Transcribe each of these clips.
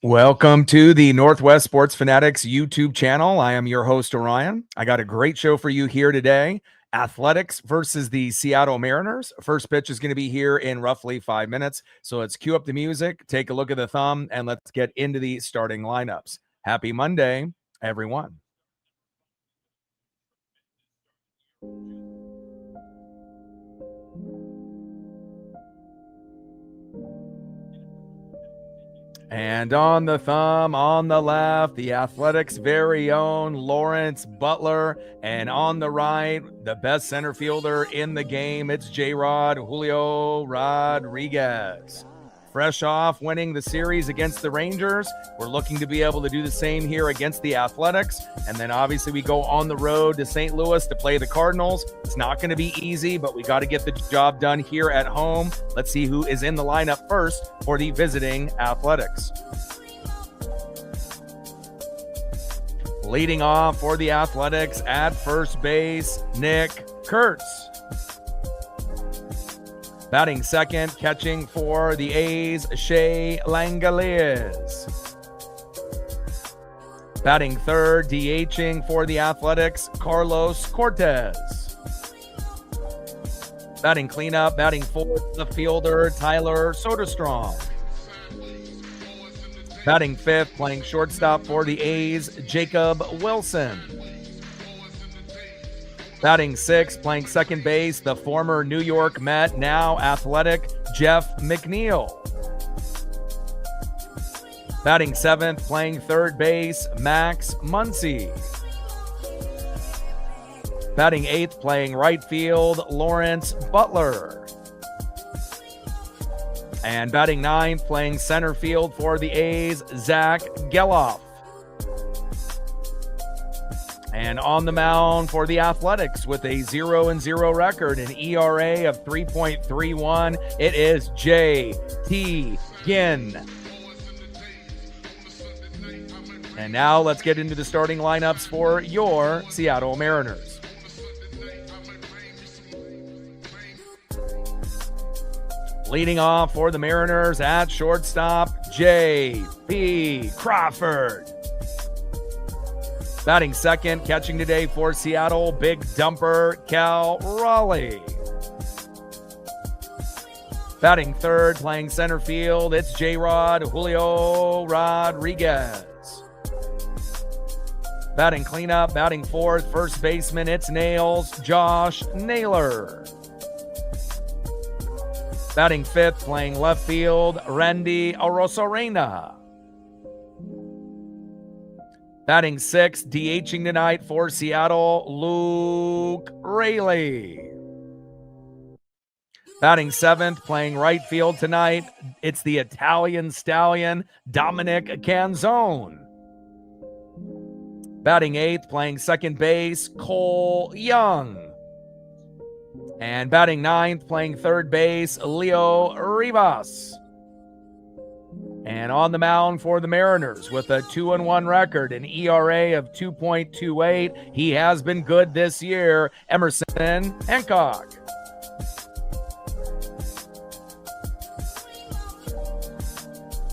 Welcome to the Northwest Sports Fanatics YouTube channel. I am your host, Orion. I got a great show for you here today. Athletics versus the Seattle Mariners. First pitch is going to be here in roughly 5 minutes. So let's cue up the music, take a look at the thumb, and let's get into the starting lineups. Happy Monday, everyone. And on the thumb, on the left, the Athletics' very own Lawrence Butler. And on the right, the best center fielder in the game, it's J-Rod Julio Rodriguez. Fresh off winning the series against the Rangers, we're looking to be able to do the same here against the Athletics. And then obviously we go on the road to St. Louis to play the Cardinals. It's not going to be easy, but we got to get the job done here at home. Let's see who is in the lineup first for the visiting Athletics. Leading off for the Athletics at first base, Nick Kurtz. Batting second, catching for the A's, Shea Langeliers. Batting third, DHing for the Athletics, Carlos Cortez. Batting cleanup, batting fourth, the fielder, Tyler Soderstrom. Batting fifth, playing shortstop for the A's, Jacob Wilson. Batting sixth, playing second base, the former New York Met, now Athletic, Jeff McNeil. Batting seventh, playing third base, Max Muncy. Batting eighth, playing right field, Lawrence Butler. And batting ninth, playing center field for the A's, Zach Geloff. And on the mound for the Athletics with a 0-0 record, an ERA of 3.31, it is J.T. Ginn. And now let's get into the starting lineups for your Seattle Mariners. Leading off for the Mariners at shortstop, J.P. Crawford. Batting second, catching today for Seattle, big dumper, Cal Raleigh. Batting third, playing center field, it's J-Rod Julio Rodriguez. Batting cleanup, batting fourth, first baseman, it's Nails, Josh Naylor. Batting fifth, playing left field, Randy Arozarena. Batting sixth, DHing tonight for Seattle, Luke Raley. Batting seventh, playing right field tonight, it's the Italian stallion, Dominic Canzone. Batting eighth, playing second base, Cole Young. And batting ninth, playing third base, Leo Rivas. And on the mound for the Mariners with a 2-1 record, an ERA of 2.28. He has been good this year, Emerson Hancock.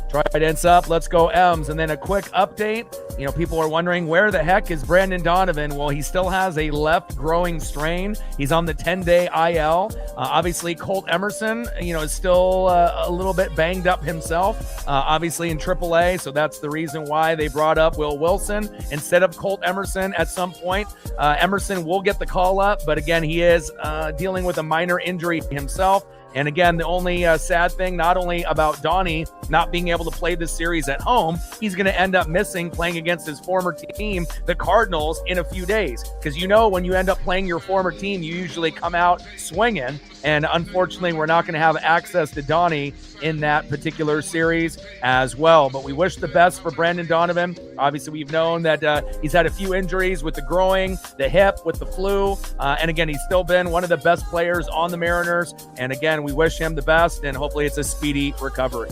Tridents up, let's go M's. And then a quick update. You know, people are wondering, where the heck is Brandon Donovan? Well, he still has a left growing strain. He's on the 10-day IL. Obviously, Colt Emerson, is still a little bit banged up himself, obviously in AAA. So that's the reason why they brought up Will Wilson instead of Colt Emerson at some point. Emerson will get the call up, but again, he is dealing with a minor injury himself. And again, the only sad thing, not only about Donnie not being able to play this series at home, he's going to end up missing playing against his former team, the Cardinals, in a few days. Because when you end up playing your former team, you usually come out swinging. And unfortunately, we're not going to have access to Donnie in that particular series as well. But we wish the best for Brandon Donovan. Obviously, we've known that he's had a few injuries with the groin, the hip, with the flu. And again, he's still been one of the best players on the Mariners. And again, we wish him the best, and hopefully it's a speedy recovery.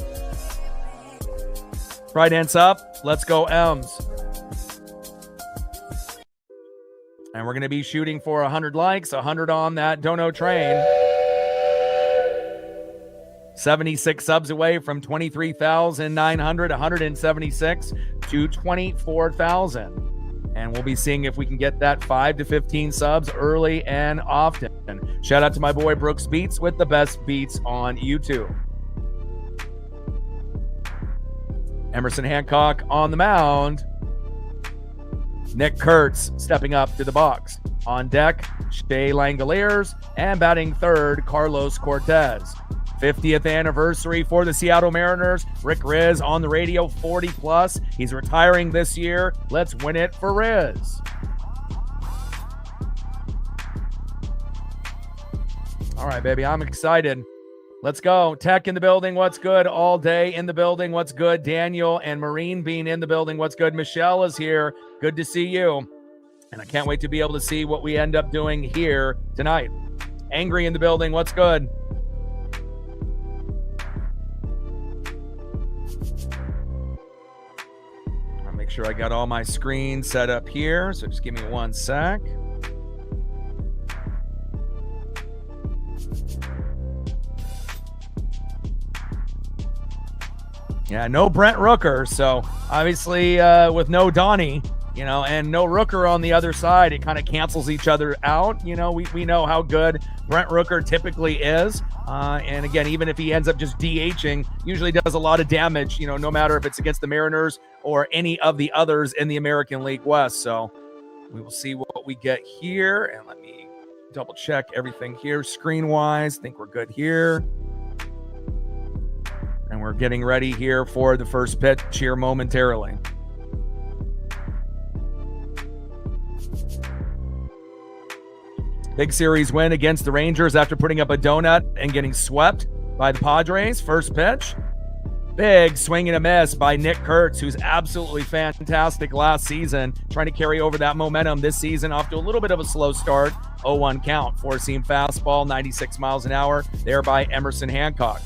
Tridents up. Let's go M's. And we're going to be shooting for 100 likes, 100 on that dono train. 76 subs away from 23,900, 176 to 24,000. And we'll be seeing if we can get that 5 to 15 subs early and often. Shout out to my boy Brooks Beats with the best beats on YouTube. Emerson Hancock on the mound. Nick Kurtz stepping up to the box. On deck, Shea Langoliers, and batting third, Carlos Cortez. 50th anniversary for the Seattle Mariners. Rick Riz on the radio, 40 plus. He's retiring this year. Let's win it for Riz. All right, baby, I'm excited. Let's go. Tech in the building. What's good? All day in the building. What's good? Daniel and Marine Bean in the building. What's good? Michelle is here. Good to see you. And I can't wait to be able to see what we end up doing here tonight. Angry in the building. What's good? I'll make sure I got all my screens set up here. So just give me 1 sec. Yeah, no Brent Rooker. So obviously with no Donnie, and no Rooker on the other side, it kind of cancels each other out. We know how good Brent Rooker typically is. And again, even if he ends up just DHing, usually does a lot of damage, no matter if it's against the Mariners or any of the others in the American League West. So we will see what we get here. And let me double check everything here screen-wise. I think we're good here. And we're getting ready here for the first pitch here momentarily. Big series win against the Rangers after putting up a donut and getting swept by the Padres. First pitch. Big swing and a miss by Nick Kurtz, who's absolutely fantastic last season. Trying to carry over that momentum this season off to a little bit of a slow start. 0-1 count. Four-seam fastball, 96 miles an hour. There by Emerson Hancock.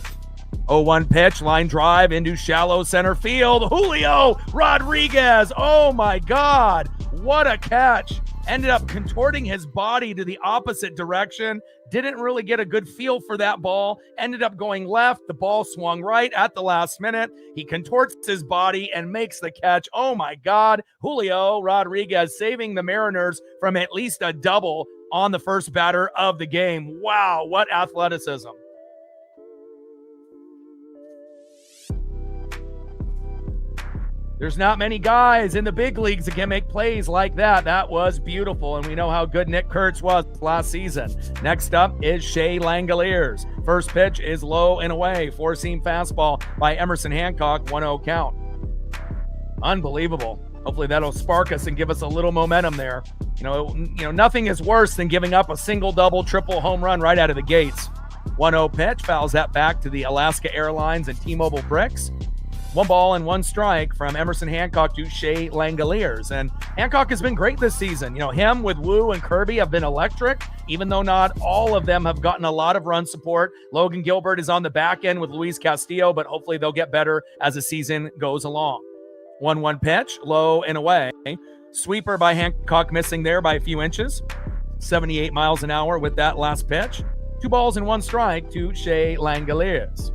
0-1 pitch, line drive into shallow center field. Julio Rodriguez. Oh my God. What a catch. Ended up contorting his body to the opposite direction. Didn't really get a good feel for that ball. Ended up going left. The ball swung right at the last minute. He contorts his body and makes the catch. Oh my God. Julio Rodriguez saving the Mariners from at least a double on the first batter of the game. Wow. What athleticism. There's not many guys in the big leagues that can make plays like that. That was beautiful, and we know how good Nick Kurtz was last season. Next up is Shea Langoliers. First pitch is low and away. Four-seam fastball by Emerson Hancock, 1-0 count. Unbelievable. Hopefully that'll spark us and give us a little momentum there. Nothing is worse than giving up a single, double, triple home run right out of the gates. 1-0 pitch, fouls that back to the Alaska Airlines and T-Mobile Bricks. 1 ball and 1 strike from Emerson Hancock to Shea Langoliers. And Hancock has been great this season. Him with Wu and Kirby have been electric, even though not all of them have gotten a lot of run support. Logan Gilbert is on the back end with Luis Castillo, but hopefully they'll get better as the season goes along. 1-1 pitch, low and away. Sweeper by Hancock, missing there by a few inches. 78 miles an hour with that last pitch. 2 balls and 1 strike to Shea Langoliers.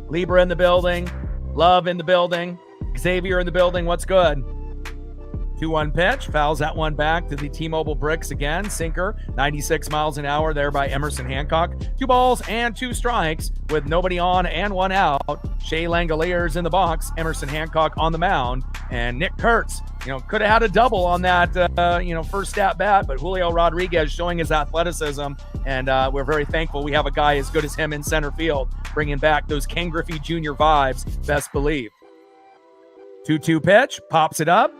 Libra in the building. Love in the building. Xavier in the building. What's good? 2-1 pitch. Fouls that one back to the T-Mobile Bricks again. Sinker. 96 miles an hour there by Emerson Hancock. 2 balls and 2 strikes with nobody on and 1 out. Shea Langoliers in the box. Emerson Hancock on the mound. And Nick Kurtz, could have had a double on that, first at bat. But Julio Rodriguez showing his athleticism. And we're very thankful we have a guy as good as him in center field, bringing back those Ken Griffey Jr. vibes, best believe. 2-2 pitch, pops it up,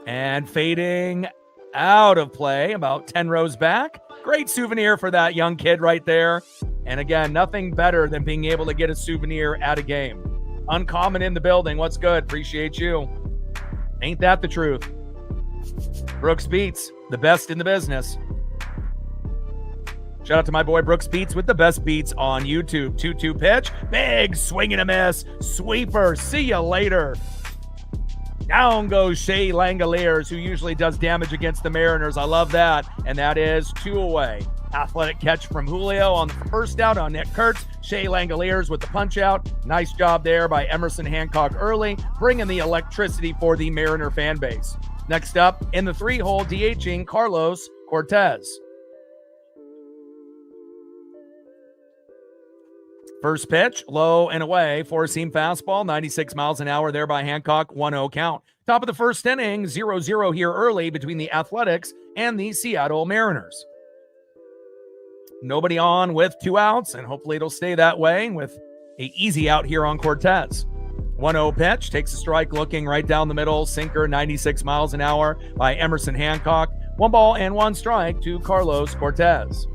and fading out of play about 10 rows back. Great souvenir for that young kid right there. And again, nothing better than being able to get a souvenir at a game. Uncommon in the building. What's good? Appreciate you. Ain't that the truth? Brooks Beats, the best in the business. Shout out to my boy Brooks Beats with the best beats on YouTube. 2-2 pitch. Big swing and a miss. Sweeper. See you later. Down goes Shea Langoliers, who usually does damage against the Mariners. I love that. And that is 2 away. Athletic catch from Julio on the first out on Nick Kurtz. Shea Langoliers with the punch out. Nice job there by Emerson Hancock early, bringing the electricity for the Mariner fan base. Next up, in the 3-hole, DHing Carlos Cortez. First pitch, low and away, four-seam fastball, 96 miles an hour there by Hancock, 1-0 count. Top of the first inning, 0-0 here early between the Athletics and the Seattle Mariners. Nobody on with 2 outs, and hopefully it'll stay that way with an easy out here on Cortez. 1-0 pitch, takes a strike looking right down the middle, sinker, 96 miles an hour by Emerson Hancock. 1 ball and 1 strike to Carlos Cortez.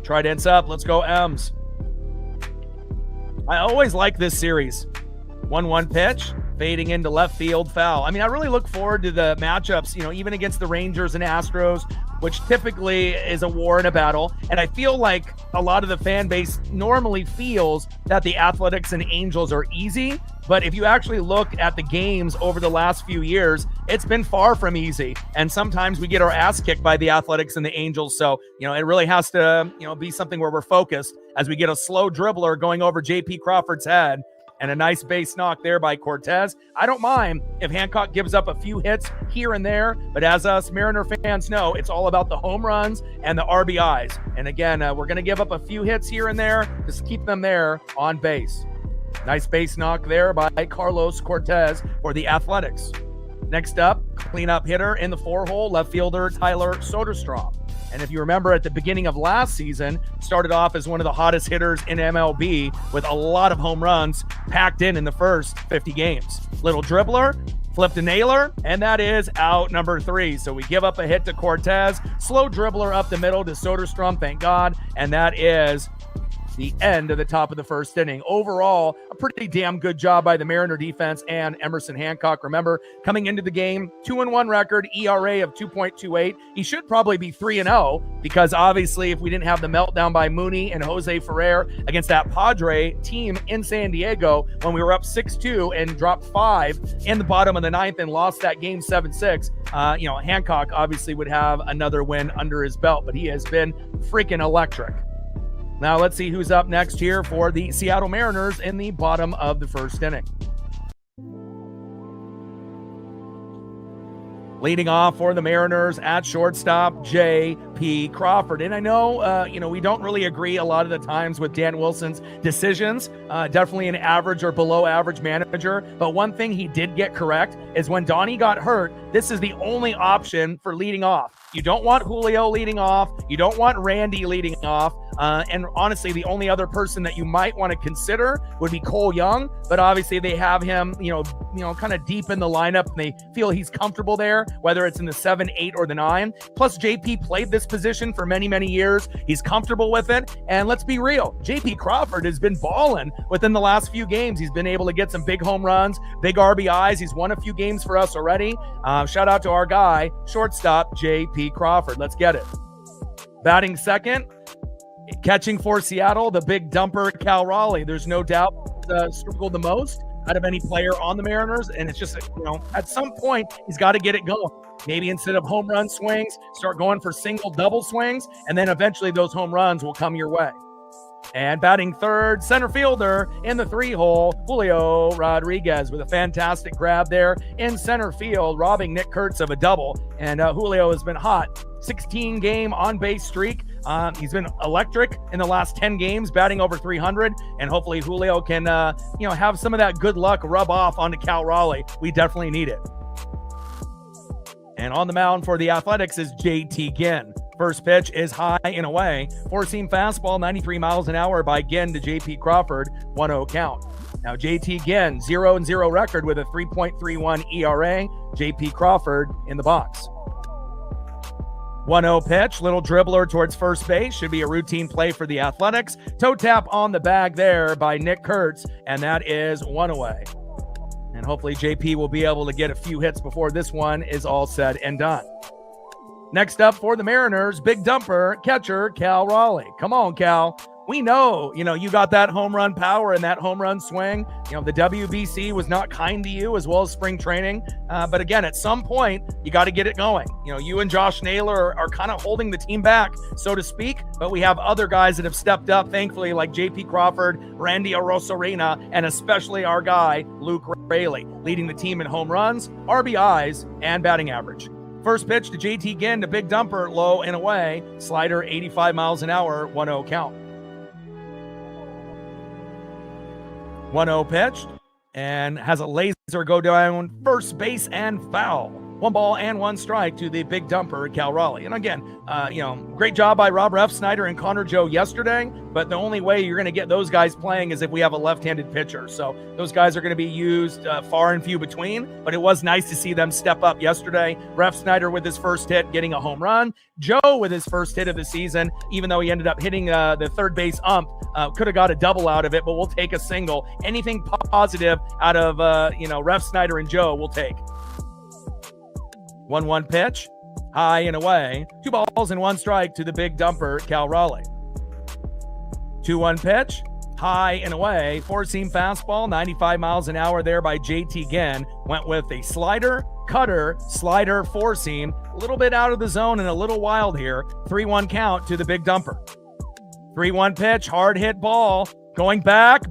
Trident's up. Let's go, M's. I always like this series. 1-1 pitch, fading into left field, foul. I mean, I really look forward to the matchups, even against the Rangers and Astros, which typically is a war and a battle. And I feel like a lot of the fan base normally feels that the Athletics and Angels are easy. But if you actually look at the games over the last few years, it's been far from easy. And sometimes we get our ass kicked by the Athletics and the Angels. So, it really has to, be something where we're focused as we get a slow dribbler going over J.P. Crawford's head. And a nice base knock there by Cortez. I don't mind if Hancock gives up a few hits here and there, but as us Mariner fans know, it's all about the home runs and the RBIs. And again, we're going to give up a few hits here and there, just keep them there on base. Nice base knock there by Carlos Cortez for the Athletics. Next up, cleanup hitter in the 4-hole, left fielder Tyler Soderstrom. And if you remember at the beginning of last season, started off as one of the hottest hitters in MLB with a lot of home runs packed in the first 50 games. Little dribbler, flipped a nailer, and that is out number 3. So we give up a hit to Cortez, slow dribbler up the middle to Soderstrom, thank God, and that is the end of the top of the first inning. Overall, a pretty damn good job by the Mariner defense and Emerson Hancock. Remember, coming into the game, 2-1 record, ERA of 2.28. He should probably be 3-0 because obviously if we didn't have the meltdown by Mooney and Jose Ferrer against that Padre team in San Diego when we were up 6-2 and dropped 5 in the bottom of the 9th and lost that game 7-6, Hancock obviously would have another win under his belt, but he has been freaking electric. Now let's see who's up next here for the Seattle Mariners in the bottom of the first inning. Leading off for the Mariners at shortstop, J.P. Crawford. And I know, we don't really agree a lot of the times with Dan Wilson's decisions. Definitely an average or below average manager. But one thing he did get correct is when Donnie got hurt, this is the only option for leading off. You don't want Julio leading off. You don't want Randy leading off. And honestly, the only other person that you might want to consider would be Cole Young. But obviously they have him, kind of deep in the lineup and they feel he's comfortable there, whether it's in the 7, 8, or the 9. Plus, JP played this position for many, many years. He's comfortable with it. And let's be real, JP Crawford has been balling within the last few games. He's been able to get some big home runs, big RBIs. He's won a few games for us already. Shout out to our guy, shortstop JP Crawford. Let's get it. Batting second, catching for Seattle, the big dumper, Cal Raleigh. There's no doubt struggled the most out of any player on the Mariners, and it's just, at some point, he's got to get it going. Maybe instead of home run swings, start going for single, double swings, and then eventually those home runs will come your way. And batting third, center fielder in the 3-hole, Julio Rodriguez with a fantastic grab there in center field, robbing Nick Kurtz of a double. And Julio has been hot. 16-game on-base streak. He's been electric in the last 10 games, batting over 300, and hopefully Julio can, have some of that good luck rub off onto Cal Raleigh. We definitely need it. And on the mound for the Athletics is JT Ginn. First pitch is high and away. Four-seam fastball, 93 miles an hour by Ginn to J.P. Crawford, 1-0 count. Now JT Ginn, 0-0 record with a 3.31 ERA. J.P. Crawford in the box. 1-0 pitch, little dribbler towards first base. Should be a routine play for the Athletics. Toe tap on the bag there by Nick Kurtz, and that is 1 away. And hopefully JP will be able to get a few hits before this one is all said and done. Next up for the Mariners, big dumper, catcher Cal Raleigh. Come on, Cal. we know, you got that home run power and that home run swing. The WBC was not kind to you, as well as spring training. But again, at some point, you got to get it going. You and Josh Naylor are kind of holding the team back, so to speak. But we have other guys that have stepped up, thankfully, like J.P. Crawford, Randy Arozarena, and especially our guy, Luke Raley, leading the team in home runs, RBIs, and batting average. First pitch to JT Ginn, to big dumper, low and away. Slider, 85 miles an hour, 1-0 count. 1-0 pitched and has a laser go down first base and foul. 1 ball and 1 strike to the big dumper, Cal Raleigh. And again, great job by Rob Refsnyder and Connor Joe yesterday, but the only way you're going to get those guys playing is if we have a left-handed pitcher. So those guys are going to be used far and few between, but it was nice to see them step up yesterday. Refsnyder with his first hit, getting a home run. Joe with his first hit of the season, even though he ended up hitting the third base ump, could have got a double out of it, but we'll take a single. Anything positive out of, Refsnyder and Joe, we'll take. 1-1 pitch, high and away. 2 balls and 1 strike to the big dumper, Cal Raleigh. 2-1 pitch, high and away. 4-seam fastball, 95 miles an hour there by JT Ginn. Went with a slider, cutter, slider, 4-seam. A little bit out of the zone and a little wild here. 3-1 count to the big dumper. 3-1 pitch, hard hit ball. Going back.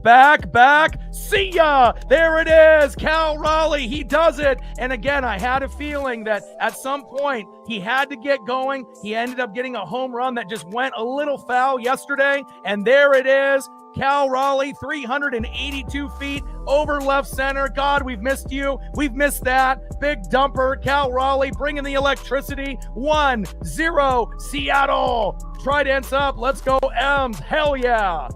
See ya! There it is! Cal Raleigh, he does it! And again, I had a feeling that at some point he had to get going. He ended up getting a home run that just went a little foul yesterday. And there it is. Cal Raleigh, 382 feet over left center. God, we've missed you. We've missed that. Big dumper, Cal Raleigh bringing the electricity. 1-0 Seattle. Tridents up. Let's go, M's. Hell yeah.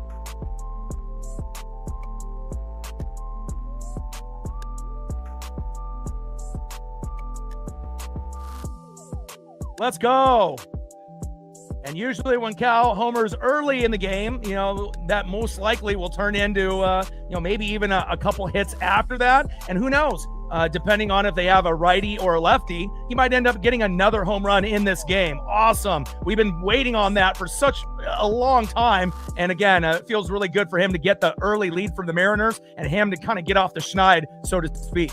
Let's go. And usually when Cal homers early in the game, that most likely will turn into, maybe even a couple hits after that. And who knows, depending on if they have a righty or a lefty, he might end up getting another home run in this game. Awesome. We've been waiting on that for such a long time. And again, it feels really good for him to get the early lead from the Mariners and him to kind of get off the schneid, so to speak.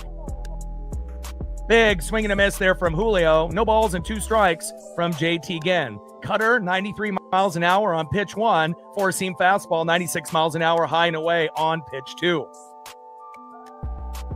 Big swing and a miss there from Julio. No balls and 2 strikes from JT Ginn. Cutter, 93 miles an hour on pitch 1. 4-seam fastball, 96 miles an hour high and away on pitch 2.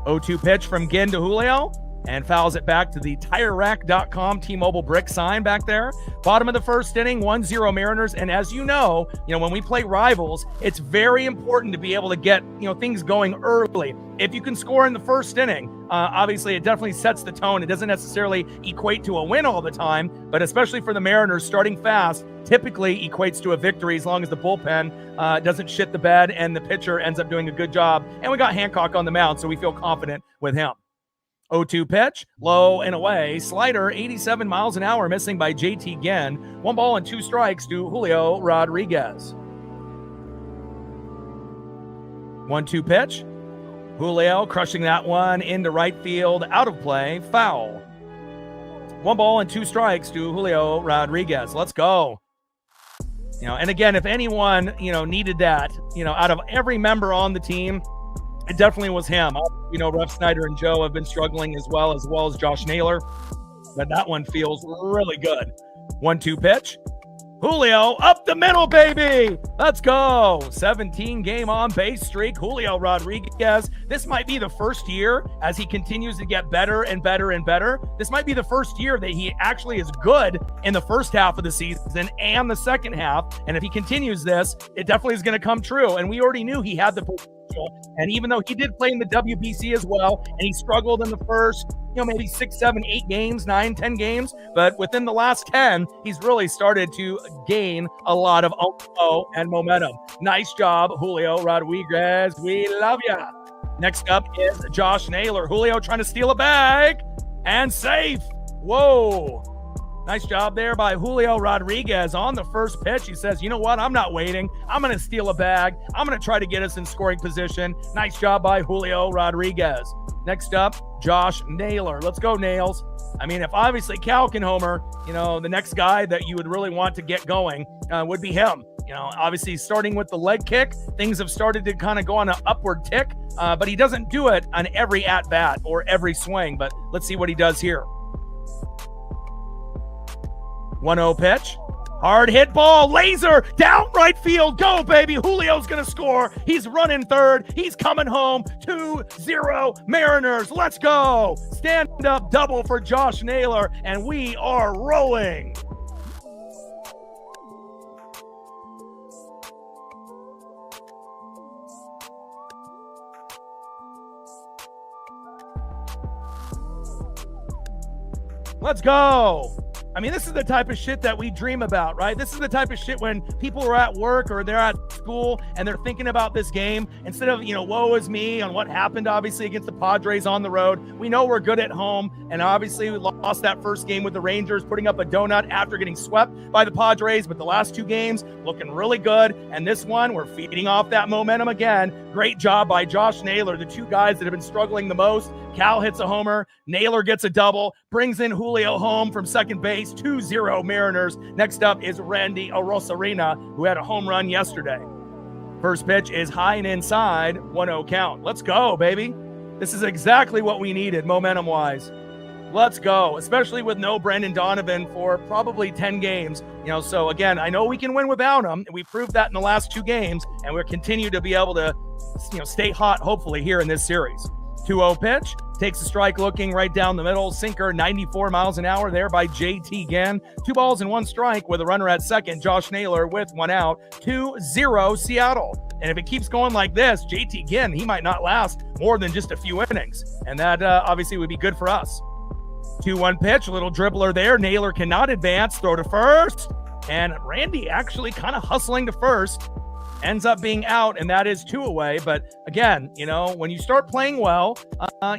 0-2 pitch from Ginn to Julio, and fouls it back to the TireRack.com T-Mobile brick sign back there. Bottom of the first inning, 1-0 Mariners. And as you know, when we play rivals, it's very important to be able to get, things going early. If you can score in the first inning, obviously it definitely sets the tone. It doesn't necessarily equate to a win all the time, but especially for the Mariners, starting fast typically equates to a victory as long as the bullpen doesn't shit the bed and the pitcher ends up doing a good job. And we got Hancock on the mound, so we feel confident with him. 0-2 pitch, low and away. Slider, 87 miles an hour, missing by JT Ginn. 1 ball and 2 strikes to Julio Rodriguez. 1-2 pitch. Julio crushing that one into right field, out of play, foul. 1 ball and 2 strikes to Julio Rodriguez. Let's go. And again, if anyone, needed that, out of every member on the team, it definitely was him. Refsnyder and Joe have been struggling as well as Josh Naylor, but that one feels really good. 1-2 pitch. Julio up the middle, baby. Let's go. 17-game on-base streak. Julio Rodriguez. This might be the first year as he continues to get better and better and better. This might be the first year that he actually is good in the first half of the season and the second half. And if he continues this, it definitely is going to come true. And we already knew he had the potential. And even though he did play in the WBC as well, and he struggled in the first, maybe 6, 7, 8 games, 9, 10 games, but within the last 10, he's really started to gain a lot of and momentum. Nice job, Julio Rodriguez. We love ya. Next up is Josh Naylor. Julio trying to steal a bag and safe. Whoa. Nice job there by Julio Rodriguez on the first pitch. He says, you know what? I'm not waiting. I'm going to steal a bag. I'm going to try to get us in scoring position. Nice job by Julio Rodriguez. Next up, Josh Naylor. Let's go, Nails. I mean, if obviously Cal can homer, the next guy that you would really want to get going would be him. Obviously starting with the leg kick, things have started to kind of go on an upward tick, but he doesn't do it on every at-bat or every swing. But let's see what he does here. 1-0 pitch. Hard hit ball, laser, down right field. Go, baby. Julio's going to score. He's running third. He's coming home. 2-0 Mariners. Let's go. Stand up double for Josh Naylor, and we are rolling. Let's go. I mean, this is the type of shit that we dream about, right? This is the type of shit when people are at work or they're at school and they're thinking about this game. Instead of, woe is me on what happened, obviously, against the Padres on the road. We know we're good at home. And obviously, we lost that first game with the Rangers, putting up a donut after getting swept by the Padres. But the last two games looking really good. And this one, we're feeding off that momentum again. Great job by Josh Naylor, the two guys that have been struggling the most. Cal hits a homer. Naylor gets a double, brings in Julio home from second base. 2-0 Mariners. Next up is Randy Arozarena, who had a home run yesterday. First pitch is high and inside, 1-0 count. Let's go, baby. This is exactly what we needed momentum-wise. Let's go, especially with no Brendan Donovan for probably 10 games. So again, I know we can win without him. We proved that in the last two games, and we'll continue to be able to, stay hot, hopefully, here in this series. 2-0 pitch, takes a strike looking right down the middle, sinker 94 miles an hour there by JT Ginn. 2 balls and 1 strike with a runner at second, Josh Naylor with 1 out. 2-0 Seattle. And if it keeps going like this, JT Ginn, he might not last more than just a few innings. And that obviously would be good for us. 2-1 pitch, a little dribbler there. Naylor cannot advance, throw to first. And Randy actually kind of hustling to first. Ends up being out, and that is 2 away. But again, when you start playing well,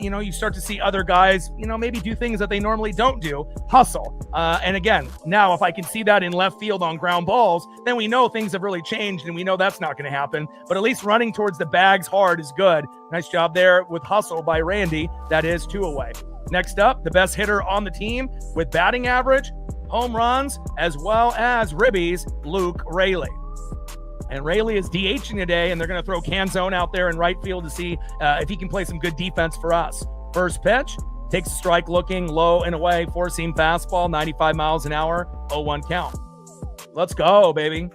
you start to see other guys, maybe do things that they normally don't do, hustle. And again, now if I can see that in left field on ground balls, then we know things have really changed, and we know that's not going to happen. But at least running towards the bags hard is good. Nice job there with hustle by Randy. That is 2 away. Next up, the best hitter on the team with batting average, home runs, as well as ribbies, Luke Raley. And Raley is DHing today, and they're going to throw Canzone out there in right field to see if he can play some good defense for us. First pitch, takes a strike looking low and away, 4-seam fastball, 95 miles an hour, 0-1 count. Let's go, baby.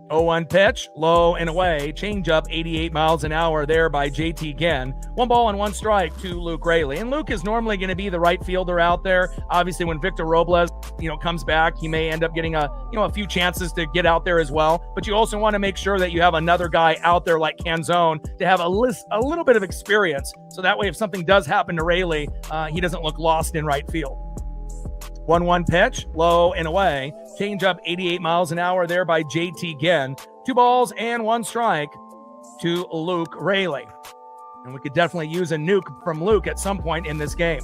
0-1 pitch, low and away, changeup, 88 miles an hour there by JT Ginn. 1 ball and 1 strike to Luke Raley. And Luke is normally going to be the right fielder out there. Obviously, when Victor Robles, comes back, he may end up getting a few chances to get out there as well. But you also want to make sure that you have another guy out there like Canzone to have a little bit of experience. So that way, if something does happen to Raley, he doesn't look lost in right field. 1-1 pitch, low and away. Change up 88 miles an hour there by JT Ginn. 2 balls and 1 strike to Luke Raley. And we could definitely use a nuke from Luke at some point in this game.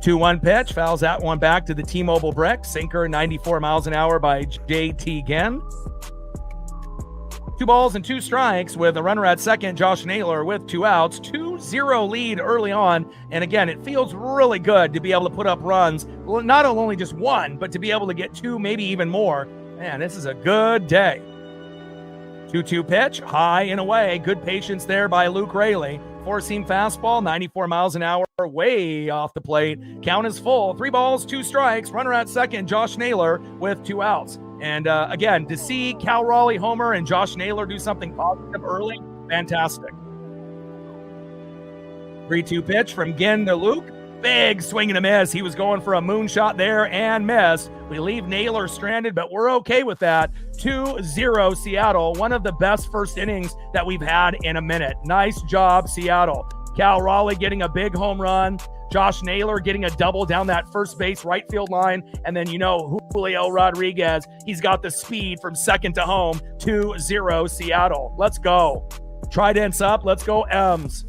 2-1 pitch, fouls that one back to the T-Mobile brick. Sinker 94 miles an hour by JT Ginn. 2 balls and 2 strikes with a runner at second, Josh Naylor with 2 outs. 2-0 lead early on. And again, it feels really good to be able to put up runs. Well, not only just 1, but to be able to get 2, maybe even more. Man, this is a good day. 2-2 pitch, high and away. Good patience there by Luke Raley. 4-seam fastball, 94 miles an hour, way off the plate. Count is full. 3 balls, 2 strikes. Runner at second, Josh Naylor with 2 outs. And again, to see Cal Raleigh homer and Josh Naylor do something positive early, fantastic. 3-2 pitch from Ginn to Luke. Big swing and a miss. He was going for a moonshot there and missed. We leave Naylor stranded, but we're okay with that. 2-0 Seattle. One of the best first innings that we've had in a minute. Nice job, Seattle. Cal Raleigh getting a big home run. Josh Naylor getting a double down that first base right field line. And then, Julio Rodriguez, he's got the speed from second to home. 2-0 Seattle. Let's go. Tridents up. Let's go, M's.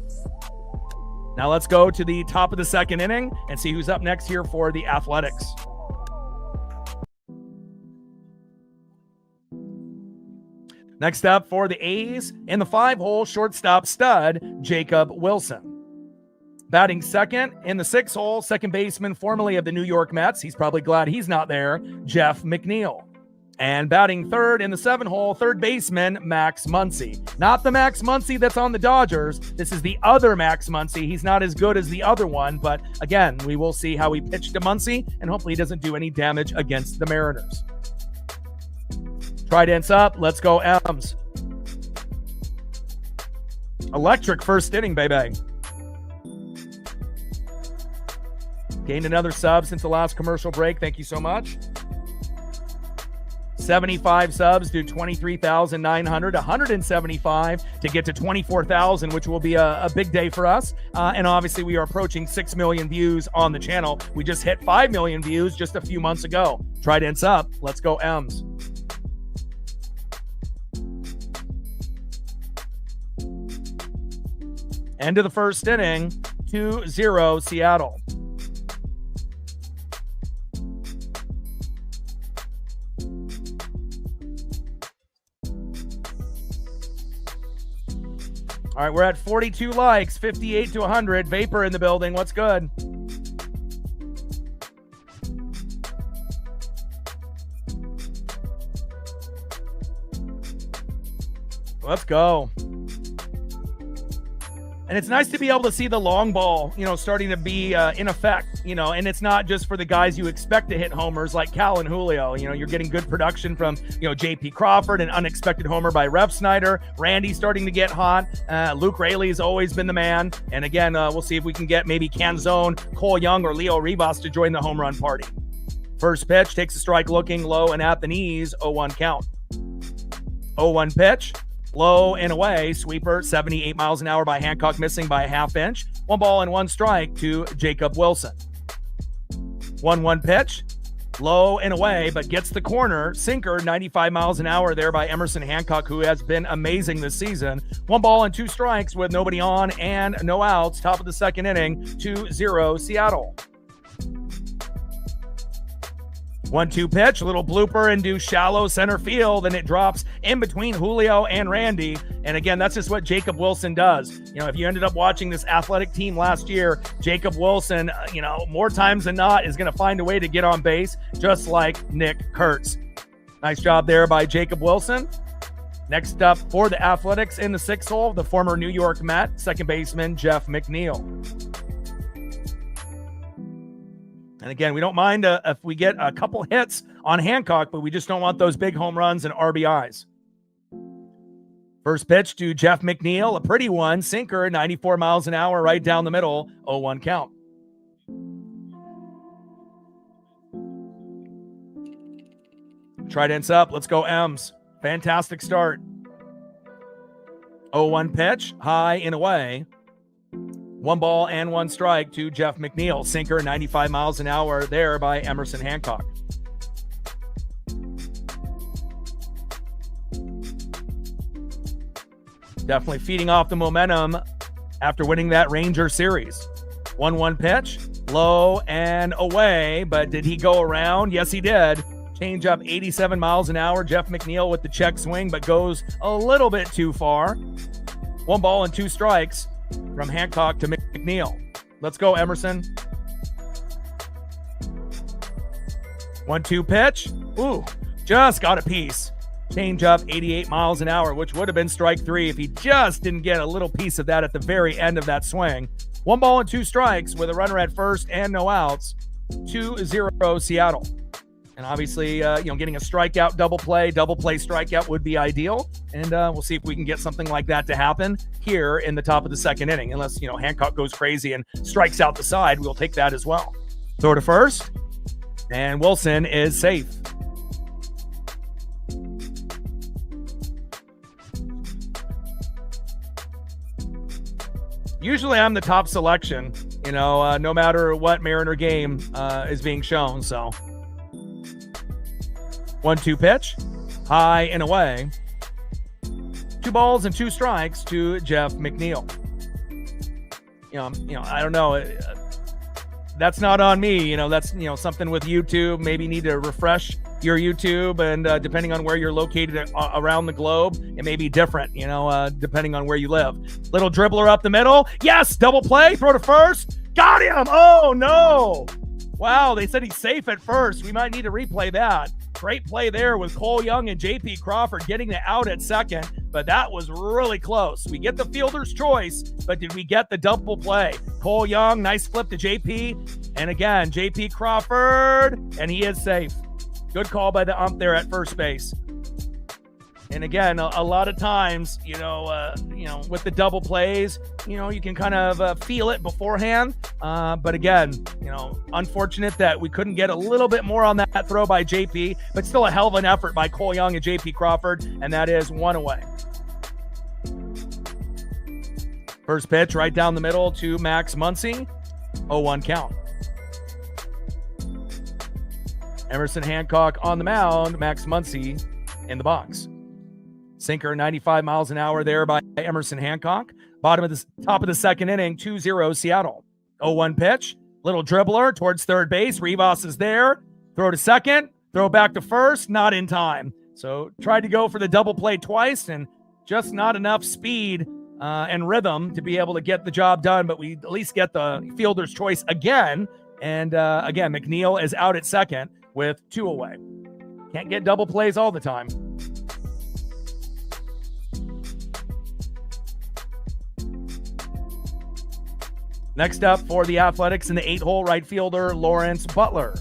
Now let's go to the top of the second inning and see who's up next here for the Athletics. Next up for the A's, in the 5-hole, shortstop stud, Jacob Wilson. Batting second in the 6-hole, second baseman formerly of the New York Mets. He's probably glad he's not there, Jeff McNeil. And batting third in the 7-hole, third baseman, Max Muncy. Not the Max Muncy that's on the Dodgers. This is the other Max Muncy. He's not as good as the other one, but again, we will see how he pitched to Muncy, and hopefully he doesn't do any damage against the Mariners. Tridents up. Let's go, M's. Electric first inning, baby. Gained another sub since the last commercial break. Thank you so much. 75 subs to 23,900, 175 to get to 24,000, which will be a big day for us. And obviously we are approaching 6 million views on the channel. We just hit 5 million views just a few months ago. Tridents up. Let's go, M's. End of the first inning, 2-0 Seattle. All right, we're at 42 likes, 58 to 100. Vapor in the building. What's good? Let's go. And it's nice to be able to see the long ball, starting to be in effect, and it's not just for the guys you expect to hit homers like Cal and Julio. You're getting good production from, J.P. Crawford, an unexpected homer by Rep Snyder. Randy starting to get hot. Luke Raley's always been the man. And again, we'll see if we can get maybe Canzone, Cole Young, or Leo Rivas to join the home run party. First pitch, takes a strike looking low and at the knees, 0-1 count. 0-1 pitch. Low and away, sweeper, 78 miles an hour by Hancock, missing by a half inch. 1 ball and 1 strike to Jacob Wilson. 1-1 pitch, low and away, but gets the corner. Sinker, 95 miles an hour there by Emerson Hancock, who has been amazing this season. 1 ball and 2 strikes with nobody on and no outs. Top of the second inning, 2-0 Seattle. 1-2 pitch, a little blooper into shallow center field, and it drops in between Julio and Randy. And again, that's just what Jacob Wilson does. If you ended up watching this athletic team last year, Jacob Wilson, more times than not is going to find a way to get on base, just like Nick Kurtz. Nice job there by Jacob Wilson. Next up for the Athletics in the 6th hole, the former New York Met, second baseman Jeff McNeil. And again, we don't mind if we get a couple hits on Hancock, but we just don't want those big home runs and RBIs. First pitch to Jeff McNeil, a pretty one. Sinker, 94 miles an hour, right down the middle, 0-1 count. Tridents up. Let's go, M's. Fantastic start. 0-1 pitch, high and away. 1 ball and 1 strike to Jeff McNeil. Sinker, 95 miles an hour there by Emerson Hancock. Definitely feeding off the momentum after winning that Ranger series. 1-1 pitch, low and away, but did he go around? Yes, he did. Change up 87 miles an hour. Jeff McNeil with the check swing, but goes a little bit too far. 1 ball and 2 strikes from Hancock to McNeil. Let's go, Emerson. 1-2 pitch. Ooh, just got a piece. Change up 88 miles an hour, which would have been strike 3 if he just didn't get a little piece of that at the very end of that swing. 1 ball and 2 strikes with a runner at first and no outs. 2-0 Seattle. And obviously, getting a strikeout, double play strikeout would be ideal. And we'll see if we can get something like that to happen here in the top of the second inning. Unless, Hancock goes crazy and strikes out the side, we'll take that as well. Throw to first. And Wilson is safe. Usually I'm the top selection, no matter what Mariner game is being shown, so... 1-2 pitch, high and away. 2 balls and 2 strikes to Jeff McNeil. I don't know. That's not on me. That's, something with YouTube. Maybe need to refresh your YouTube, and depending on where you're located around the globe, it may be different, depending on where you live. Little dribbler up the middle. Yes, double play, throw to first. Got him. Oh, no. Wow, they said he's safe at first. We might need to replay that. Great play there with Cole Young and JP Crawford getting the out at second, but that was really close. We get the fielder's choice, but did we get the double play? Cole Young, nice flip to JP, and again, JP Crawford, and he is safe. Good call by the ump there at first base. And again, a lot of times, with the double plays, you can kind of feel it beforehand. But again, unfortunate that we couldn't get a little bit more on that throw by JP, but still a hell of an effort by Cole Young and JP Crawford, and that is 1 away. First pitch right down the middle to Max Muncy, 0-1 count. Emerson Hancock on the mound, Max Muncy in the box. Sinker 95 miles an hour there by Emerson Hancock. Top of the second inning, 2-0 Seattle. 0-1 pitch, little dribbler towards third base. Rivas is there. Throw to second, throw back to first, not in time. So tried to go for the double play twice and just not enough speed and rhythm to be able to get the job done, but we at least get the fielder's choice again. And again, McNeil is out at second with 2 away. Can't get double plays all the time. Next up for the Athletics in the 8-hole, right fielder Lawrence Butler.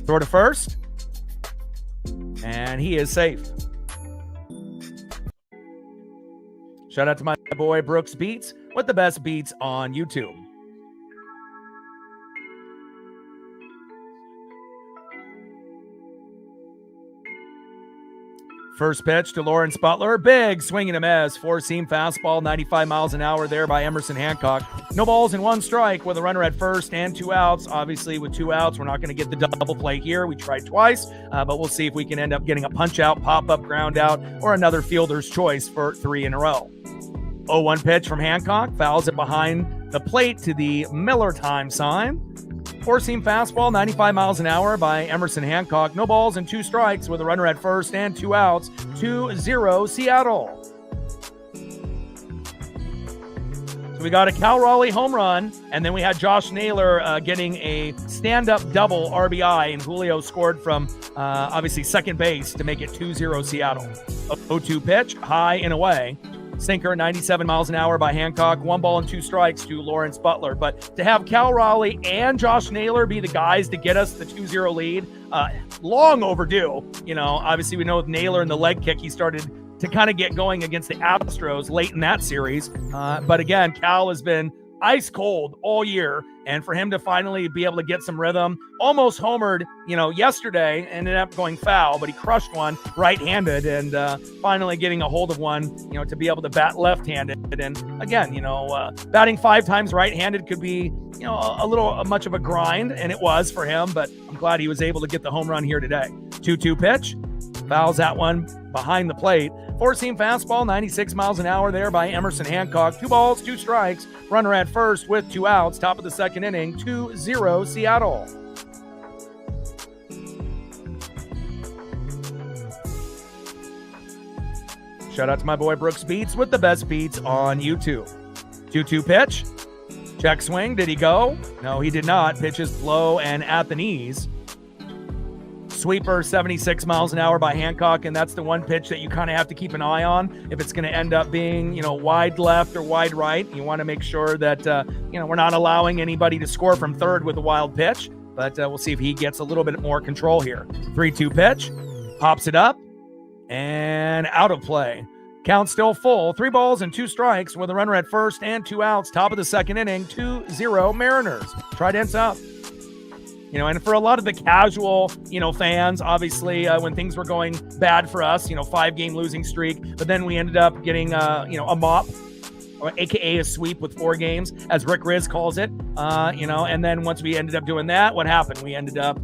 Throw to first, and he is safe. Shout out to my boy Brooks Beats with the best beats on YouTube. First pitch to Lawrence Butler. Big swing and a miss. Four-seam fastball, 95 miles an hour there by Emerson Hancock. No balls and 1 strike with a runner at first and 2 outs. Obviously, with 2 outs, we're not going to get the double play here. We tried twice, but we'll see if we can end up getting a punch-out, pop-up, ground-out, or another fielder's choice for 3 in a row. 0-1 pitch from Hancock. Fouls it behind the plate to the Miller time sign. Four-seam fastball, 95 miles an hour by Emerson Hancock. No balls and 2 strikes with a runner at first and 2 outs. 2-0 Seattle. So we got a Cal Raleigh home run, and then we had Josh Naylor getting a stand-up double RBI, and Julio scored from obviously second base to make it 2-0 Seattle. 0-2 pitch, high and away. Sinker, 97 miles an hour by Hancock. 1 ball and 2 strikes to Lawrence Butler. But to have Cal Raleigh and Josh Naylor be the guys to get us the 2-0 lead, long overdue. Obviously we know with Naylor and the leg kick, he started to kind of get going against the Astros late in that series. But again, Cal has been ice cold all year. And for him to finally be able to get some rhythm, almost homered, yesterday, ended up going foul, but he crushed one right-handed, and finally getting a hold of one, to be able to bat left-handed. And again, batting 5 times right-handed could be, a little much of a grind, and it was for him, but I'm glad he was able to get the home run here today. 2-2 pitch, fouls that one behind the plate. Four-seam fastball, 96 miles an hour there by Emerson Hancock. 2 balls, 2 strikes. Runner at first with 2 outs. Top of the second inning, 2-0 Seattle. Shout out to my boy Brooks Beats with the best beats on YouTube. 2-2 pitch. Check swing. Did he go? No, he did not. Pitches low and at the knees. Sweeper, 76 miles an hour by Hancock, and that's the one pitch that you kind of have to keep an eye on. If it's going to end up being, wide left or wide right, you want to make sure that, we're not allowing anybody to score from third with a wild pitch, but we'll see if he gets a little bit more control here. 3-2 pitch, pops it up, and out of play. Count still full, 3 balls and 2 strikes with a runner at first and 2 outs. Top of the second inning, 2-0 Mariners. Trident's up. And for a lot of the casual, fans, obviously, when things were going bad for us, 5-game losing streak, but then we ended up getting, a mop, or AKA a sweep with 4 games, as Rick Riz calls it, and then once we ended up doing that, what happened? We ended up,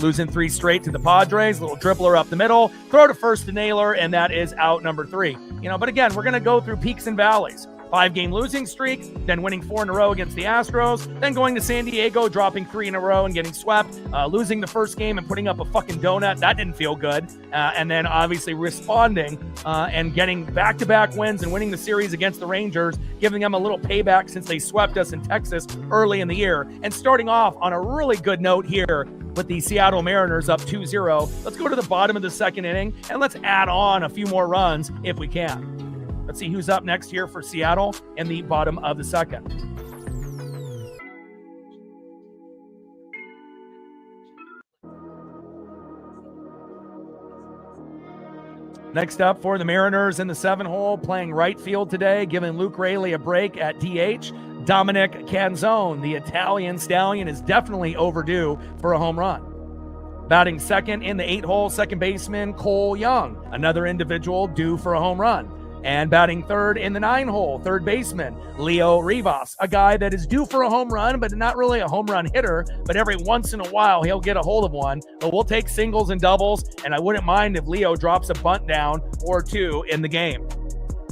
losing 3 straight to the Padres, little dribbler up the middle, throw to first to Naylor, and that is out number 3. But again, we're going to go through peaks and valleys. 5-game losing streak, then winning 4 in a row against the Astros, then going to San Diego, dropping 3 in a row and getting swept, losing the first game and putting up a fucking donut. That didn't feel good. And then obviously responding and getting back-to-back wins and winning the series against the Rangers, giving them a little payback since they swept us in Texas early in the year. And starting off on a really good note here with the Seattle Mariners up 2-0. Let's go to the bottom of the second inning and let's add on a few more runs if we can. Let's see who's up next here for Seattle in the bottom of the second. Next up for the Mariners in the 7-hole, playing right field today, giving Luke Raley a break at DH. Dominic Canzone, the Italian stallion, is definitely overdue for a home run. Batting second in the 8-hole, second baseman Cole Young, another individual due for a home run. And batting third in the 9-hole, third baseman Leo Rivas, a guy that is due for a home run, but not really a home run hitter, but every once in a while he'll get a hold of one. But we'll take singles and doubles, and I wouldn't mind if Leo drops a bunt down or two in the game.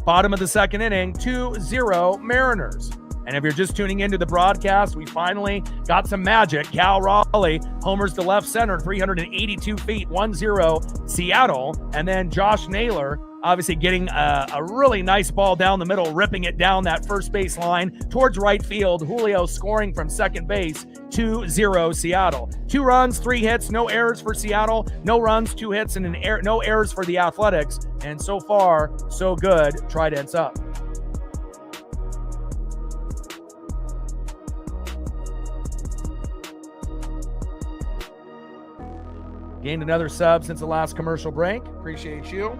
Bottom of the second inning, 2-0 Mariners. And if you're just tuning into the broadcast, we finally got some magic. Cal Raleigh homers to left center, 382 feet, 1-0 Seattle. And then Josh Naylor obviously getting a really nice ball down the middle, ripping it down that first base line towards right field. Julio scoring from second base, 2-0 Seattle. 2 runs, 3 hits, no errors for Seattle, no runs, 2 hits, and no errors for the Athletics. And so far, so good. Tridents up. Gained another sub since the last commercial break. Appreciate you.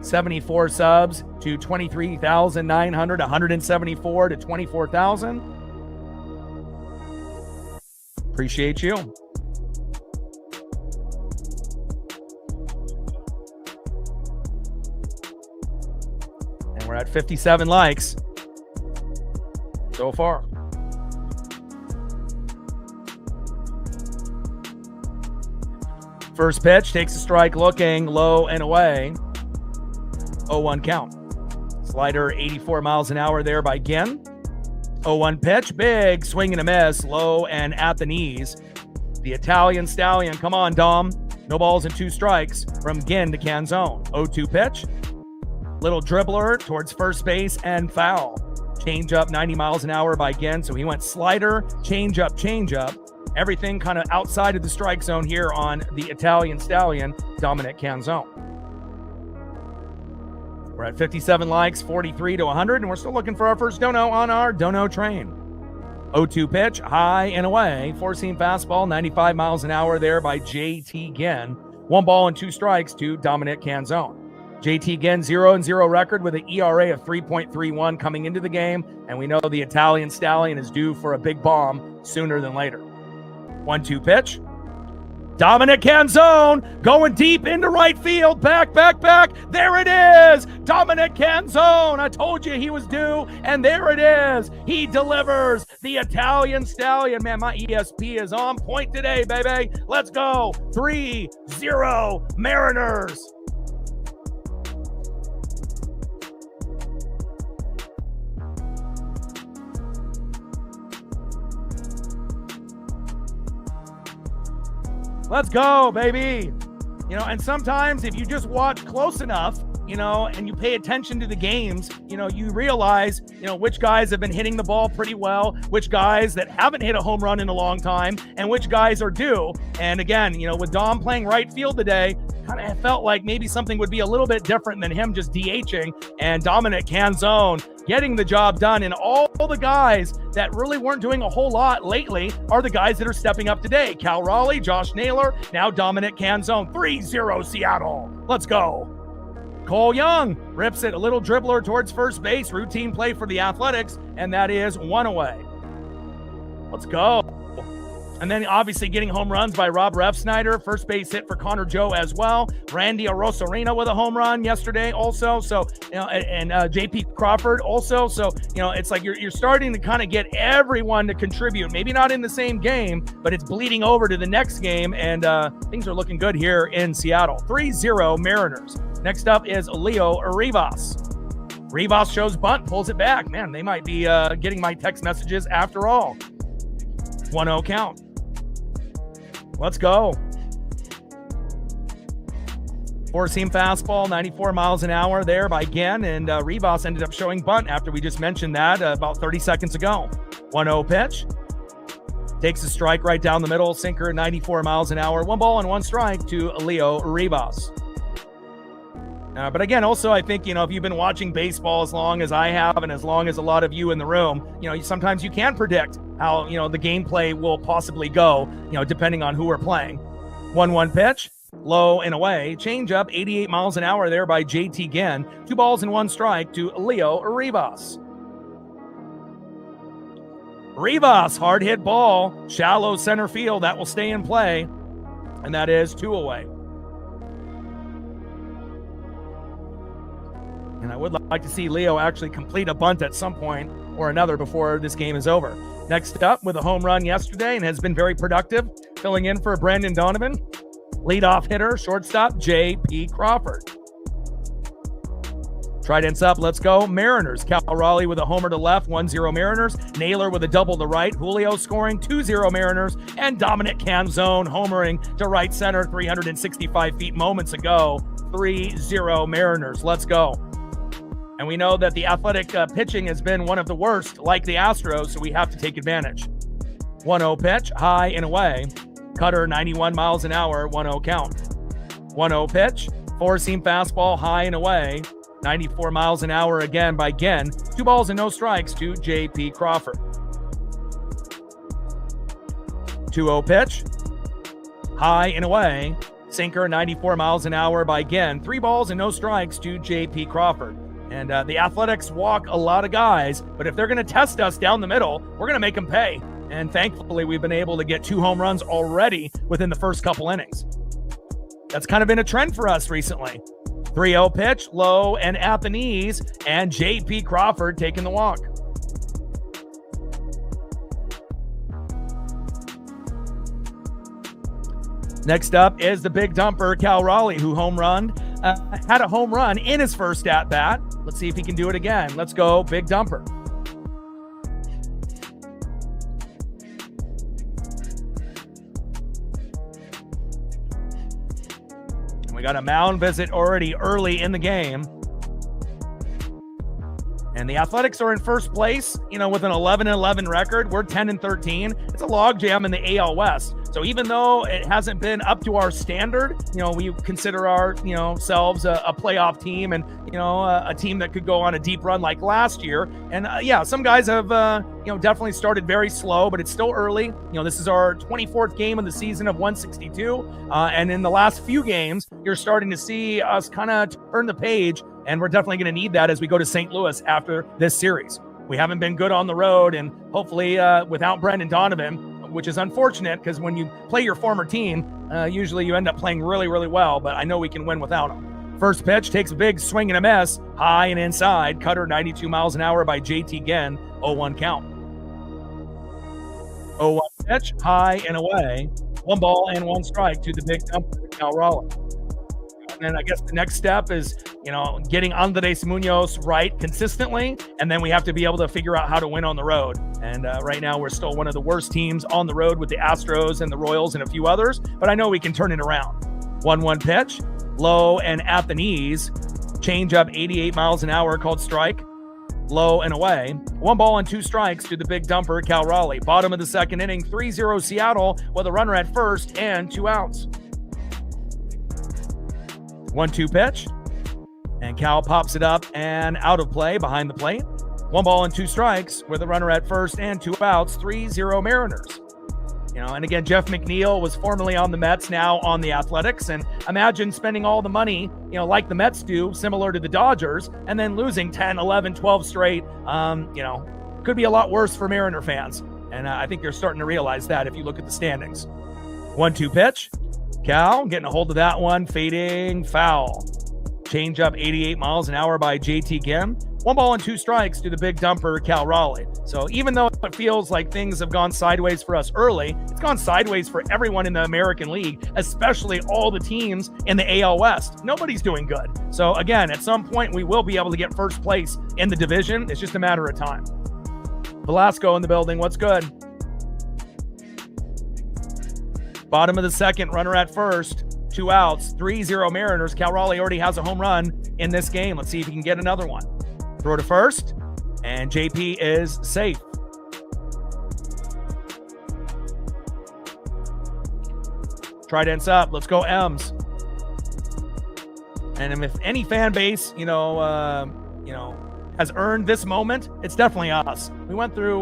74 subs to 23,900, 174 to 24,000. Appreciate you. And we're at 57 likes so far. First pitch, takes a strike, looking low and away. 0-1 count. Slider 84 miles an hour there by Ginn. 0-1 pitch, big swing and a miss, low and at the knees. The Italian stallion, come on, Dom. No balls and 2 strikes from Ginn to Canzone. 0-2 pitch, little dribbler towards first base and foul. Change up 90 miles an hour by Ginn, so he went slider, change up. Everything kind of outside of the strike zone here on the Italian stallion, Dominic Canzone. We're at 57 likes, 43 to 100, and we're still looking for our first dono on our dono train. 0-2 pitch, high and away, 4-seam fastball, 95 miles an hour there by JT Ginn. 1 ball and 2 strikes to Dominic Canzone. JT Ginn 0-0 record with an ERA of 3.31 coming into the game, and we know the Italian stallion is due for a big bomb sooner than later. 1-2 pitch. Dominic Canzone going deep into right field. Back. There it is. Dominic Canzone. I told you he was due, and there it is. He delivers. The Italian stallion. Man, my ESP is on point today, baby. Let's go. 3-0 Mariners. Let's go, baby. And sometimes if you just watch close enough, and you pay attention to the games, you realize, which guys have been hitting the ball pretty well, which guys that haven't hit a home run in a long time, and which guys are due. And again, with Dom playing right field today, kind of felt like maybe something would be a little bit different than him just DHing, and Dominic Canzone getting the job done. And all the guys that really weren't doing a whole lot lately are the guys that are stepping up today. Cal Raleigh, Josh Naylor, now Dominic Canzone. 3-0 Seattle. Let's go. Cole Young rips it, a little dribbler towards first base, routine play for the Athletics, and that is 1 away. Let's go. And then obviously getting home runs by Rob Refsnyder, first base hit for Connor Joe as well. Randy Arosarena with a home run yesterday also. So, and JP Crawford also. So, it's like you're starting to kind of get everyone to contribute. Maybe not in the same game, but it's bleeding over to the next game. And things are looking good here in Seattle. 3-0 Mariners. Next up is Leo Rivas. Rivas shows bunt, pulls it back. Man, they might be getting my text messages after all. 1-0 count. Let's go. Four-seam fastball, 94 miles an hour there by Gen, and Rivas ended up showing bunt after we just mentioned that about 30 seconds ago. 1-0 pitch. Takes a strike right down the middle, sinker 94 miles an hour. 1-1 strike to Leo Rivas. But again, also, I think, if you've been watching baseball as long as I have and as long as a lot of you in the room, sometimes you can predict how, the gameplay will possibly go, depending on who we're playing. 1-1 pitch. Low and away. Change up 88 miles an hour there by JT Gen. 2-1 strike to Leo Rivas. Rivas, hard hit ball, shallow center field. That will stay in play. And that is 2 away. And I would like to see Leo actually complete a bunt at some point or another before this game is over. Next up, with a home run yesterday and has been very productive, filling in for Brandon Donovan. Leadoff hitter, shortstop, J.P. Crawford. Tridents up, let's go. Mariners, Cal Raleigh with a homer to left, 1-0 Mariners. Naylor with a double to right. Julio scoring, 2-0 Mariners. And Dominic Canzone homering to right center, 365 feet moments ago, 3-0 Mariners. Let's go. And we know that the Athletic pitching has been one of the worst, like the Astros, so we have to take advantage. 1-0 pitch, high and away. Cutter, 91 miles an hour, 1-0 count. 1-0 pitch, four-seam fastball, high and away. 94 miles an hour again by Gen. 2-0 strikes to J.P. Crawford. 2-0 pitch, high and away. Sinker, 94 miles an hour by Gen. 3-0 strikes to J.P. Crawford. And the Athletics walk a lot of guys, but if they're going to test us down the middle, we're going to make them pay. And thankfully, we've been able to get 2 home runs already within the first couple innings. That's kind of been a trend for us recently. 3-0 pitch, low and at the knees, and J.P. Crawford taking the walk. Next up is the big dumper, Cal Raleigh, who had a home run in his first at-bat. Let's see if he can do it again. Let's go, big dumper. We got a mound visit already early in the game. And the Athletics are in first place, with an 11-11 record. We're 10-13. It's a logjam in the AL West. So even though it hasn't been up to our standard, we consider ourselves a playoff team and, a team that could go on a deep run like last year. And some guys have, definitely started very slow, but it's still early. This is our 24th game of the season of 162. And in the last few games, you're starting to see us kind of turn the page. And we're definitely going to need that as we go to St. Louis after this series. We haven't been good on the road, and hopefully without Brandon Donovan, which is unfortunate because when you play your former team, usually you end up playing really, really well, but I know we can win without him. First pitch takes a big swing and a miss, high and inside. Cutter, 92 miles an hour by JT Gen, 0-1 count. 0-1 pitch, high and away. 1-1 strike to the big dumper, Cal Raleigh. And then I guess the next step is, getting Andres Munoz right consistently. And then we have to be able to figure out how to win on the road. And right now we're still one of the worst teams on the road with the Astros and the Royals and a few others. But I know we can turn it around. 1-1 pitch, low and at the knees. Change up 88 miles an hour called strike. Low and away. 1-2 strikes to the big dumper, Cal Raleigh. Bottom of the second inning, 3-0 Seattle with a runner at first and 2 outs. 1-2 pitch, and Cal pops it up and out of play behind the plate. 1-2 strikes with a runner at first and 2 outs, 3-0 Mariners. And again, Jeff McNeil was formerly on the Mets, now on the Athletics. And imagine spending all the money, like the Mets do, similar to the Dodgers, and then losing 10, 11, 12 straight. Could be a lot worse for Mariner fans. And I think you're starting to realize that if you look at the standings. 1-2 pitch. Cal getting a hold of that one, fading foul. Change up 88 miles an hour by JT Gen. 1 ball and 2 strikes to the big dumper, Cal Raleigh. So even though it feels like things have gone sideways for us early, it's gone sideways for everyone in the American League, especially all the teams in the AL West. Nobody's doing good. So again, at some point, we will be able to get first place in the division. It's just a matter of time. Velasco in the building. What's good? Bottom of the second, runner at first. 2 outs, 3-0 Mariners. Cal Raleigh already has a home run in this game. Let's see if he can get another one. Throw to first, and JP is safe. Trident's up. Let's go M's. And if any fan base, has earned this moment, it's definitely us. We went through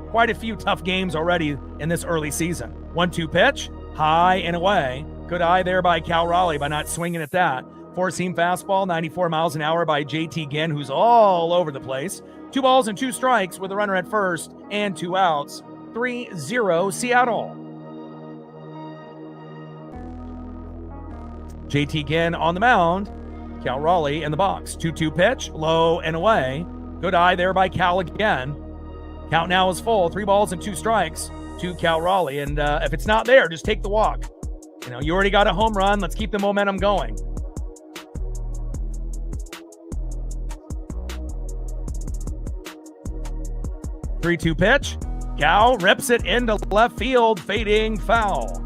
quite a few tough games already in this early season. 1-2 pitch, high and away. Good eye there by Cal Raleigh by not swinging at that. 4-seam fastball, 94 miles an hour by JT Ginn, who's all over the place. 2 balls and 2 strikes with a runner at first and 2 outs. 3-0 Seattle. JT Ginn on the mound. Cal Raleigh in the box. 2-2 pitch, low and away. Good eye there by Cal again. Count now is full. 3 balls and 2 strikes to Cal Raleigh. And if it's not there, just take the walk. You already got a home run. Let's keep the momentum going. Three-two pitch. Cal rips it into left field, fading foul.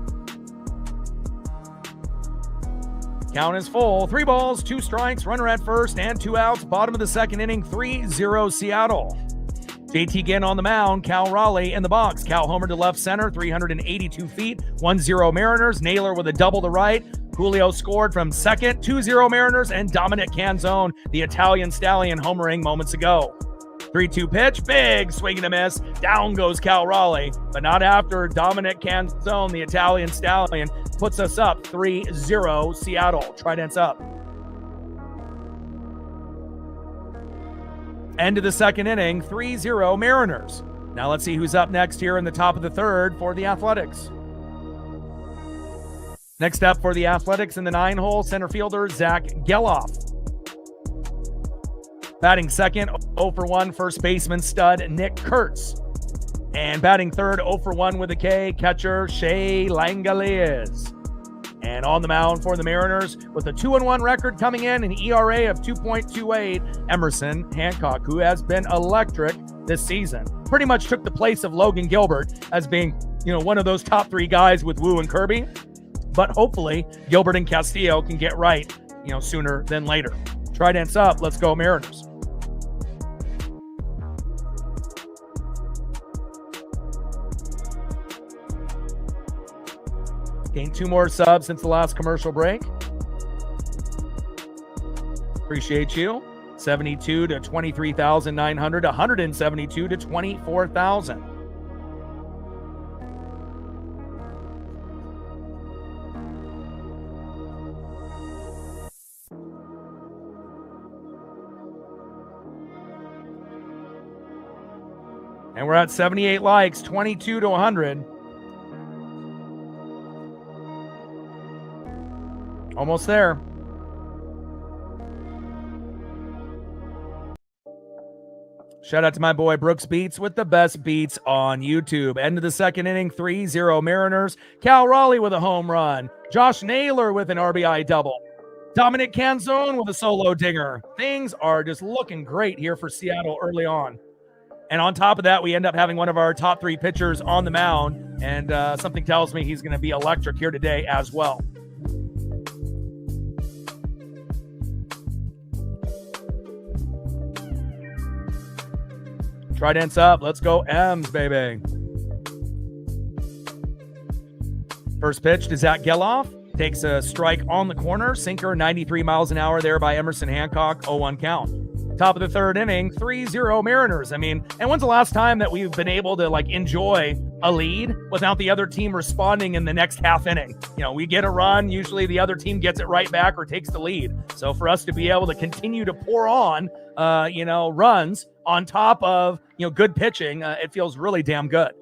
Count is full. 3 balls, 2 strikes, runner at first, and 2 outs. Bottom of the second inning, 3-0 Seattle. JT Ginn on the mound. Cal Raleigh in the box. Cal homer to left center, 382 feet. 1-0 Mariners. Naylor with a double to right. Julio scored from second. 2-0 Mariners, and Dominic Canzone, the Italian stallion, homering moments ago. 3-2 pitch, big swing and a miss. Down goes Cal Raleigh, but not after Dominic Canzone, the Italian stallion, puts us up 3-0 Seattle. Trident's up. End of the second inning, 3-0 Mariners. Now let's see who's up next here in the top of the third for the Athletics. Next up for the Athletics in the 9-hole, center fielder Zach Geloff. Batting second, 0 for 1, first baseman stud Nick Kurtz. And batting third, 0 for 1 with a K, catcher Shea Langeliers. And on the mound for the Mariners with a 2-1 record coming in, an ERA of 2.28, Emerson Hancock, who has been electric this season. Pretty much took the place of Logan Gilbert as being, one of those top 3 guys with Wu and Kirby. But hopefully Gilbert and Castillo can get right, sooner than later. Trident's up. Let's go Mariners. Gained 2 more subs since the last commercial break. Appreciate you. 72 to 23,900, 172 to 24,000. And we're at 78 likes, 22 to 100. Almost there. Shout out to my boy Brooks Beats with the best beats on YouTube. End of the second inning, 3-0 Mariners. Cal Raleigh with a home run. Josh Naylor with an RBI double. Dominic Canzone with a solo dinger. Things are just looking great here for Seattle early on. And on top of that, we end up having one of our top 3 pitchers on the mound. And something tells me he's going to be electric here today as well. Trident's up. Let's go M's, baby. First pitch to Zach Geloff. Takes a strike on the corner. Sinker, 93 miles an hour there by Emerson Hancock. 0-1 count. Top of the third inning, 3-0 Mariners. And when's the last time that we've been able to enjoy a lead without the other team responding in the next half inning? We get a run. Usually the other team gets it right back or takes the lead. So for us to be able to continue to pour on, runs on top of, good pitching, it feels really damn good.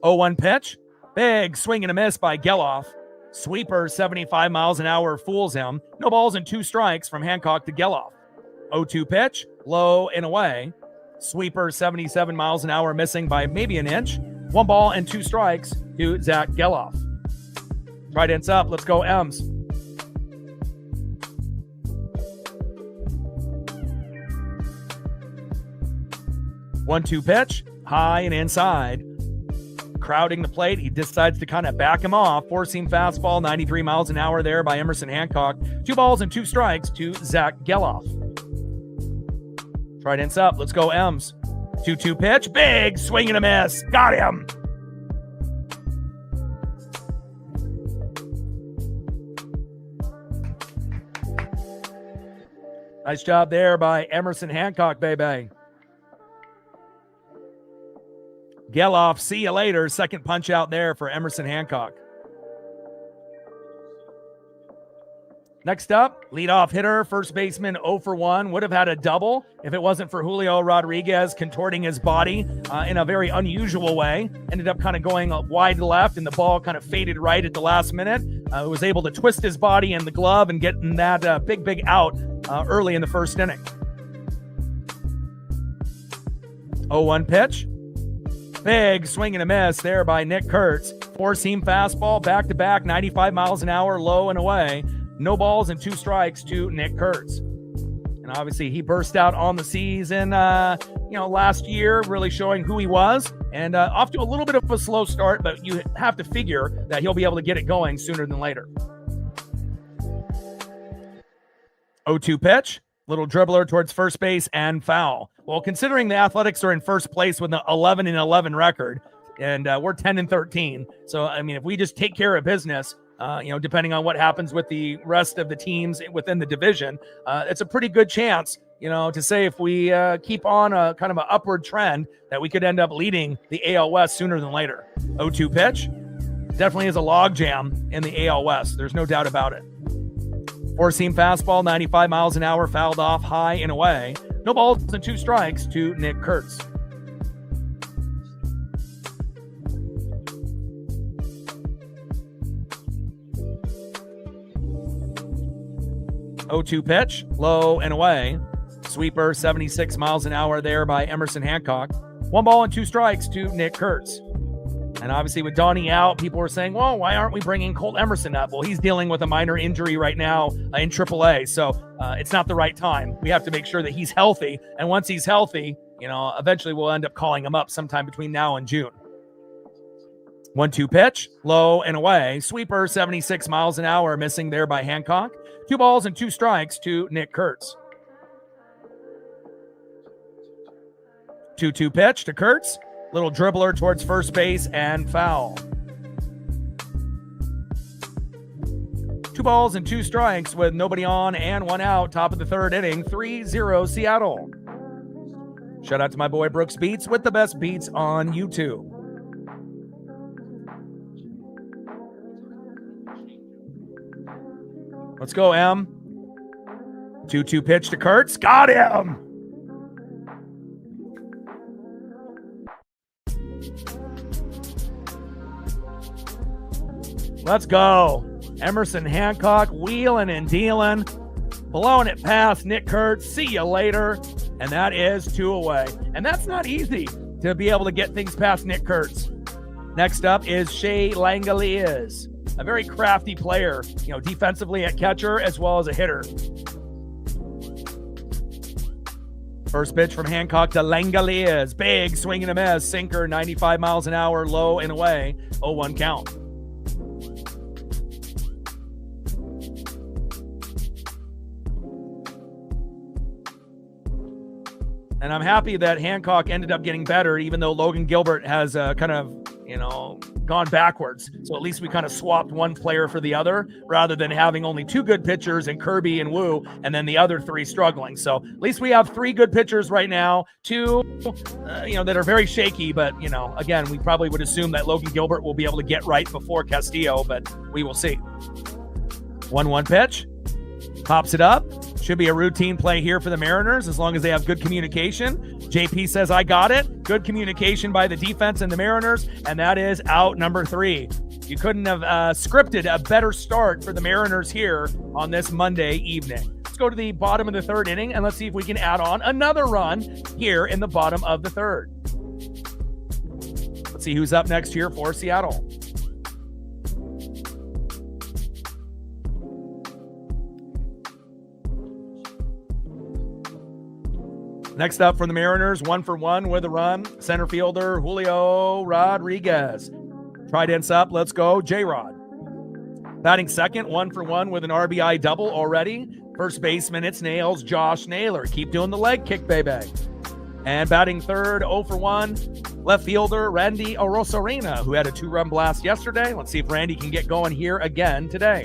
0-1 pitch. Big swing and a miss by Geloff. Sweeper, 75 miles an hour, fools him. No balls and 2 strikes from Hancock to Geloff. 0-2 pitch, low and away. Sweeper 77 miles an hour, missing by maybe an inch. 1 ball and 2 strikes to Zach Geloff. Trident's up. Let's go, M's. One-two pitch, high and inside. Crowding the plate, he decides to kind of back him off. Four-seam fastball, 93 miles an hour there by Emerson Hancock. 2 balls and 2 strikes to Zach Geloff. Trident's up. Let's go, M's. 2-2 pitch, big swing and a miss. Got him. Nice job there by Emerson Hancock, baby. Geloff, see you later. Second punch out there for Emerson Hancock. Next up, leadoff hitter, first baseman 0 for 1. Would have had a double if it wasn't for Julio Rodriguez contorting his body in a very unusual way. Ended up kind of going wide left, and the ball kind of faded right at the last minute. Was able to twist his body in the glove and getting that big out early in the first inning. 0-1 pitch. Big swing and a miss there by Nick Kurtz. Four-seam fastball, back-to-back, 95 miles an hour, low and away. No balls and 2 strikes to Nick Kurtz. And obviously he burst out on the season, last year, really showing who he was. And off to a little bit of a slow start, but you have to figure that he'll be able to get it going sooner than later. 0-2 pitch. Little dribbler towards first base and foul. Well, considering the Athletics are in first place with an 11-11 record, and we're 10-13. So, I mean, if we just take care of business, depending on what happens with the rest of the teams within the division, it's a pretty good chance, to say if we keep on a kind of an upward trend that we could end up leading the AL West sooner than later. 0-2 pitch. Definitely is a logjam in the AL West. There's no doubt about it. Four-seam fastball, 95 miles an hour, fouled off high and away. No balls and 2 strikes to Nick Kurtz. Oh-2 pitch, low and away. Sweeper, 76 miles an hour there by Emerson Hancock. 1 ball and 2 strikes to Nick Kurtz. And obviously with Donnie out, people were saying, well, why aren't we bringing Colt Emerson up? Well, he's dealing with a minor injury right now in AAA, so it's not the right time. We have to make sure that he's healthy, and once he's healthy, eventually we'll end up calling him up sometime between now and June. 1-2 pitch, low and away. Sweeper, 76 miles an hour, missing there by Hancock. 2 balls and 2 strikes to Nick Kurtz. 2-2 pitch to Kurtz. Little dribbler towards first base and foul. 2 balls and 2 strikes with nobody on and 1 out. Top of the 3rd inning, 3-0 Seattle. Shout out to my boy Brooks Beats with the best beats on YouTube. Let's go, M. 2-2 pitch to Kurtz. Got him! Let's go. Emerson Hancock wheeling and dealing, blowing it past Nick Kurtz. See you later. And that is 2 away. And that's not easy to be able to get things past Nick Kurtz. Next up is Shea Langeliers, a very crafty player, defensively at catcher as well as a hitter. First pitch from Hancock to Langeliers. Big swing and a miss. Sinker, 95 miles an hour, low and away. 0-1 count. And I'm happy that Hancock ended up getting better, even though Logan Gilbert has kind of, gone backwards. So at least we kind of swapped one player for the other rather than having only 2 good pitchers in Kirby and Wu and then the other 3 struggling. So at least we have 3 good pitchers right now, 2, that are very shaky. But, again, we probably would assume that Logan Gilbert will be able to get right before Castillo, but we will see. 1-1 pitch. Pops it up. Should be a routine play here for the Mariners as long as they have good communication. JP says, I got it. Good communication by the defense and the Mariners, and that is out number 3. You couldn't have scripted a better start for the Mariners here on this Monday evening. Let's go to the bottom of the third inning, and let's see if we can add on another run here in the bottom of the third. Let's see who's up next here for Seattle. Next up for the Mariners, 1-for-1 with a run, center fielder Julio Rodriguez. Tridents up, let's go, J-Rod. Batting second, 1-for-1 with an RBI double already. First baseman, it's Nails, Josh Naylor. Keep doing the leg kick, baby. And batting third, 0-for-1, left fielder Randy Arozarena, who had a 2-run blast yesterday. Let's see if Randy can get going here again today.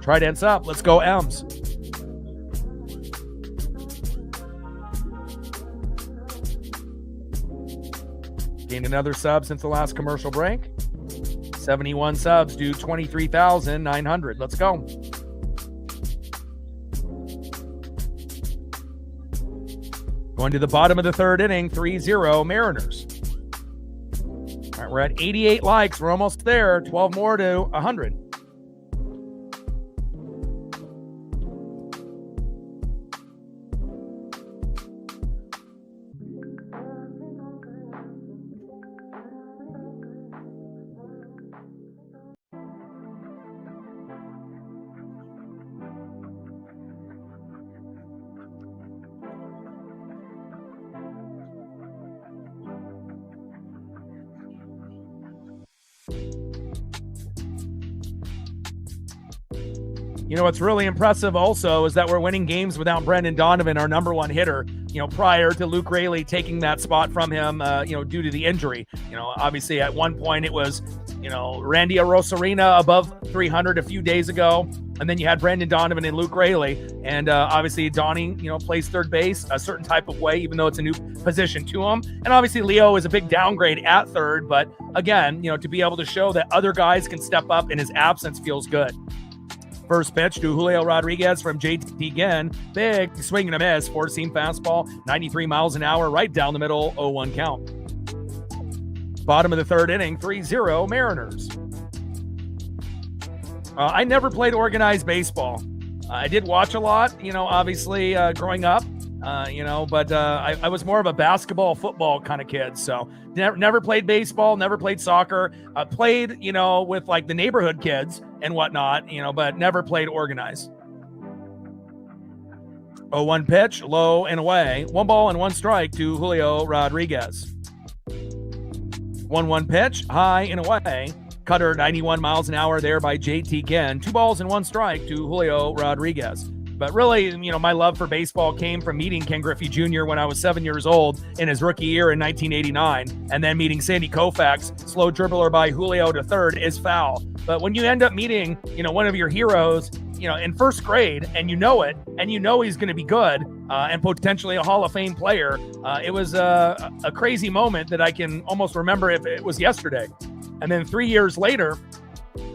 Tridents up, let's go, Ems. Gained another sub since the last commercial break. 71 subs do 23,900. Let's go. Going to the bottom of the third inning, 3-0 Mariners. All right, we're at 88 likes. We're almost there. 12 more to 100. You know, what's really impressive also is that we're winning games without Brendan Donovan, our number one hitter, prior to Luke Raley taking that spot from him, due to the injury. Obviously at one point it was, Randy Arozarena above 300 a few days ago. And then you had Brendan Donovan and Luke Raley. And obviously Donnie, plays third base a certain type of way, even though it's a new position to him. And obviously Leo is a big downgrade at third. But again, to be able to show that other guys can step up in his absence feels good. First pitch to Julio Rodriguez from JT Ginn. Big swing and a miss. Four-seam fastball, 93 miles an hour, right down the middle, 0-1 count. Bottom of the third inning, 3-0 Mariners. I never played organized baseball. I did watch a lot, obviously growing up, but I was more of a basketball, football kind of kid. So never played baseball, never played soccer. Played, with like the neighborhood kids and whatnot, but never played organized. 0-1 pitch, low and away. 1 ball and 1 strike to Julio Rodriguez. 1-1 pitch, high and away. Cutter, 91 miles an hour there by JT Ginn. 2 balls and 1 strike to Julio Rodriguez. But really, my love for baseball came from meeting Ken Griffey Jr. when I was 7 years old in his rookie year in 1989. And then meeting Sandy Koufax, slow dribbler by Julio to third, is foul. But when you end up meeting, one of your heroes, in first grade, and it, and he's going to be good and potentially a Hall of Fame player, it was a crazy moment that I can almost remember if it was yesterday. And then 3 years later,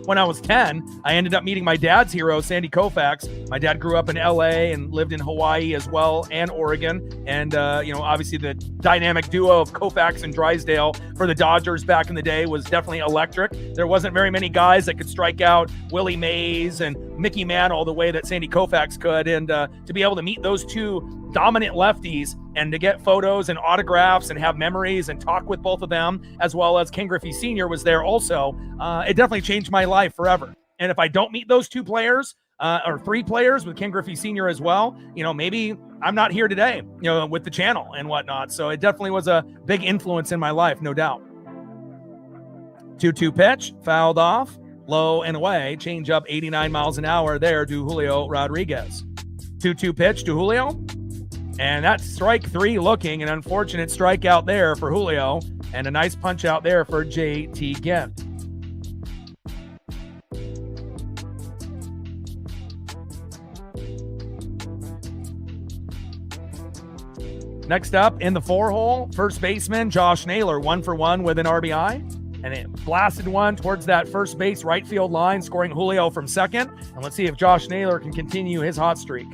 when I was 10, I ended up meeting my dad's hero, Sandy Koufax. My dad grew up in LA and lived in Hawaii as well, and Oregon. And, obviously the dynamic duo of Koufax and Drysdale for the Dodgers back in the day was definitely electric. There wasn't very many guys that could strike out Willie Mays and Mickey Mantle the way that Sandy Koufax could. And to be able to meet those two dominant lefties and to get photos and autographs and have memories and talk with both of them, as well as Ken Griffey Sr. was there also, it definitely changed my life forever. And if I don't meet those 2 players, or 3 players with Ken Griffey Sr. as well, maybe I'm not here today, with the channel and whatnot. So it definitely was a big influence in my life, no doubt. 2-2 pitch, fouled off, low and away, change up 89 miles an hour there to Julio Rodriguez. 2-2 pitch to Julio. And that's strike 3 looking, an unfortunate strikeout there for Julio, and a nice punch out there for JT Ginn. Next up in the 4-hole, first baseman Josh Naylor, 1-for-1 with an RBI. And it blasted one towards that first base right field line, scoring Julio from second. And let's see if Josh Naylor can continue his hot streak.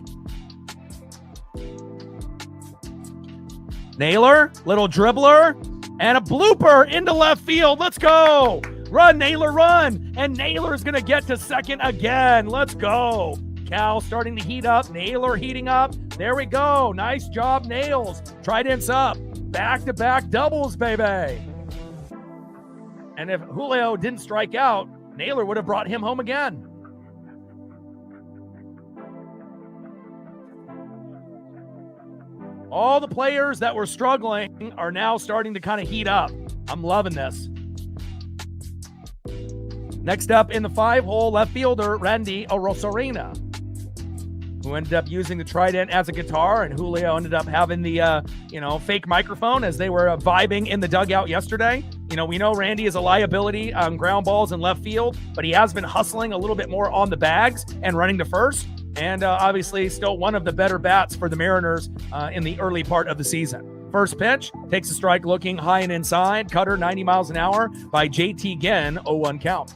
Naylor, little dribbler, and a blooper into left field. Let's go. Run, Naylor, run. And Naylor's going to get to second again. Let's go. Cal starting to heat up. Naylor heating up. There we go. Nice job, Nails. Tridents up. Back-to-back doubles, baby. And if Julio didn't strike out, Naylor would have brought him home again. All the players that were struggling are now starting to kind of heat up. I'm loving this. Next up in the 5-hole, left fielder Randy Arozarena, who ended up using the Trident as a guitar, and Julio ended up having the, fake microphone as they were vibing in the dugout yesterday. We know Randy is a liability on ground balls in left field, but he has been hustling a little bit more on the bags and running to first. And obviously still one of the better bats for the Mariners in the early part of the season. First pitch, takes a strike looking high and inside. Cutter 90 miles an hour by JT Ginn, 0-1 count.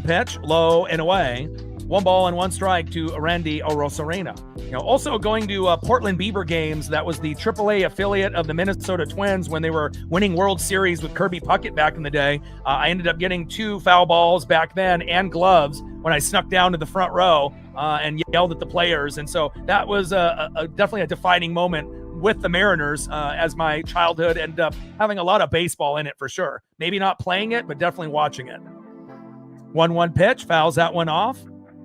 Pitch, low and away. 1 ball and 1 strike to Randy Arozarena. Also going to Portland Beaver games. That was the AAA affiliate of the Minnesota Twins when they were winning World Series with Kirby Puckett back in the day. I ended up getting 2 foul balls back then and gloves when I snuck down to the front row and yelled at the players. And so that was definitely a defining moment with the Mariners as my childhood ended up having a lot of baseball in it for sure. Maybe not playing it, but definitely watching it. 1-1 pitch, fouls that one off.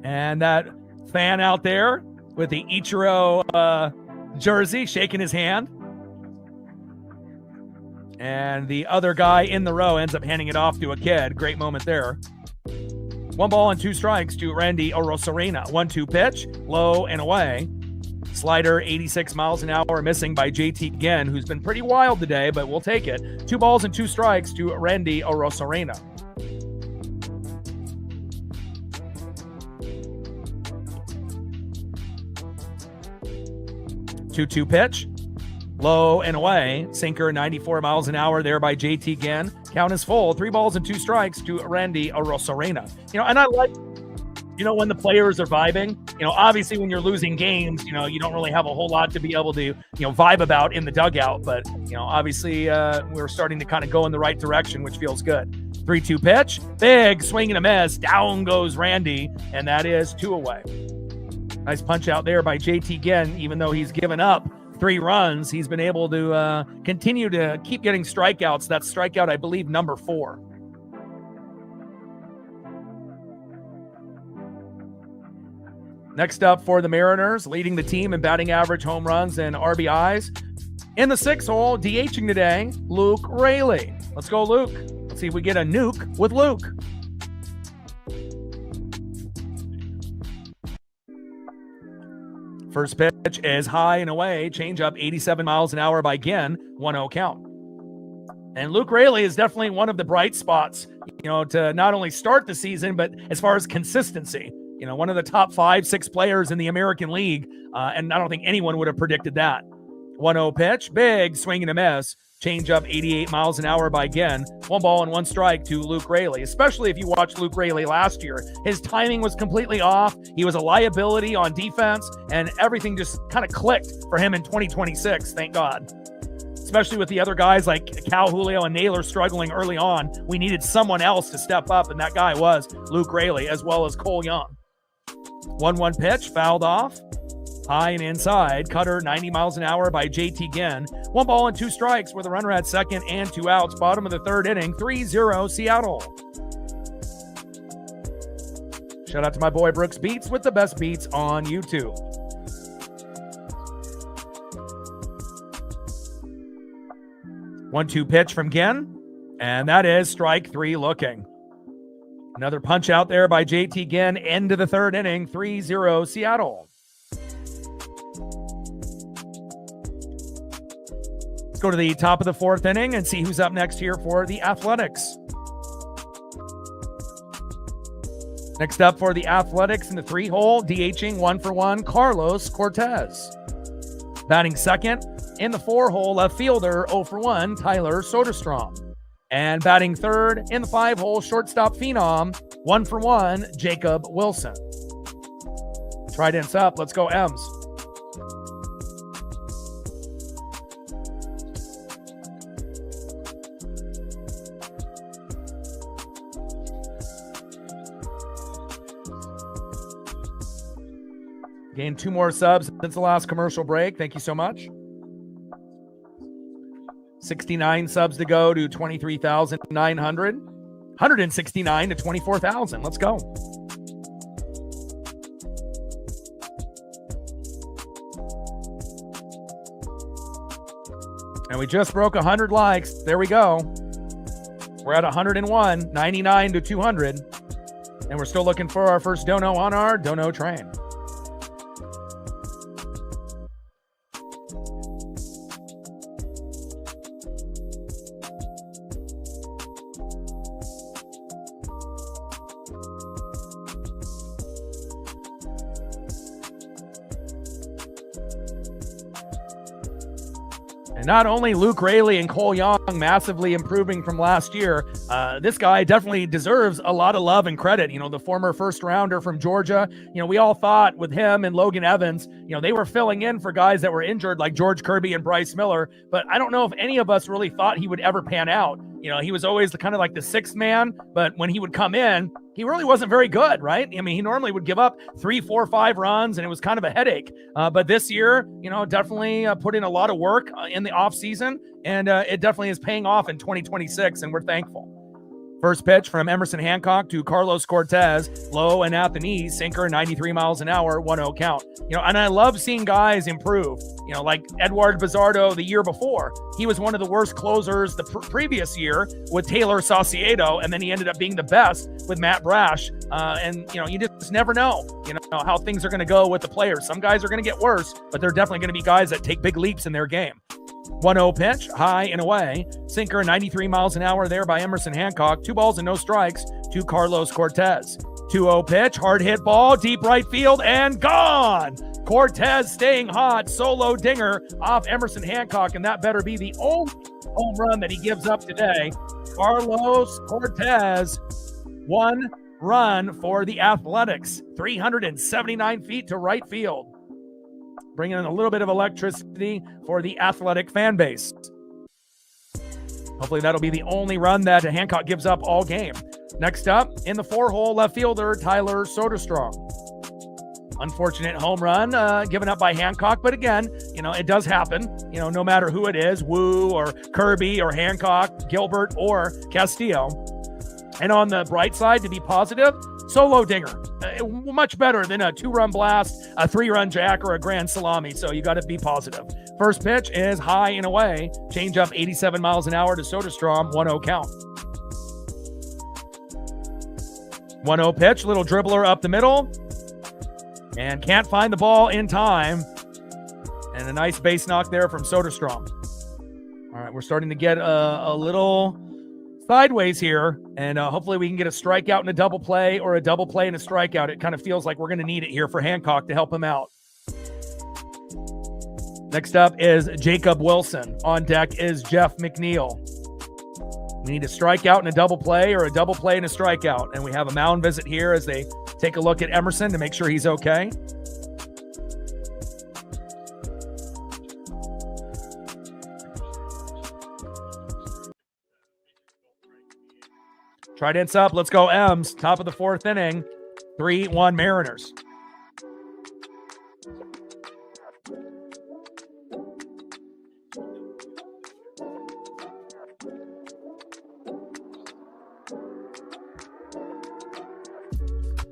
And that fan out there with the Ichiro jersey shaking his hand. And the other guy in the row ends up handing it off to a kid. Great moment there. 1 ball and 2 strikes to Randy Arozarena. 1-2 pitch, low and away. Slider 86 miles an hour, missing by JT Ginn, who's been pretty wild today, but we'll take it. 2 balls and 2 strikes to Randy Arozarena. 2-2 pitch, low and away. Sinker 94 miles an hour there by JT Ginn. Count is full. 3 balls and 2 strikes to Randy Arozarena. And I like, when the players are vibing. Obviously when you're losing games, you don't really have a whole lot to be able to, vibe about in the dugout. But, obviously we're starting to kind of go in the right direction, which feels good. 3-2 pitch, big swing and a miss. Down goes Randy, and that is 2 away. Nice punch out there by JT Ginn. Even though he's given up 3 runs, he's been able to continue to keep getting strikeouts. That's strikeout, I believe, number 4. Next up for the Mariners, leading the team in batting average, home runs, and RBIs. In the 6th hole, DHing today, Luke Raley. Let's go, Luke. Let's see if we get a nuke with Luke. First pitch is high and away. Change up 87 miles an hour by Ginn. 1-0 count. And Luke Raley is definitely one of the bright spots, to not only start the season, but as far as consistency. One of the top 5-6 players in the American League. And I don't think anyone would have predicted that. 1-0 pitch. Big swing and a miss. Change up 88 miles an hour by Ginn. 1 ball and 1 strike to Luke Raley, especially if you watched Luke Raley last year. His timing was completely off. He was a liability on defense, and everything just kind of clicked for him in 2026, thank God. Especially with the other guys like Cal, Julio, and Naylor struggling early on. We needed someone else to step up, and that guy was Luke Raley, as well as Cole Young. 1-1 pitch, fouled off. High and inside, cutter 90 miles an hour by JT Ginn. 1 ball and 2 strikes with a runner at second and 2 outs. Bottom of the 3rd inning, 3-0 Seattle. Shout out to my boy Brooks Beats with the best beats on YouTube. One-two pitch from Ginn, and that is strike 3 looking. Another punch out there by JT Ginn. End of the 3rd inning, 3-0 Seattle. Let's go to the top of the 4th inning and see who's up next here for the Athletics. Next up for the Athletics in the 3-hole, DHing 1-for-1, Carlos Cortez. Batting second in the 4-hole, left fielder 0-for-1, Tyler Soderstrom. And batting third in the 5-hole, shortstop phenom 1-for-1, Jacob Wilson. Tridents up. Let's go, M's. Gained 2 more subs since the last commercial break. Thank you so much. 69 subs to go to 23,900. 169 to 24,000. Let's go. And we just broke 100 likes. There we go. We're at 101, 99 to 200. And we're still looking for our first dono on our dono train. Not only Luke Rayleigh and Cole Young massively improving from last year, this guy definitely deserves a lot of love and credit. You know, the former first rounder from Georgia, you know, we all thought with him and Logan Evans, you know, they were filling in for guys that were injured like George Kirby and Bryce Miller. But I don't know if any of us really thought he would ever pan out. You know, he was always kind of like the sixth man, but when he would come in, he really wasn't very good, right? I mean, he normally would give up 3, 4, 5 runs, and it was kind of a headache. But this year, you know, definitely put in a lot of work in the offseason, and it definitely is paying off in 2026, and we're thankful. First pitch from Emerson Hancock to Carlos Cortez, low and at the knees, sinker, 93 miles an hour, 1-0 count. You know, and I love seeing guys improve. You know, like Edward Bizardo the year before. He was one of the worst closers the previous year with Taylor Saucedo, and then he ended up being the best with Matt Brash. And, you know, you just never know, you know, how things are going to go with the players. Some guys are going to get worse, but they're definitely going to be guys that take big leaps in their game. 1-0 pitch, high and away. Sinker, 93 miles an hour there by Emerson Hancock. 2 balls and no strikes to Carlos Cortez. 2-0 pitch, hard hit ball, deep right field, and gone. Cortez staying hot, solo dinger off Emerson Hancock, and that better be the only home run that he gives up today. Carlos Cortez, 1 run for the Athletics. 379 feet to right field. Bringing in a little bit of electricity for the Athletic fan base. Hopefully that'll be the only run that Hancock gives up all game. Next up, in the 4-hole, left fielder Tyler Soderstrom. Unfortunate home run given up by Hancock, but again, you know, it does happen. You know, no matter who it is, Wu or Kirby or Hancock, Gilbert or Castillo. And on the bright side, to be positive, solo dinger. Much better than a 2-run blast, a 3-run jack, or a grand salami. So you got to be positive. First pitch is high and away. Change up 87 miles an hour to Soderstrom. 1-0 count. 1-0 pitch. Little dribbler up the middle. And can't find the ball in time. And a nice base knock there from Soderstrom. All right, we're starting to get a little sideways here, and hopefully we can get a strikeout and a double play, or a double play and a strikeout. It kind of feels like we're going to need it here for Hancock to help him out. Next up is Jacob Wilson. On deck is Jeff McNeil. We need a strikeout and a double play, or a double play and a strikeout. And we have a mound visit here as they take a look at Emerson to make sure he's okay. Trident's up. Let's go, Ems. Top of the 4th inning. 3-1 Mariners.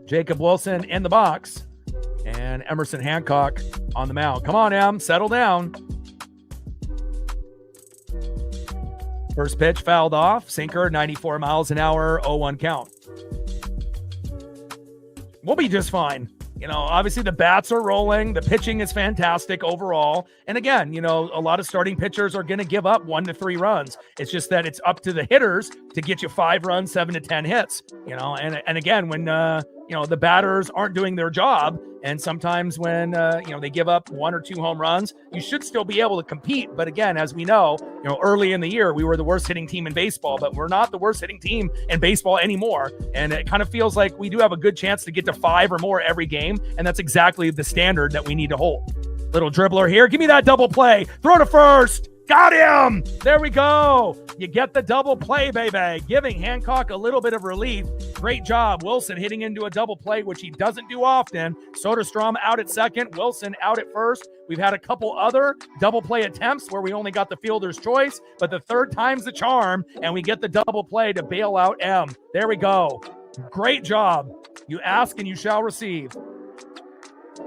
Jacob Wilson in the box. And Emerson Hancock on the mound. Come on, Em. Settle down. First pitch fouled off. Sinker, 94 miles an hour, 0-1 count. We'll be just fine. You know, obviously the bats are rolling. The pitching is fantastic overall. And again, you know, a lot of starting pitchers are going to give up 1 to 3 runs. It's just that it's up to the hitters to get you 5 runs, 7 to 10 hits. You know, and again, when you know, the batters aren't doing their job, and sometimes when you know, they give up 1 or 2 home runs, you should still be able to compete. But again, as we know, you know, early in the year we were the worst hitting team in baseball, but we're not the worst hitting team in baseball anymore. And it kind of feels like we do have a good chance to get to 5 or more every game, and that's exactly the standard that we need to hold. Little dribbler here. Give me that double play. Throw to first. Got him. There we go. You get the double play, baby. Giving Hancock a little bit of relief. great job. Wilson hitting into a double play, which he doesn't do often. Soderstrom out at second, Wilson out at first. We've had a couple other double play attempts where we only got the fielder's choice, but the third time's the charm, and we get the double play to bail out M. There we go. Great job. You ask and you shall receive.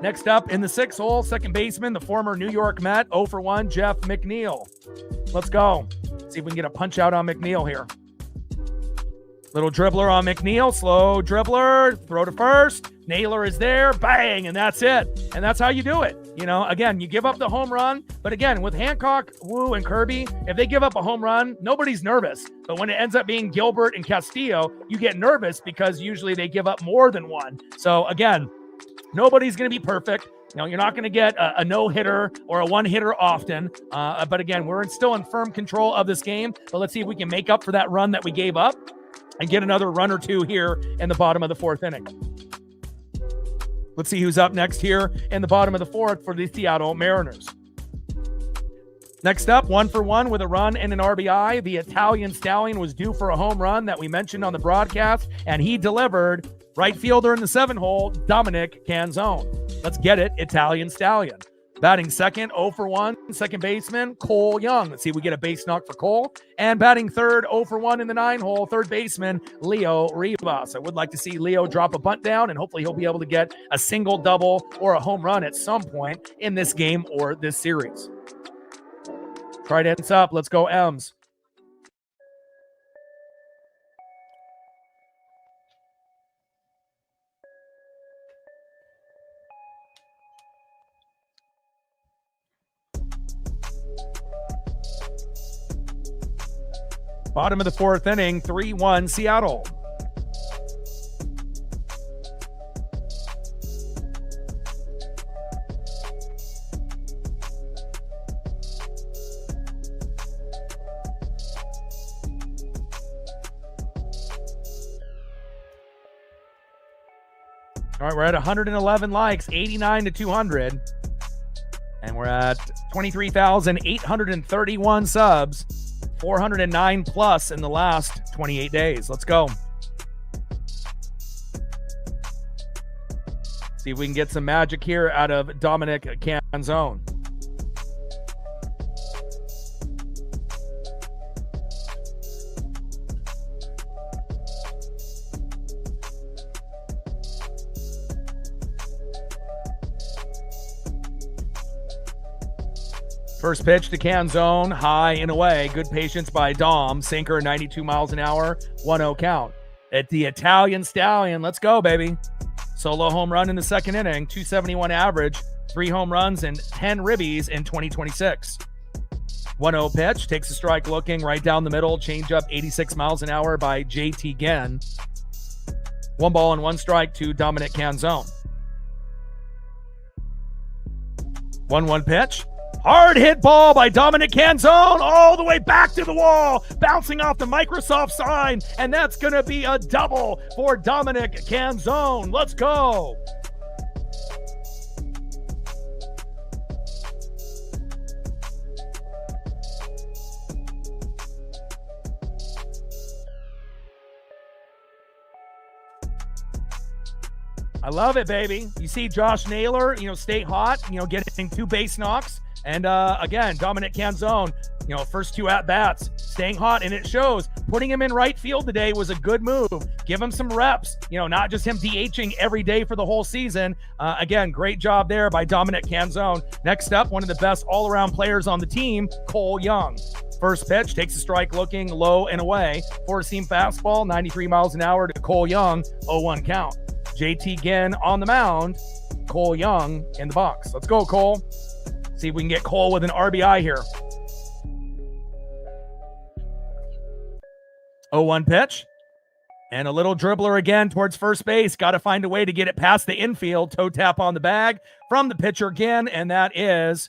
Next up in the 6th hole, second baseman, the former New York Met, 0 for 1, Jeff McNeil. Let's go. See if we can get a punch out on McNeil here. Little dribbler on McNeil, slow dribbler, throw to first. Naylor is there, bang, and that's it. And that's how you do it. You know, again, you give up the home run, but again, with Hancock, Wu, and Kirby, if they give up a home run, nobody's nervous. But when it ends up being Gilbert and Castillo, you get nervous because usually they give up more than one. So again, nobody's going to be perfect. You know, you're not going to get a no-hitter or a one-hitter often. But again, we're still in firm control of this game. But let's see if we can make up for that run that we gave up and get another run or two here in the bottom of the 4th inning. Let's see who's up next here in the bottom of the 4th for the Seattle Mariners. Next up, 1 for 1 with a run and an RBI. The Italian Stallion was due for a home run that we mentioned on the broadcast, and he delivered. Right fielder in the 7 hole, Dominic Canzone. Let's get it, Italian Stallion. Batting second, 0 for 1, second baseman, Cole Young. Let's see if we get a base knock for Cole. And batting third, 0 for 1 in the 9 hole, third baseman, Leo Rivas. I would like to see Leo drop a bunt down, and hopefully he'll be able to get a single, double, or a home run at some point in this game or this series. Try to ends up. Let's go, M's. Bottom of the 4th inning, 3-1 Seattle. All right, we're at 111 likes, 89 to 200. And we're at 23,831 subs. 409 plus in the last 28 days. Let's go. See if we can get some magic here out of Dominic Canzone. First pitch to Canzone, high and away. Good patience by Dom. Sinker, 92 miles an hour, 1-0 count. At the Italian Stallion, let's go, baby. Solo home run in the 2nd inning, 271 average, 3 home runs and 10 ribbies in 2026. 1-0 pitch, takes a strike looking right down the middle, change up 86 miles an hour by JT Ginn. 1 ball and 1 strike to Dominic Canzone. 1-1 pitch. Hard hit ball by Dominic Canzone all the way back to the wall, bouncing off the Microsoft sign, and that's going to be a double for Dominic Canzone. Let's go. I love it, baby. You see Josh Naylor, stay hot, getting 2 base knocks. And again, Dominic Canzone, first 2 at-bats, staying hot, and it shows. Putting him in right field today was a good move. Give him some reps, not just him DHing every day for the whole season. Again, great job there by Dominic Canzone. Next up, one of the best all-around players on the team, Cole Young. First pitch, takes a strike looking low and away. 4-seam fastball, 93 miles an hour to Cole Young, 0-1 count. JT Ginn on the mound, Cole Young in the box. Let's go, Cole. See if we can get Cole with an RBI here. 0-1 pitch. And a little dribbler again towards first base. Got to find a way to get it past the infield. Toe tap on the bag from the pitcher again, and that is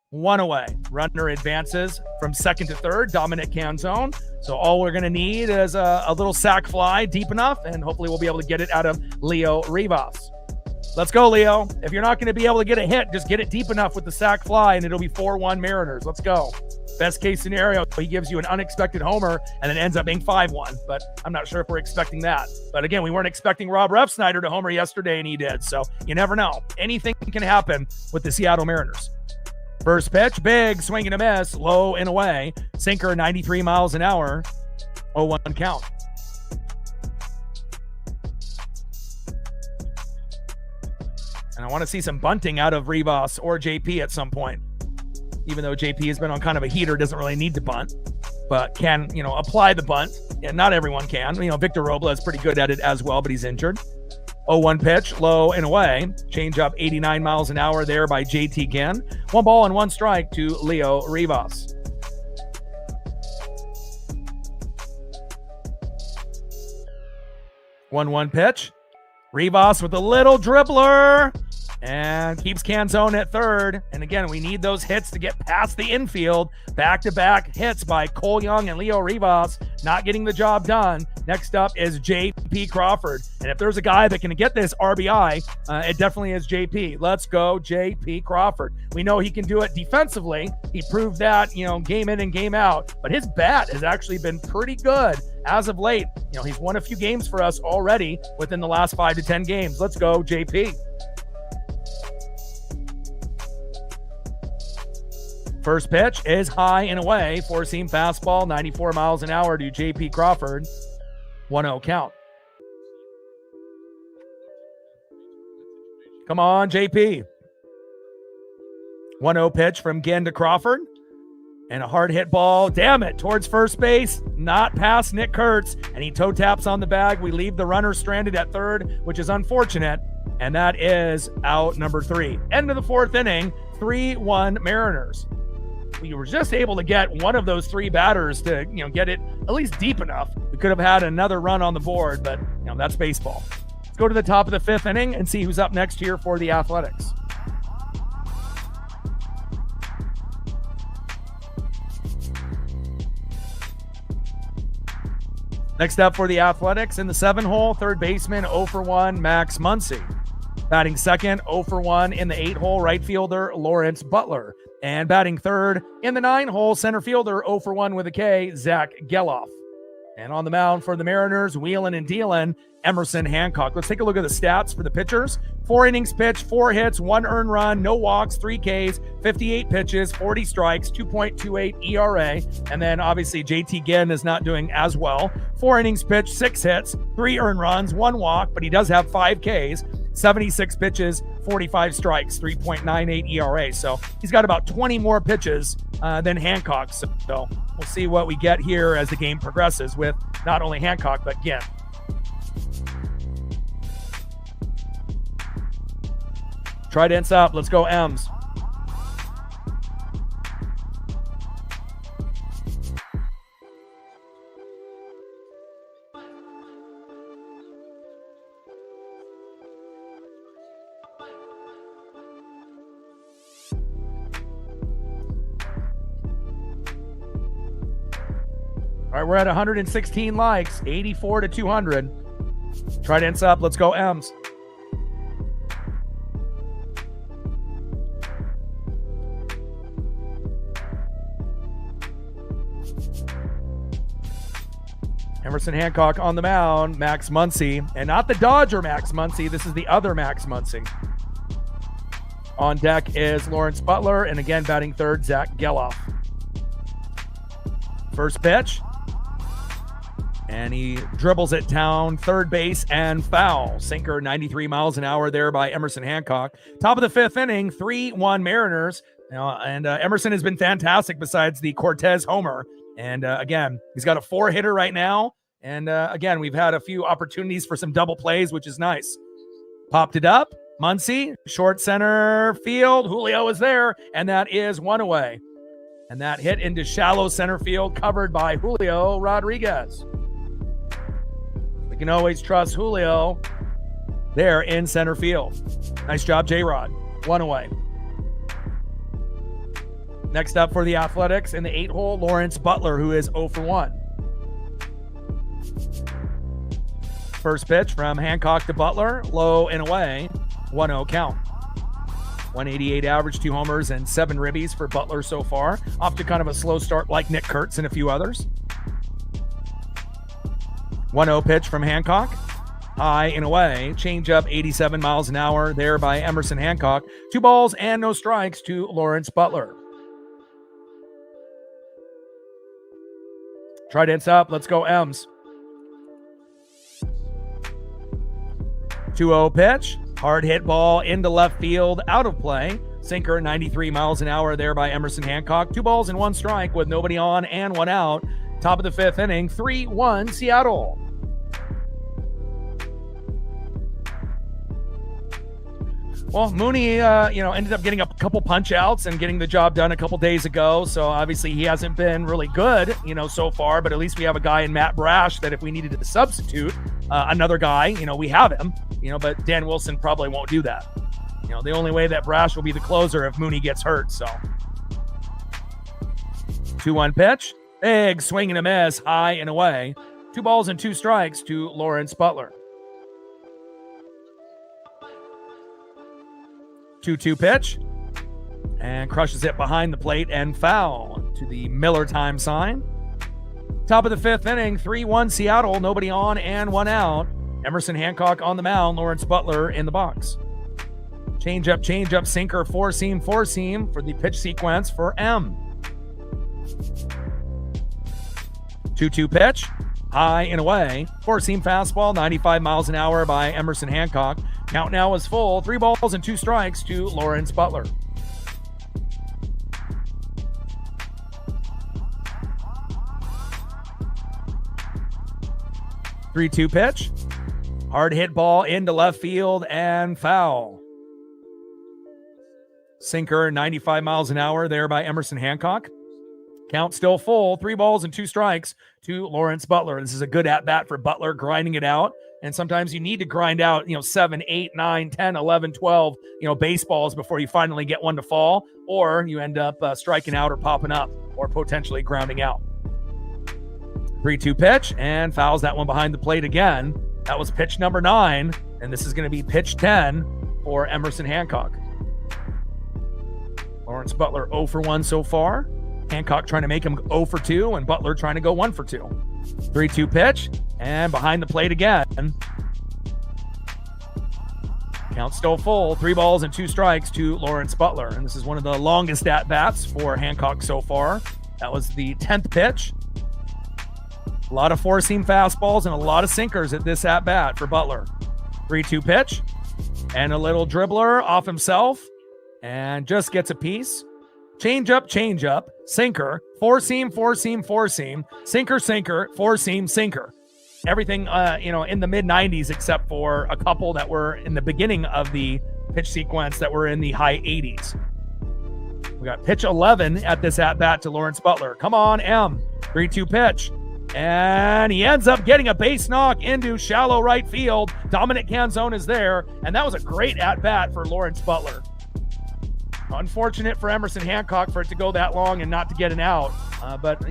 1 away. Runner advances from 2nd to 3rd, Dominic Canzone. So all we're going to need is a little sac fly deep enough, and hopefully we'll be able to get it out of Leo Rivas. Let's go, Leo. If you're not going to be able to get a hit, just get it deep enough with the sac fly, and it'll be 4-1 Mariners. Let's go. Best case scenario, he gives you an unexpected homer and then ends up being 5-1. But I'm not sure if we're expecting that. But again, we weren't expecting Rob Refsnyder to homer yesterday, and he did. So you never know. Anything can happen with the Seattle Mariners. First pitch, big swing and a miss, low and away. Sinker 93 miles an hour, 0-1 count. And I want to see some bunting out of Rivas or JP at some point. Even though JP has been on kind of a heater, doesn't really need to bunt, but can, apply the bunt. Yeah, not everyone can. Victor Robles is pretty good at it as well, but he's injured. 0-1 pitch, low and away. Change up 89 miles an hour there by JT Ginn. 1 ball and 1 strike to Leo Rivas. One pitch. Rivas with a little dribbler and keeps Canzone at third. And again, we need those hits to get past the infield. Back-to-back hits by Cole Young and Leo Rivas, not getting the job done. Next up is J.P. Crawford. And if there's a guy that can get this RBI, it definitely is J.P. Let's go, J.P. Crawford. We know he can do it defensively. He proved that, game in and game out. But his bat has actually been pretty good as of late. He's won a few games for us already within the last 5 to 10 games. Let's go, J.P. First pitch is high and away. Four-seam fastball, 94 miles an hour to J.P. Crawford. 1-0 count. Come on, J.P. 1-0 pitch from Ginn to Crawford. And a hard hit ball, damn it, towards first base, not past Nick Kurtz. And he toe taps on the bag. We leave the runner stranded at third, which is unfortunate. And that is out number 3. End of the 4th inning, 3-1 Mariners. We were just able to get one of those 3 batters to, get it at least deep enough. We could have had another run on the board, but, that's baseball. Let's go to the top of the 5th inning and see who's up next here for the Athletics. Next up for the Athletics in the 7-hole, third baseman 0 for 1, Max Muncy. Batting second, 0 for 1 in the 8-hole, right fielder Lawrence Butler. And batting third in the 9-hole, center fielder 0 for 1 with a K, Zach Geloff. And on the mound for the Mariners, wheeling and dealing, Emerson Hancock. Let's take a look at the stats for the pitchers. 4 innings pitched, 4 hits, 1 earned run, no walks, 3 Ks, 58 pitches, 40 strikes, 2.28 ERA. And then obviously JT Ginn is not doing as well. 4 innings pitched, 6 hits, 3 earned runs, 1 walk, but he does have 5 Ks, 76 pitches, 45 strikes, 3.98 ERA. So he's got about 20 more pitches than Hancock. So we'll see what we get here as the game progresses with not only Hancock, but Ginn. Trident's up. Let's go, M's. All right, we're at 116 likes, 84 to 200. Trident's up. Let's go, M's. Emerson Hancock on the mound, Max Muncy, and not the Dodger Max Muncy. This is the other Max Muncy. On deck is Lawrence Butler, and again, batting third, Zach Geloff. First pitch, and he dribbles it down third base and foul. Sinker 93 miles an hour there by Emerson Hancock. Top of the 5th inning, 3-1 Mariners. Emerson has been fantastic besides the Cortez homer. And again, he's got a 4-hitter right now. And again, we've had a few opportunities for some double plays, which is nice. Popped it up. Muncy, short center field. Julio is there, and that is 1 away. And that hit into shallow center field, covered by Julio Rodriguez. We can always trust Julio there in center field. Nice job, J-Rod. 1 away. Next up for the Athletics in the 8-hole, Lawrence Butler, who is 0 for 1. First pitch from Hancock to Butler, low and away, 1-0 count. 188 average, 2 homers, and 7 ribbies for Butler so far. Off to kind of a slow start like Nick Kurtz and a few others. 1-0 pitch from Hancock. High and away. Change up 87 miles an hour there by Emerson Hancock. 2 balls and no strikes to Lawrence Butler. Trident's up. Let's go, Ems. 2-0 pitch. Hard hit ball into left field, out of play. Sinker, 93 miles an hour there by Emerson Hancock. 2 balls and 1 strike with nobody on and 1 out. Top of the 5th inning, 3-1 Seattle. Well, Mooney, ended up getting a couple punch outs and getting the job done a couple days ago. So obviously he hasn't been really good, so far. But at least we have a guy in Matt Brash that if we needed to substitute another guy, we have him. But Dan Wilson probably won't do that. The only way that Brash will be the closer if Mooney gets hurt. So 2-1 pitch. Big swing and a miss, high and away. 2 balls and 2 strikes to Lawrence Butler. 2-2 pitch, and crushes it behind the plate and foul to the Miller time sign. Top of the 5th inning, 3-1 Seattle, nobody on and 1 out. Emerson Hancock on the mound, Lawrence Butler in the box. Change up, sinker, four seam for the pitch sequence for M. 2-2 pitch, high and away. 4-seam fastball, 95 miles an hour by Emerson Hancock. Count now is full. 3 balls and 2 strikes to Lawrence Butler. (3-2) pitch. Hard hit ball into left field and foul. Sinker, 95 miles an hour there by Emerson Hancock. Count still full. 3 balls and 2 strikes to Lawrence Butler. This is a good at-bat for Butler, grinding it out. And sometimes you need to grind out, 7, 8, 9, 10, 11, 12, baseballs before you finally get one to fall, or you end up striking out or popping up or potentially grounding out. 3-2 pitch, and fouls that one behind the plate again. That was pitch number 9, and this is going to be pitch 10 for Emerson Hancock. Lawrence Butler 0 for 1 so far. Hancock trying to make him 0 for 2, and Butler trying to go 1 for 2. 3-2 pitch, and behind the plate again. Count still full. 3 balls and 2 strikes to Lawrence Butler. And this is one of the longest at-bats for Hancock so far. That was the 10th pitch. A lot of 4-seam fastballs and a lot of sinkers at this at-bat for Butler. 3-2 pitch, and a little dribbler off himself, and just gets a piece. Change up, sinker, 4-seam, 4-seam, 4-seam, sinker, 4-seam, sinker. Everything, in the mid-90s except for a couple that were in the beginning of the pitch sequence that were in the high 80s. We got pitch 11 at this at-bat to Lawrence Butler. Come on, M. 3-2 pitch. And he ends up getting a base knock into shallow right field. Dominic Canzone is there, and that was a great at-bat for Lawrence Butler. Unfortunate for Emerson Hancock for it to go that long and not to get an out. But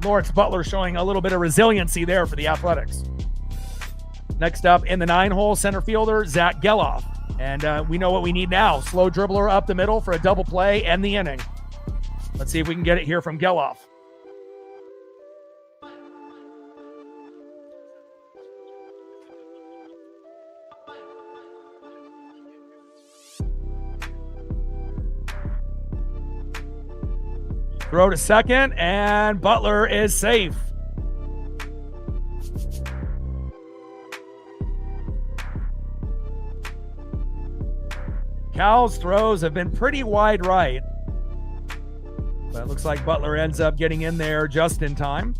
Lawrence Butler showing a little bit of resiliency there for the Athletics. Next up in the 9-hole, center fielder, Zach Geloff. And we know what we need now. Slow dribbler up the middle for a double play and the inning. Let's see if we can get it here from Geloff. Throw to second, and Butler is safe. Cal's throws have been pretty wide right, but it looks like Butler ends up getting in there just in time.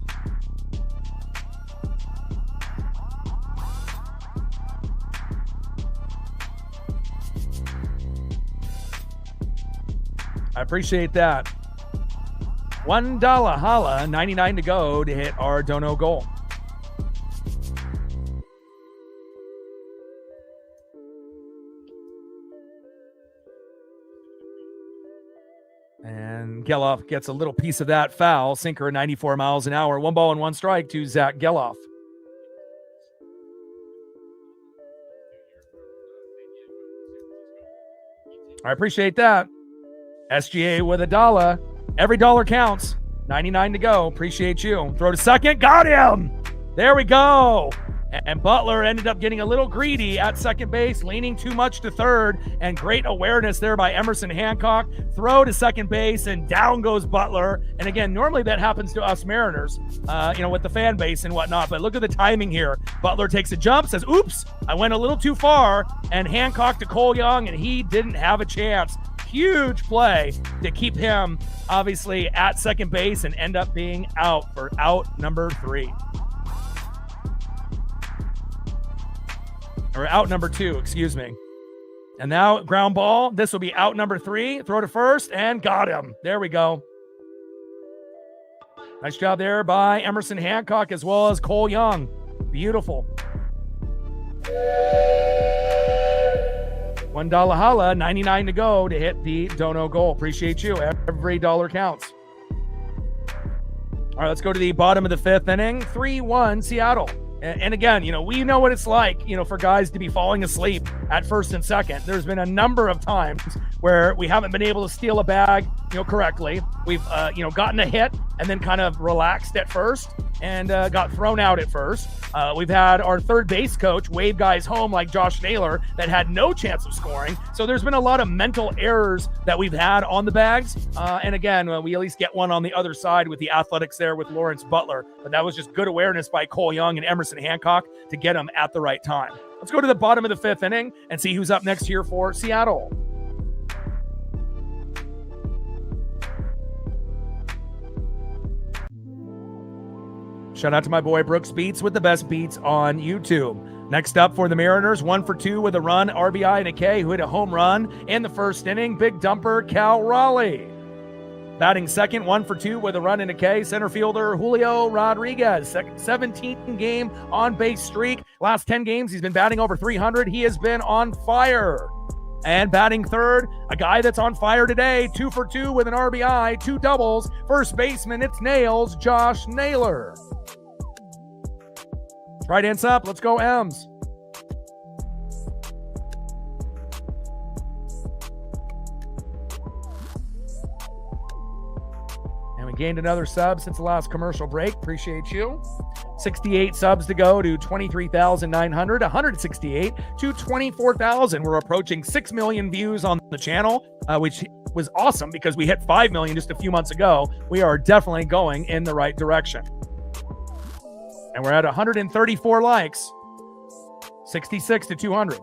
I appreciate that. $1 holla, 99 to go to hit our Dono goal. And Geloff gets a little piece of that foul. Sinker, 94 miles an hour. 1 ball and 1 strike to Zach Geloff. I appreciate that. SGA with $1. Every dollar counts. 99 to go. Appreciate you. Throw to second. Got him. There we go. And Butler ended up getting a little greedy at second base, leaning too much to third, and great awareness there by Emerson Hancock. Throw to second base, and down goes Butler. And again, normally that happens to us Mariners, with the fan base and whatnot. But look at the timing here. Butler takes a jump, says, oops, I went a little too far, and Hancock to Cole Young, and he didn't have a chance. Huge play to keep him, obviously, at second base and end up being out for out number 3. Or out number 2, excuse me. And now ground ball. This will be out number 3. Throw to first and got him. There we go. Nice job there by Emerson Hancock as well as Cole Young. Beautiful. $1 holla, 99 to go to hit the dono goal. Appreciate you. Every dollar counts. All right, let's go to the bottom of the 5th inning. 3-1 Seattle. And again, we know what it's like, for guys to be falling asleep at first and second. There's been a number of times where we haven't been able to steal a bag, correctly. We've, gotten a hit and then kind of relaxed at first and got thrown out at first. We've had our third base coach wave guys home like Josh Naylor that had no chance of scoring. So there's been a lot of mental errors that we've had on the bags. And again, we at least get one on the other side with the Athletics there with Lawrence Butler. But that was just good awareness by Cole Young and Emerson Hancock to get him at the right time. Let's go to the bottom of the 5th inning and see who's up next here for Seattle. Shout out to my boy Brooks Beats with the best beats on YouTube. Next up for the Mariners, 1 for 2 with a run, RBI and a K, who hit a home run in the first inning. Big dumper, Cal Raleigh. Batting second, 1 for 2 with a run and a K, center fielder Julio Rodriguez. 17-game on-base streak. Last 10 games, he's been batting over 300. He has been on fire. And batting third, a guy that's on fire today, 2 for 2 with an RBI, 2 doubles. First baseman, it's Nails, Josh Naylor. Right hands up. Let's go, M's. And we gained another sub since the last commercial break. Appreciate you. 68 subs to go to 23,900, 168 to 24,000. We're approaching 6 million views on the channel, which was awesome because we hit 5 million just a few months ago. We are definitely going in the right direction. And we're at 134 likes, 66 to 200.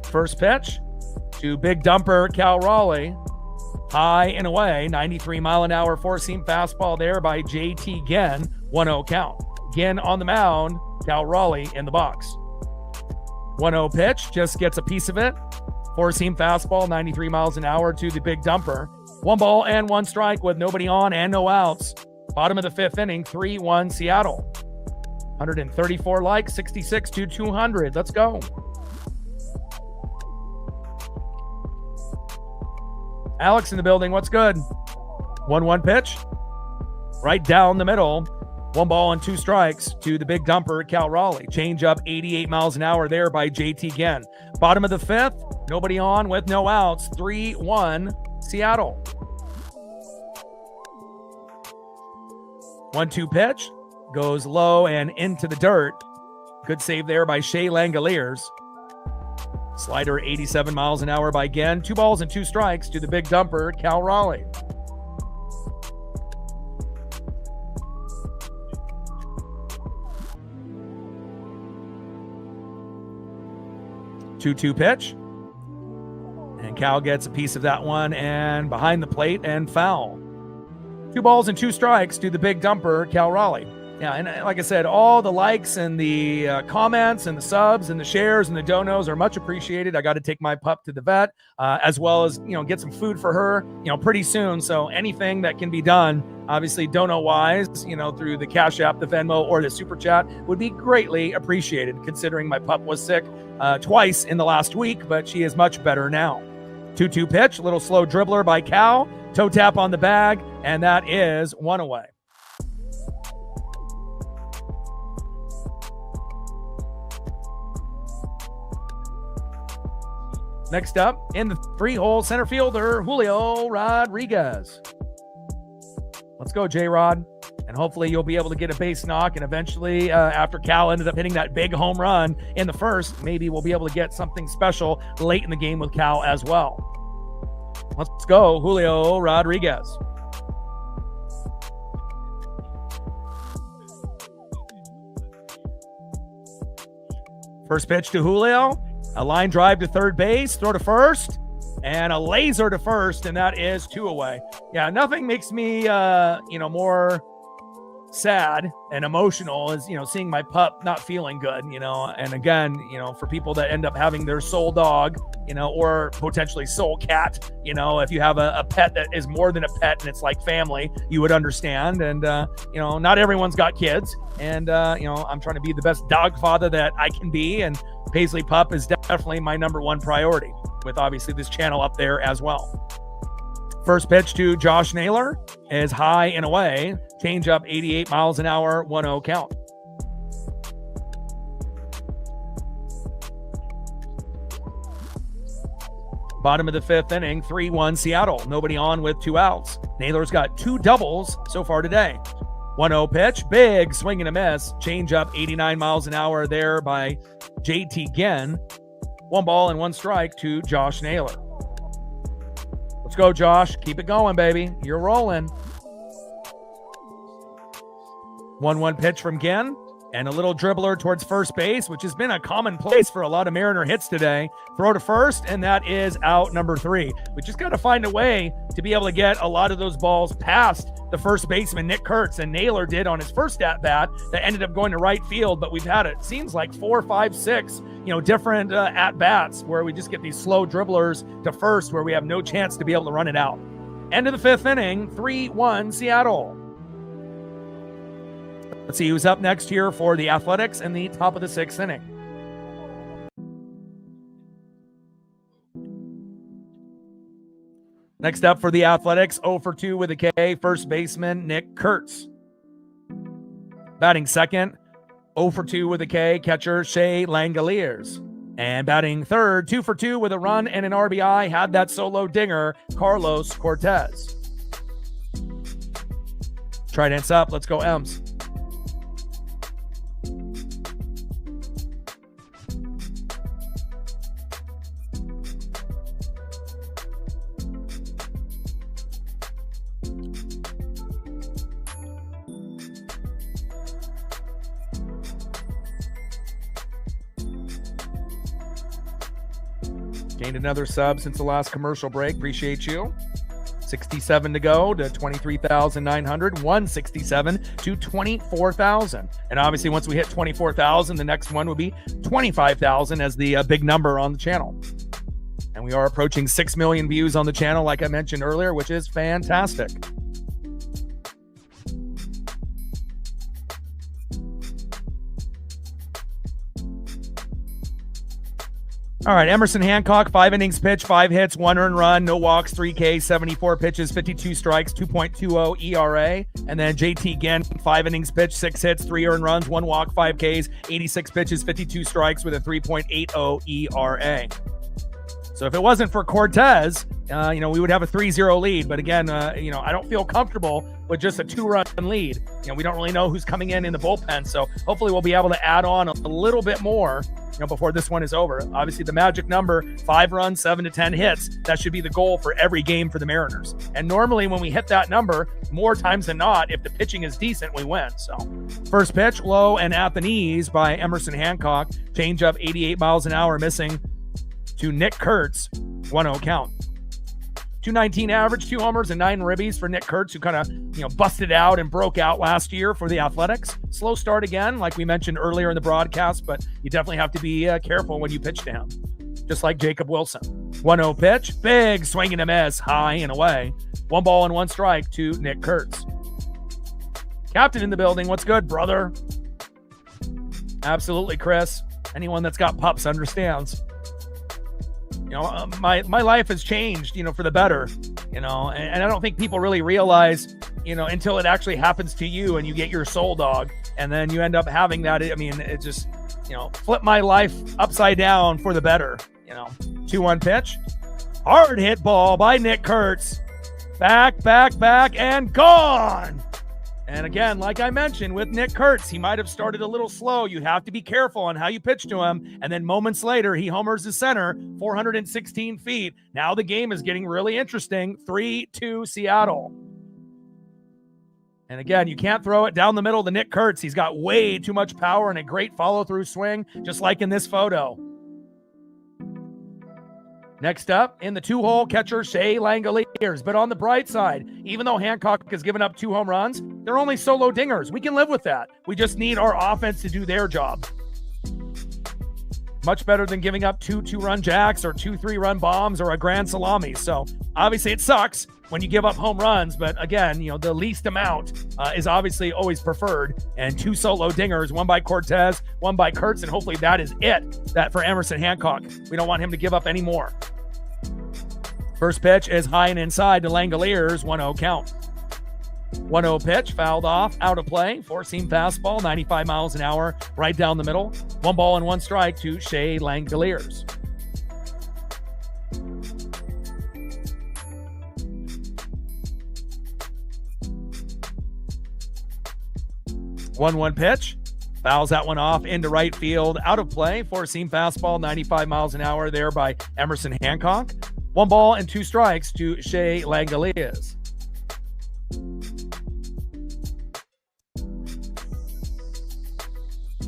First pitch to big dumper Cal Raleigh. High and away, 93-mile-an-hour four-seam fastball there by JT Ginn, 1-0 count. Ginn on the mound, Cal Raleigh in the box. 1-0 pitch, just gets a piece of it. Four-seam fastball, 93 miles an hour to the big dumper. 1 ball and 1 strike with nobody on and no outs. Bottom of the 5th inning, 3-1 Seattle. 134 likes, 66 to 200. Let's go. Alex in the building, what's good? 1-1 pitch. Right down the middle. 1 ball and 2 strikes to the big dumper, Cal Raleigh. Change up 88 miles an hour there by JT Ginn. Bottom of the 5th, nobody on with no outs. 3-1 Seattle. 1-2 pitch. Goes low and into the dirt. Good save there by Shea Langoliers. Slider 87 miles an hour by Ginn. 2 balls and 2 strikes to the big dumper, Cal Raleigh. Two pitch. And Cal gets a piece of that one and behind the plate and foul. 2 balls and 2 strikes to the big dumper, Cal Raleigh. Yeah, and like I said, all the likes and the comments and the subs and the shares and the donos are much appreciated. I got to take my pup to the vet, as well as, get some food for her, pretty soon. So anything that can be done, obviously dono-wise, through the Cash App, the Venmo, or the Super Chat would be greatly appreciated, considering my pup was sick twice in the last week, but she is much better now. 2-2 pitch, little slow dribbler by Cal, toe tap on the bag, and that is 1 away. Next up, in the 3-hole center fielder, Julio Rodriguez. Let's go, J-Rod. And hopefully you'll be able to get a base knock. And eventually, after Cal ended up hitting that big home run in the first, maybe we'll be able to get something special late in the game with Cal as well. Let's go, Julio Rodriguez. First pitch to Julio. A line drive to third base, throw to first, and a laser to first, and that is 2 away. Yeah, nothing makes me, more sad and emotional is, seeing my pup not feeling good, and again, for people that end up having their soul dog, or potentially soul cat, if you have a pet that is more than a pet and it's like family, you would understand. And, not everyone's got kids. And, I'm trying to be the best dog father that I can be. And Paisley Pup is definitely my number one priority, with obviously this channel up there as well. First pitch to Josh Naylor is high and away. Change up 88 miles an hour, 1-0 count. Bottom of the 5th inning, 3-1 Seattle. Nobody on with 2 outs. Naylor's got 2 doubles so far today. 1-0 pitch, big swing and a miss. Change up 89 miles an hour there by JT Ginn. 1 ball and 1 strike to Josh Naylor. Let's go, Josh. Keep it going, baby. You're rolling. 1-1 pitch from Ginn. And a little dribbler towards first base, which has been a commonplace for a lot of Mariner hits today. Throw to first, and that is out number 3. We just got to find a way to be able to get a lot of those balls past the first baseman, Nick Kurtz, and Naylor did on his first at-bat that ended up going to right field, but we've had it seems like 4, 5, 6, different at-bats where we just get these slow dribblers to first where we have no chance to be able to run it out. End of the 5th inning, 3-1 Seattle. Let's see who's up next here for the Athletics in the top of the 6th inning. Next up for the Athletics, 0 for 2 with a K, first baseman Nick Kurtz. Batting second, 0 for 2 with a K, catcher Shea Langoliers. And batting third, 2 for 2 with a run and an RBI, had that solo dinger, Carlos Cortez. Trident's up, let's go M's. Gained another sub since the last commercial break. Appreciate you. 67 to go to 23,900. 167 to 24,000. And obviously, once we hit 24,000, the next one would be 25,000 as the big number on the channel. And we are approaching 6 million views on the channel, like I mentioned earlier, which is fantastic. All right, Emerson Hancock, 5 innings pitched, 5 hits, 1 earned run, no walks, 3 Ks, 74 pitches, 52 strikes, 2.20 ERA. And then JT Ginn, 5 innings pitched, 6 hits, 3 earned runs, 1 walk, 5 Ks, 86 pitches, 52 strikes with a 3.80 ERA. So if it wasn't for Cortez, we would have a 3-0 lead. But again, I don't feel comfortable with just a 2-run lead. We don't really know who's coming in the bullpen. So hopefully we'll be able to add on a little bit more before this one is over. Obviously, the magic number, 5 runs, 7 to 10 hits, that should be the goal for every game for the Mariners. And normally when we hit that number, more times than not, if the pitching is decent, we win. So first pitch, low and at the knees by Emerson Hancock. Change up 88 miles an hour, missing to Nick Kurtz. 1-0 count. 219 average, 2 homers and 9 ribbies for Nick Kurtz, who kind of, busted out and broke out last year for the Athletics. Slow start again, like we mentioned earlier in the broadcast, but you definitely have to be careful when you pitch to him, just like Jacob Wilson. 1-0 pitch, big swing and a miss, high and away. 1 ball and 1 strike to Nick Kurtz. Captain in the building, what's good, brother? Absolutely, Chris. Anyone that's got pups understands. My life has changed, for the better, and I don't think people really realize, until it actually happens to you and you get your soul dog and then you end up having that. I mean, it just, flipped my life upside down for the better. 2-1 pitch. Hard hit ball by Nick Kurtz. Back, and gone. And again, like I mentioned with Nick Kurtz, he might have started a little slow. You have to be careful on how you pitch to him. And then moments later, he homers his center, 416 feet. Now the game is getting really interesting. 3-2 Seattle. And again, you can't throw it down the middle to Nick Kurtz. He's got way too much power and a great follow-through swing, just like in this photo. Next up, in the 2-hole, catcher Shea Langoliers. But on the bright side, even though Hancock has given up 2 home runs, they're only solo dingers. We can live with that. We just need our offense to do their job. Much better than giving up 2 2-run jacks or 2 3-run bombs or a grand salami. So obviously it sucks when you give up home runs, but again, the least amount is obviously always preferred. And 2 solo dingers, one by Cortez, one by Kurtz, and hopefully that is it. That for Emerson Hancock. We don't want him to give up any more. First pitch is high and inside to Langoliers, 1-0 count. 1-0 pitch, fouled off, out of play, 4-seam fastball, 95 miles an hour, right down the middle. 1 ball and 1 strike to Shea Langoliers. One pitch, fouls that one off into right field, out of play, 4-seam fastball, 95 miles an hour there by Emerson Hancock. 1 ball and 2 strikes to Shea Langoliers.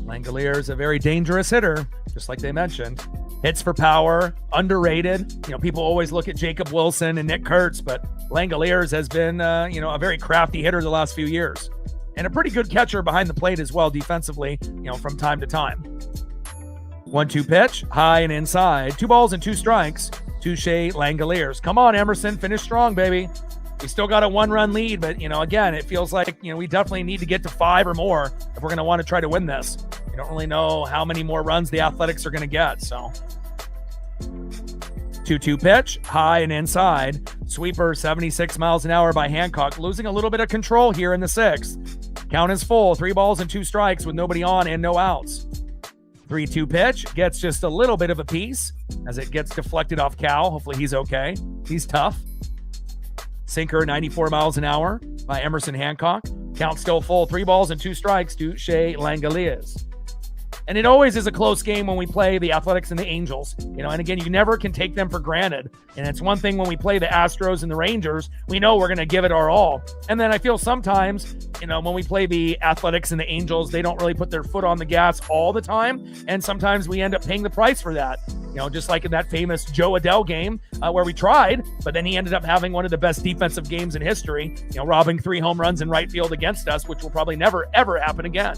Langoliers, a very dangerous hitter, just like they mentioned. Hits for power, underrated. People always look at Jacob Wilson and Nick Kurtz, but Langoliers has been, a very crafty hitter the last few years. And a pretty good catcher behind the plate as well, defensively, from time to time. 1-2 pitch, high and inside. 2 balls and 2 strikes to Shea Langoliers. Come on, Emerson, finish strong, baby. We still got a 1-run lead, but, again, it feels like, we definitely need to get to 5 or more if we're going to want to try to win this. We don't really know how many more runs the Athletics are going to get, so. 2-2 pitch, high and inside. Sweeper, 76 miles an hour by Hancock, losing a little bit of control here in the 6th. Count is full, 3 balls and 2 strikes with nobody on and no outs. 3-2 pitch, gets just a little bit of a piece as it gets deflected off Cal. Hopefully he's okay. He's tough. Sinker, 94 miles an hour by Emerson Hancock. Count still full, 3 balls and 2 strikes to Shea Langoliers. And it always is a close game when we play the Athletics and the Angels, and again, you never can take them for granted. And it's one thing when we play the Astros and the Rangers, we know we're going to give it our all. And then I feel sometimes, when we play the Athletics and the Angels, they don't really put their foot on the gas all the time. And sometimes we end up paying the price for that. Just like in that famous Joe Adell game where we tried, but then he ended up having one of the best defensive games in history, robbing 3 home runs in right field against us, which will probably never, ever happen again.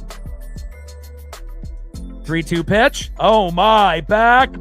3-2 pitch. Oh my, back,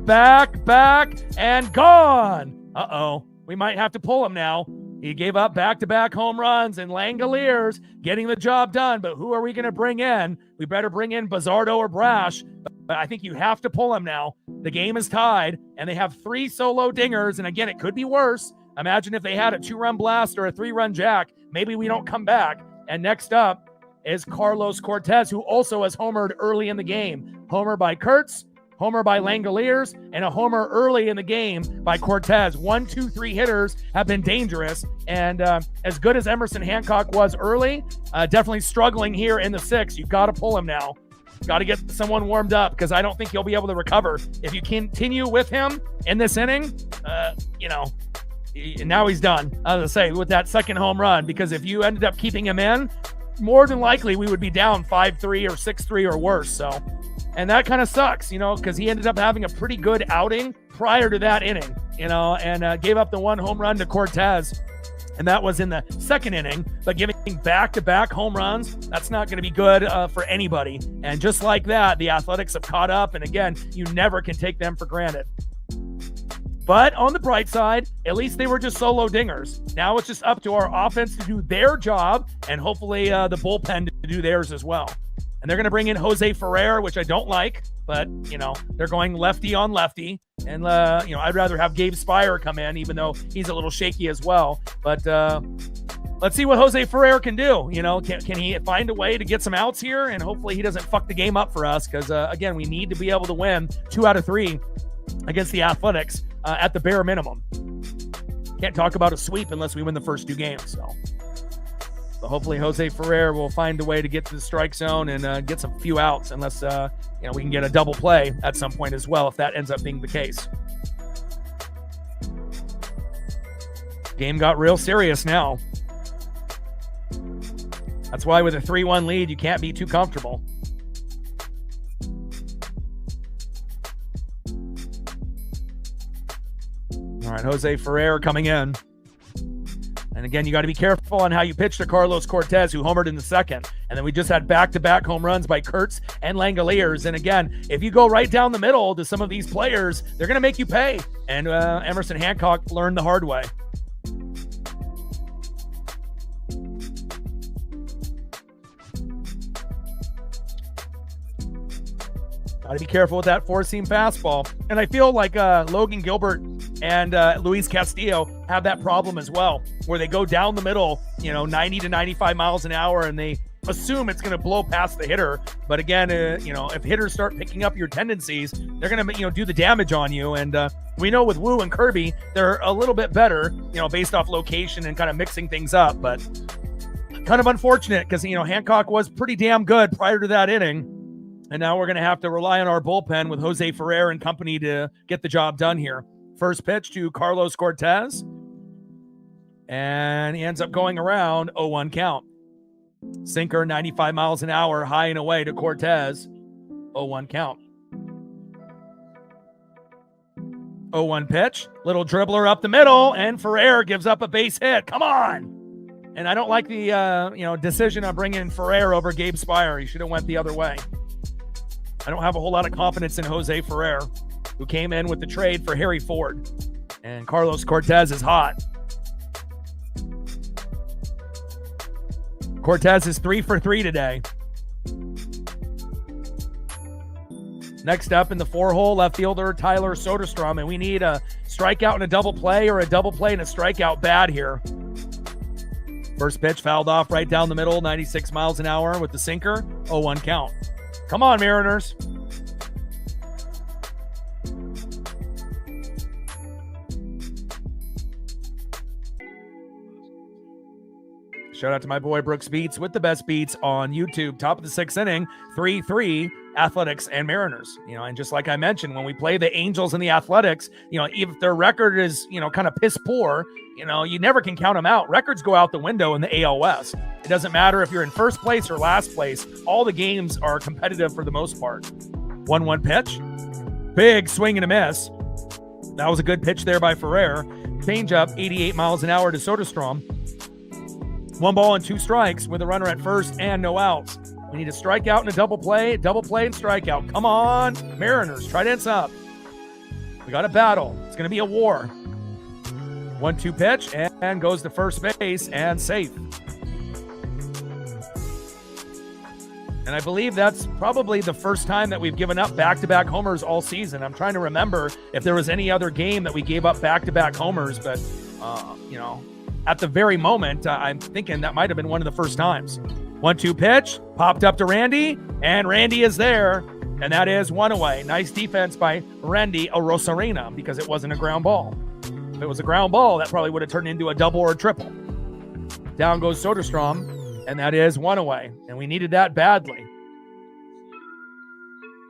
and gone. Uh-oh, we might have to pull him now. He gave up back-to-back home runs, and Langoliers getting the job done, but who are we going to bring in? We better bring in Bizzardo or Brash, but I think you have to pull him now. The game is tied, and they have 3 solo dingers, and again, it could be worse. Imagine if they had a 2-run blast or a 3-run jack. Maybe we don't come back. And next up is Carlos Cortez, who also has homered early in the game. Homer by Kurtz, homer by Langoliers, and a homer early in the game by Cortez. 1, 2, 3 hitters have been dangerous. And as good as Emerson Hancock was early, definitely struggling here in the 6th. You've got to pull him now. Got to get someone warmed up because I don't think he'll be able to recover. If you continue with him in this inning, now he's done, as I say, with that second home run. Because if you ended up keeping him in, more than likely we would be down 5-3 or 6-3 or worse. So, and that kind of sucks, because he ended up having a pretty good outing prior to that inning, and gave up the 1 home run to Cortez. And that was in the 2nd inning, but giving back-to-back home runs, that's not going to be good for anybody. And just like that, the Athletics have caught up. And again, you never can take them for granted. But on the bright side, at least they were just solo dingers. Now it's just up to our offense to do their job and hopefully the bullpen to do theirs as well. And they're going to bring in Jose Ferrer, which I don't like, but, they're going lefty on lefty. And, I'd rather have Gabe Spire come in, even though he's a little shaky as well. But let's see what Jose Ferrer can do. Can he find a way to get some outs here? And hopefully he doesn't fuck the game up for us because, again, we need to be able to win 2 out of 3 against the Athletics at the bare minimum. Can't talk about a sweep unless we win the first 2 games. So hopefully Jose Ferrer will find a way to get to the strike zone and get some few outs, unless we can get a double play at some point as well, if that ends up being the case. Game got real serious now. That's why with a 3-1 lead, you can't be too comfortable. All right, Jose Ferrer coming in. And again, you got to be careful on how you pitch to Carlos Cortez, who homered in the second. And then we just had back-to-back home runs by Kurtz and Langoliers. And again, if you go right down the middle to some of these players, they're going to make you pay. And Emerson Hancock learned the hard way. Got to be careful with that four-seam fastball. And I feel like Logan Gilbert and Luis Castillo have that problem as well, where they go down the middle, 90 to 95 miles an hour, and they assume it's going to blow past the hitter. But again, if hitters start picking up your tendencies, they're going to, do the damage on you. And we know with Wu and Kirby, they're a little bit better, based off location and kind of mixing things up. But kind of unfortunate because, Hancock was pretty damn good prior to that inning. And now we're going to have to rely on our bullpen with Jose Ferrer and company to get the job done here. First pitch to Carlos Cortez. And he ends up going around 0-1 count. Sinker 95 miles an hour, high and away to Cortez. 0-1 count. 0-1 pitch. Little dribbler up the middle, and Ferrer gives up a base hit. Come on. And I don't like the decision of bringing Ferrer over Gabe Spire. He should have went the other way. I don't have a whole lot of confidence in Jose Ferrer, who came in with the trade for Harry Ford. And Carlos Cortez is hot. Cortez is 3 for 3 today. Next up in the 4-hole, left fielder Tyler Soderstrom, and we need a strikeout and a double play, or a double play and a strikeout bad here. First pitch fouled off right down the middle, 96 miles an hour with the sinker, 0-1 count. Come on, Mariners. Shout out to my boy Brooks Beats with the best beats on YouTube. Top of the 6th inning, 3-3, Athletics and Mariners. And just like I mentioned, when we play the Angels and the Athletics, if their record is, kind of piss poor, you never can count them out. Records go out the window in the AL West. It doesn't matter if you're in first place or last place. All the games are competitive for the most part. 1-1 pitch. Big swing and a miss. That was a good pitch there by Ferrer. Changeup, 88 miles an hour to Soderstrom. 1 ball and 2 strikes with a runner at first and no outs. We need a strikeout and a double play and strikeout. Come on, Mariners, try dance up. We got a battle. It's going to be a war. 1-2 pitch and goes to first base and safe. And I believe that's probably the first time that we've given up back-to-back homers all season. I'm trying to remember if there was any other game that we gave up back-to-back homers, but, at the very moment, I'm thinking that might have been one of the first times. 1-2 pitch, popped up to Randy, and Randy is there, and that is 1 away. Nice defense by Randy Arozarena because it wasn't a ground ball. If it was a ground ball, that probably would have turned into a double or a triple. Down goes Soderstrom, and that is 1 away, and we needed that badly.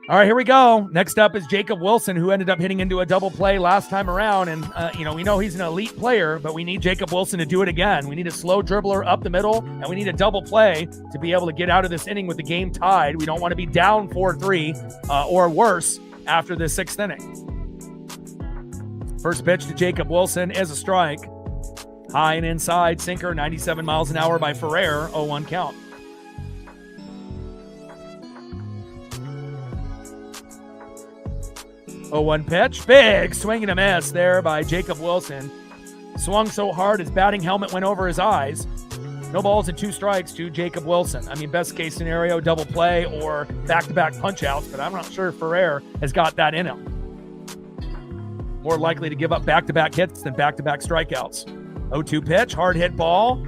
All right, here we go. Next up is Jacob Wilson, who ended up hitting into a double play last time around. And, we know he's an elite player, but we need Jacob Wilson to do it again. We need a slow dribbler up the middle, and we need a double play to be able to get out of this inning with the game tied. We don't want to be down 4-3 or worse after the 6th inning. First pitch to Jacob Wilson is a strike. High and inside, sinker, 97 miles an hour by Ferrer, 0-1 count. Oh, 1 pitch. Big swing and a miss there by Jacob Wilson. Swung so hard his batting helmet went over his eyes. No balls and 2 strikes to Jacob Wilson. I mean, best case scenario, double play or back-to-back punch-outs, but I'm not sure Ferrer has got that in him. More likely to give up back-to-back hits than back-to-back strikeouts. 0-2 pitch, hard hit ball,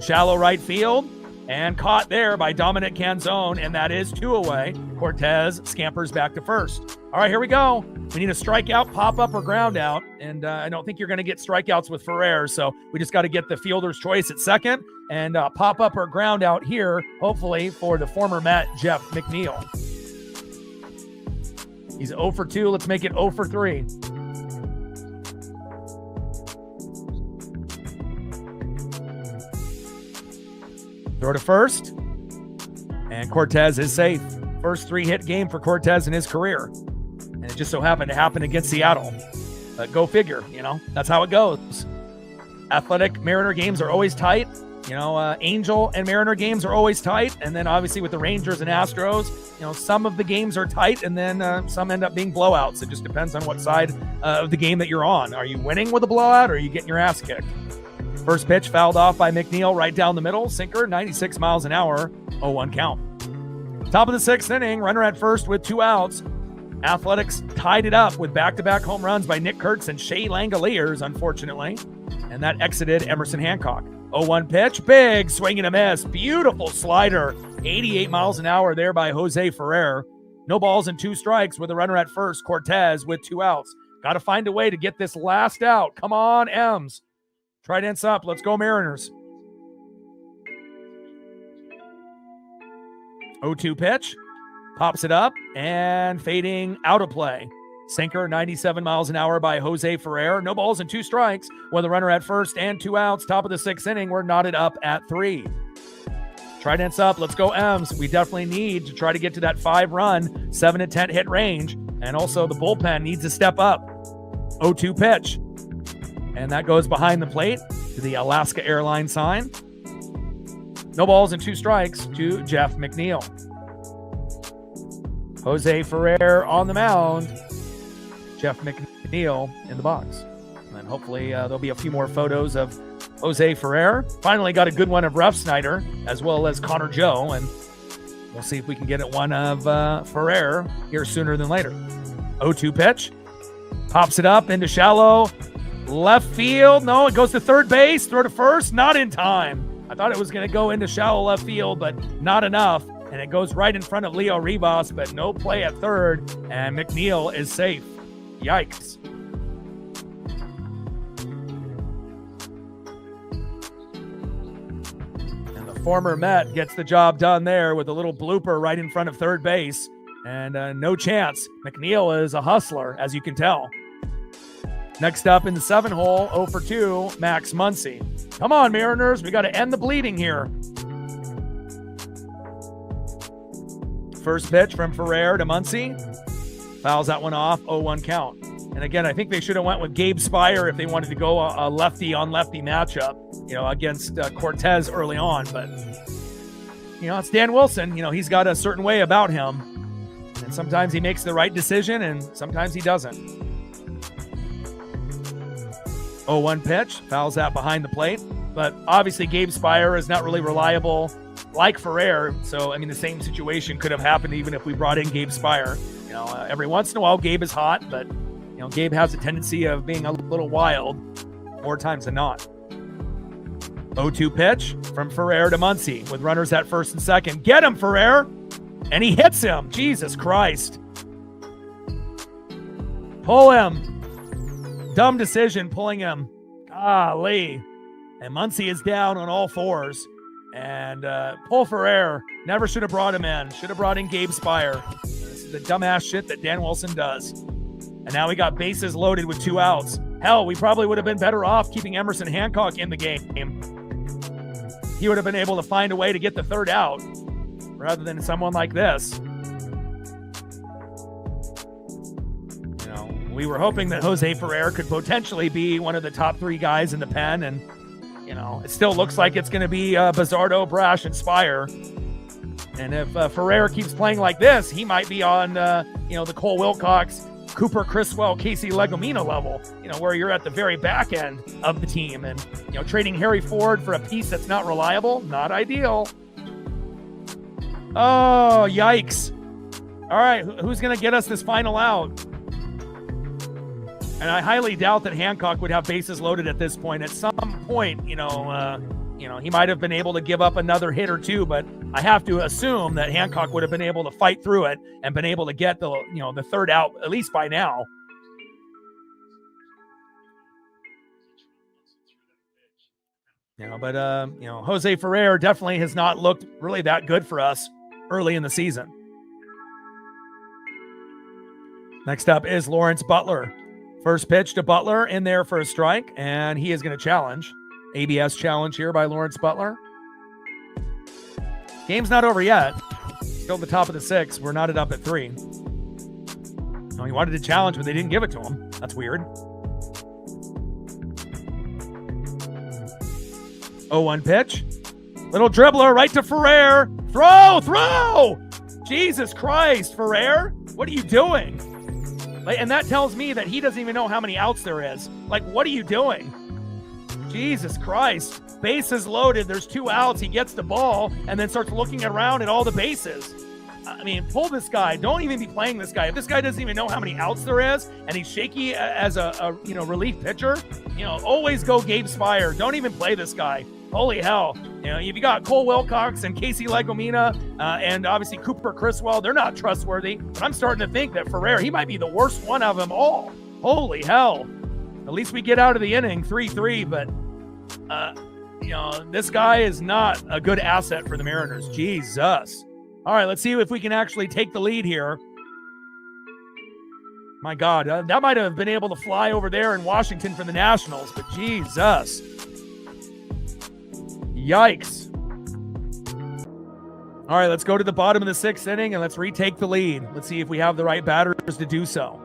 shallow right field, and caught there by Dominic Canzone, and that is 2 away. Cortez scampers back to first. All right, here we go. We need a strikeout, pop up, or ground out. And I don't think you're going to get strikeouts with Ferrer. So we just got to get the fielder's choice at second and pop up or ground out here, hopefully, for the former Met, Jeff McNeil. He's 0 for 2. Let's make it 0 for 3. Throw to first. And Cortez is safe. First 3-hit game for Cortez in his career. And it just so happened to happen against Seattle. Go figure, that's how it goes. Athletic Mariner games are always tight. Angel and Mariner games are always tight. And then obviously with the Rangers and Astros, some of the games are tight and then some end up being blowouts. It just depends on what side of the game that you're on. Are you winning with a blowout or are you getting your ass kicked? First pitch fouled off by McNeil right down the middle. Sinker, 96 miles an hour, 0-1 count. Top of the 6th inning, runner at first with 2 outs. Athletics tied it up with back-to-back home runs by Nick Kurtz and Shea Langoliers, unfortunately. And that exited Emerson Hancock. 0-1 pitch, big swing and a miss. Beautiful slider, 88 miles an hour there by Jose Ferrer. No balls and 2 strikes with a runner at first. Cortez with 2 outs. Got to find a way to get this last out. Come on, Ems. Trident's up. Let's go, Mariners. 0-2 pitch. Pops it up and fading out of play. Sinker, 97 miles an hour by Jose Ferrer. No balls and 2 strikes with a runner at first and 2 outs. Top of the 6th inning. We're knotted up at 3. Trident's up. Let's go, Ems. We definitely need to try to get to that 5-run, 7 to 10 hit range. And also the bullpen needs to step up. 0-2 pitch. And that goes behind the plate to the Alaska Airlines sign. No balls and 2 strikes to Jeff McNeil. Jose Ferrer on the mound. Jeff McNeil in the box. And hopefully there'll be a few more photos of Jose Ferrer. Finally got a good one of Ruff Snyder as well as Connor Joe. And we'll see if we can get it one of Ferrer here sooner than later. 0-2 pitch. Pops it up into shallow left field. No, it goes to third base. Throw to first. Not in time. I thought it was going to go into shallow left field, but not enough. And it goes right in front of Leo Rivas, but no play at third. And McNeil is safe. Yikes. And the former Met gets the job done there with a little blooper right in front of third base. And no chance. McNeil is a hustler, as you can tell. Next up in the 7-hole, 0 for 2, Max Muncy. Come on, Mariners. We got to end the bleeding here. First pitch from Ferrer to Muncy. Fouls that one off, 0-1 count. And again, I think they should have went with Gabe Spire if they wanted to go a lefty-on-lefty matchup, against Cortez early on. But, it's Dan Wilson. He's got a certain way about him. And sometimes he makes the right decision, and sometimes he doesn't. 0-1 pitch, fouls that behind the plate. But obviously Gabe Spire is not really reliable like Ferrer. So, the same situation could have happened even if we brought in Gabe Spire. Every once in a while, Gabe is hot, but, Gabe has a tendency of being a little wild more times than not. 0-2 pitch from Ferrer to Muncy with runners at first and second. Get him, Ferrer! And he hits him. Jesus Christ. Pull him. Dumb decision pulling him. Golly. And Muncy is down on all fours. And pull Ferrer. Never should have brought him in. Should have brought in Gabe Spire. This is the dumbass shit that Dan Wilson does. And now we got bases loaded with 2 outs. Hell, we probably would have been better off keeping Emerson Hancock in the game. He would have been able to find a way to get the 3rd out rather than someone like this. We were hoping that Jose Ferrer could potentially be one of the top 3 guys in the pen, and it still looks like it's going to be Bizzardo, Brash, and Spire. And if Ferrer keeps playing like this, he might be on the Cole Wilcox, Cooper Criswell, Casey Legomina level. Where you're at the very back end of the team, and trading Harry Ford for a piece that's not reliable, not ideal. Oh, yikes! All right, who's going to get us this final out? And I highly doubt that Hancock would have bases loaded at this point. At some point, he might have been able to give up another hit or two, but I have to assume that Hancock would have been able to fight through it and been able to get the third out at least by now. But Jose Ferrer definitely has not looked really that good for us early in the season. Next up is Lawrence Butler. First pitch to Butler, in there for a strike, and he is going to challenge. ABS challenge here by Lawrence Butler. Game's not over yet. Still the top of the 6th. We're knotted up at 3. No, he wanted to challenge, but they didn't give it to him. That's weird. 0-1 pitch. Little dribbler right to Ferrer. Throw! Jesus Christ, Ferrer. What are you doing? And that tells me that he doesn't even know how many outs there is. What are you doing? Jesus Christ. Bases loaded. There's 2 outs. He gets the ball and then starts looking around at all the bases. I mean, pull this guy. Don't even be playing this guy. If this guy doesn't even know how many outs there is and he's shaky as a relief pitcher, always go Gabe Spire. Don't even play this guy. Holy hell. If you got Cole Wilcox and Casey Legomina and obviously Cooper Criswell, they're not trustworthy. But I'm starting to think that Ferrer, he might be the worst one of them all. Holy hell. At least we get out of the inning 3-3, but this guy is not a good asset for the Mariners. Jesus. All right, let's see if we can actually take the lead here. My God, that might have been able to fly over there in Washington for the Nationals, but Jesus. Yikes. All right, let's go to the bottom of the 6th inning and let's retake the lead. Let's see if we have the right batters to do so.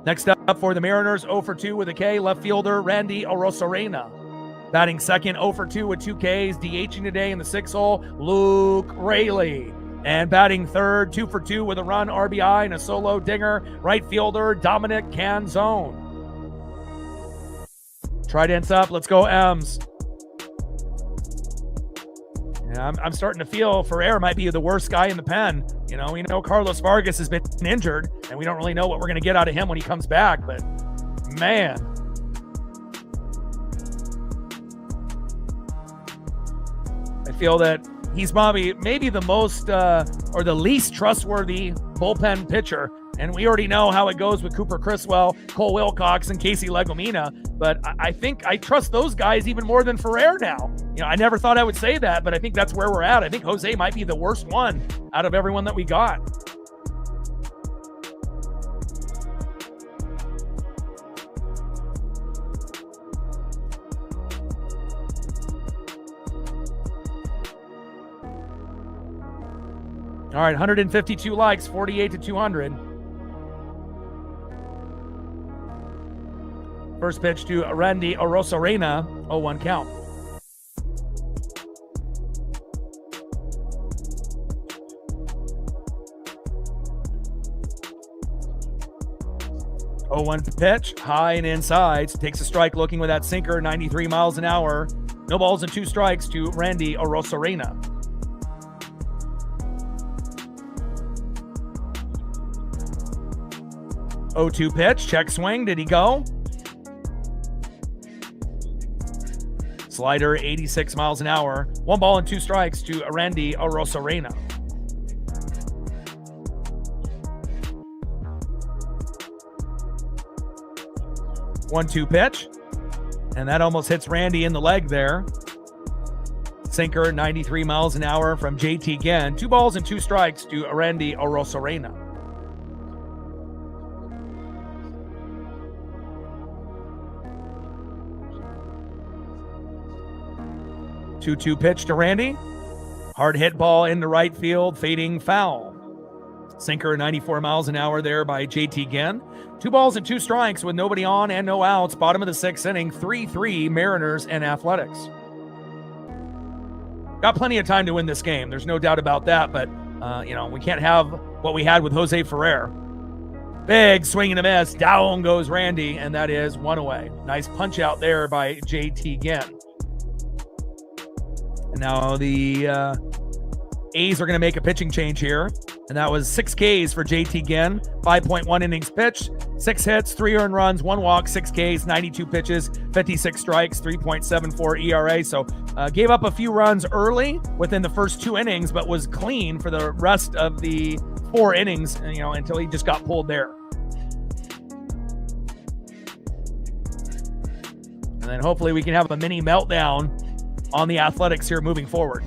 Next up for the Mariners, 0 for 2 with a K, left fielder Randy Arozarena. Batting second, 0 for 2 with 2 Ks, DHing today in the 6th hole, Luke Raley. And batting third, 2 for 2 with a run, RBI, and a solo dinger, right fielder Dominic Canzone. Trident's up. Let's go, M's. Yeah, I'm starting to feel Ferrer might be the worst guy in the pen. We know Carlos Vargas has been injured, and we don't really know what we're going to get out of him when he comes back, but man. I feel that he's maybe the most or the least trustworthy bullpen pitcher. And we already know how it goes with Cooper Criswell, Cole Wilcox, and Casey Legomina. But I think I trust those guys even more than Ferrer now. I never thought I would say that, but I think that's where we're at. I think Jose might be the worst one out of everyone that we got. All right, 152 likes, 48 to 200. First pitch to Randy Arozarena, 0-1 count. Oh-1 pitch, high and inside. Takes a strike looking with that sinker, 93 miles an hour. No balls and 2 strikes to Randy Arozarena. 0-2 pitch, check swing. Did he go? Slider, 86 miles an hour. 1 ball and 2 strikes to Randy Arozarena. One-two pitch, and that almost hits Randy in the leg there. Sinker, 93 miles an hour from JT Ginn. 2 balls and 2 strikes to Randy Arozarena. Two-two pitch to Randy. Hard hit ball into right field, fading foul. Sinker, 94 miles an hour there by JT Ginn. 2 balls and 2 strikes with nobody on and no outs. Bottom of the 6th inning, 3-3 Mariners and Athletics. Got plenty of time to win this game. There's no doubt about that, but we can't have what we had with Jose Ferrer. Big swing and a miss. Down goes Randy, and that is 1 away. Nice punch out there by JT Ginn. And now the A's are going to make a pitching change here. And that was 6 Ks for JT Ginn, 5.1 innings pitched, 6 hits, 3 earned runs, 1 walk, 6 Ks, 92 pitches, 56 strikes, 3.74 ERA. So gave up a few runs early within the first 2 innings, but was clean for the rest of the 4 innings, until he just got pulled there. And then hopefully we can have a mini meltdown on the Athletics here moving forward.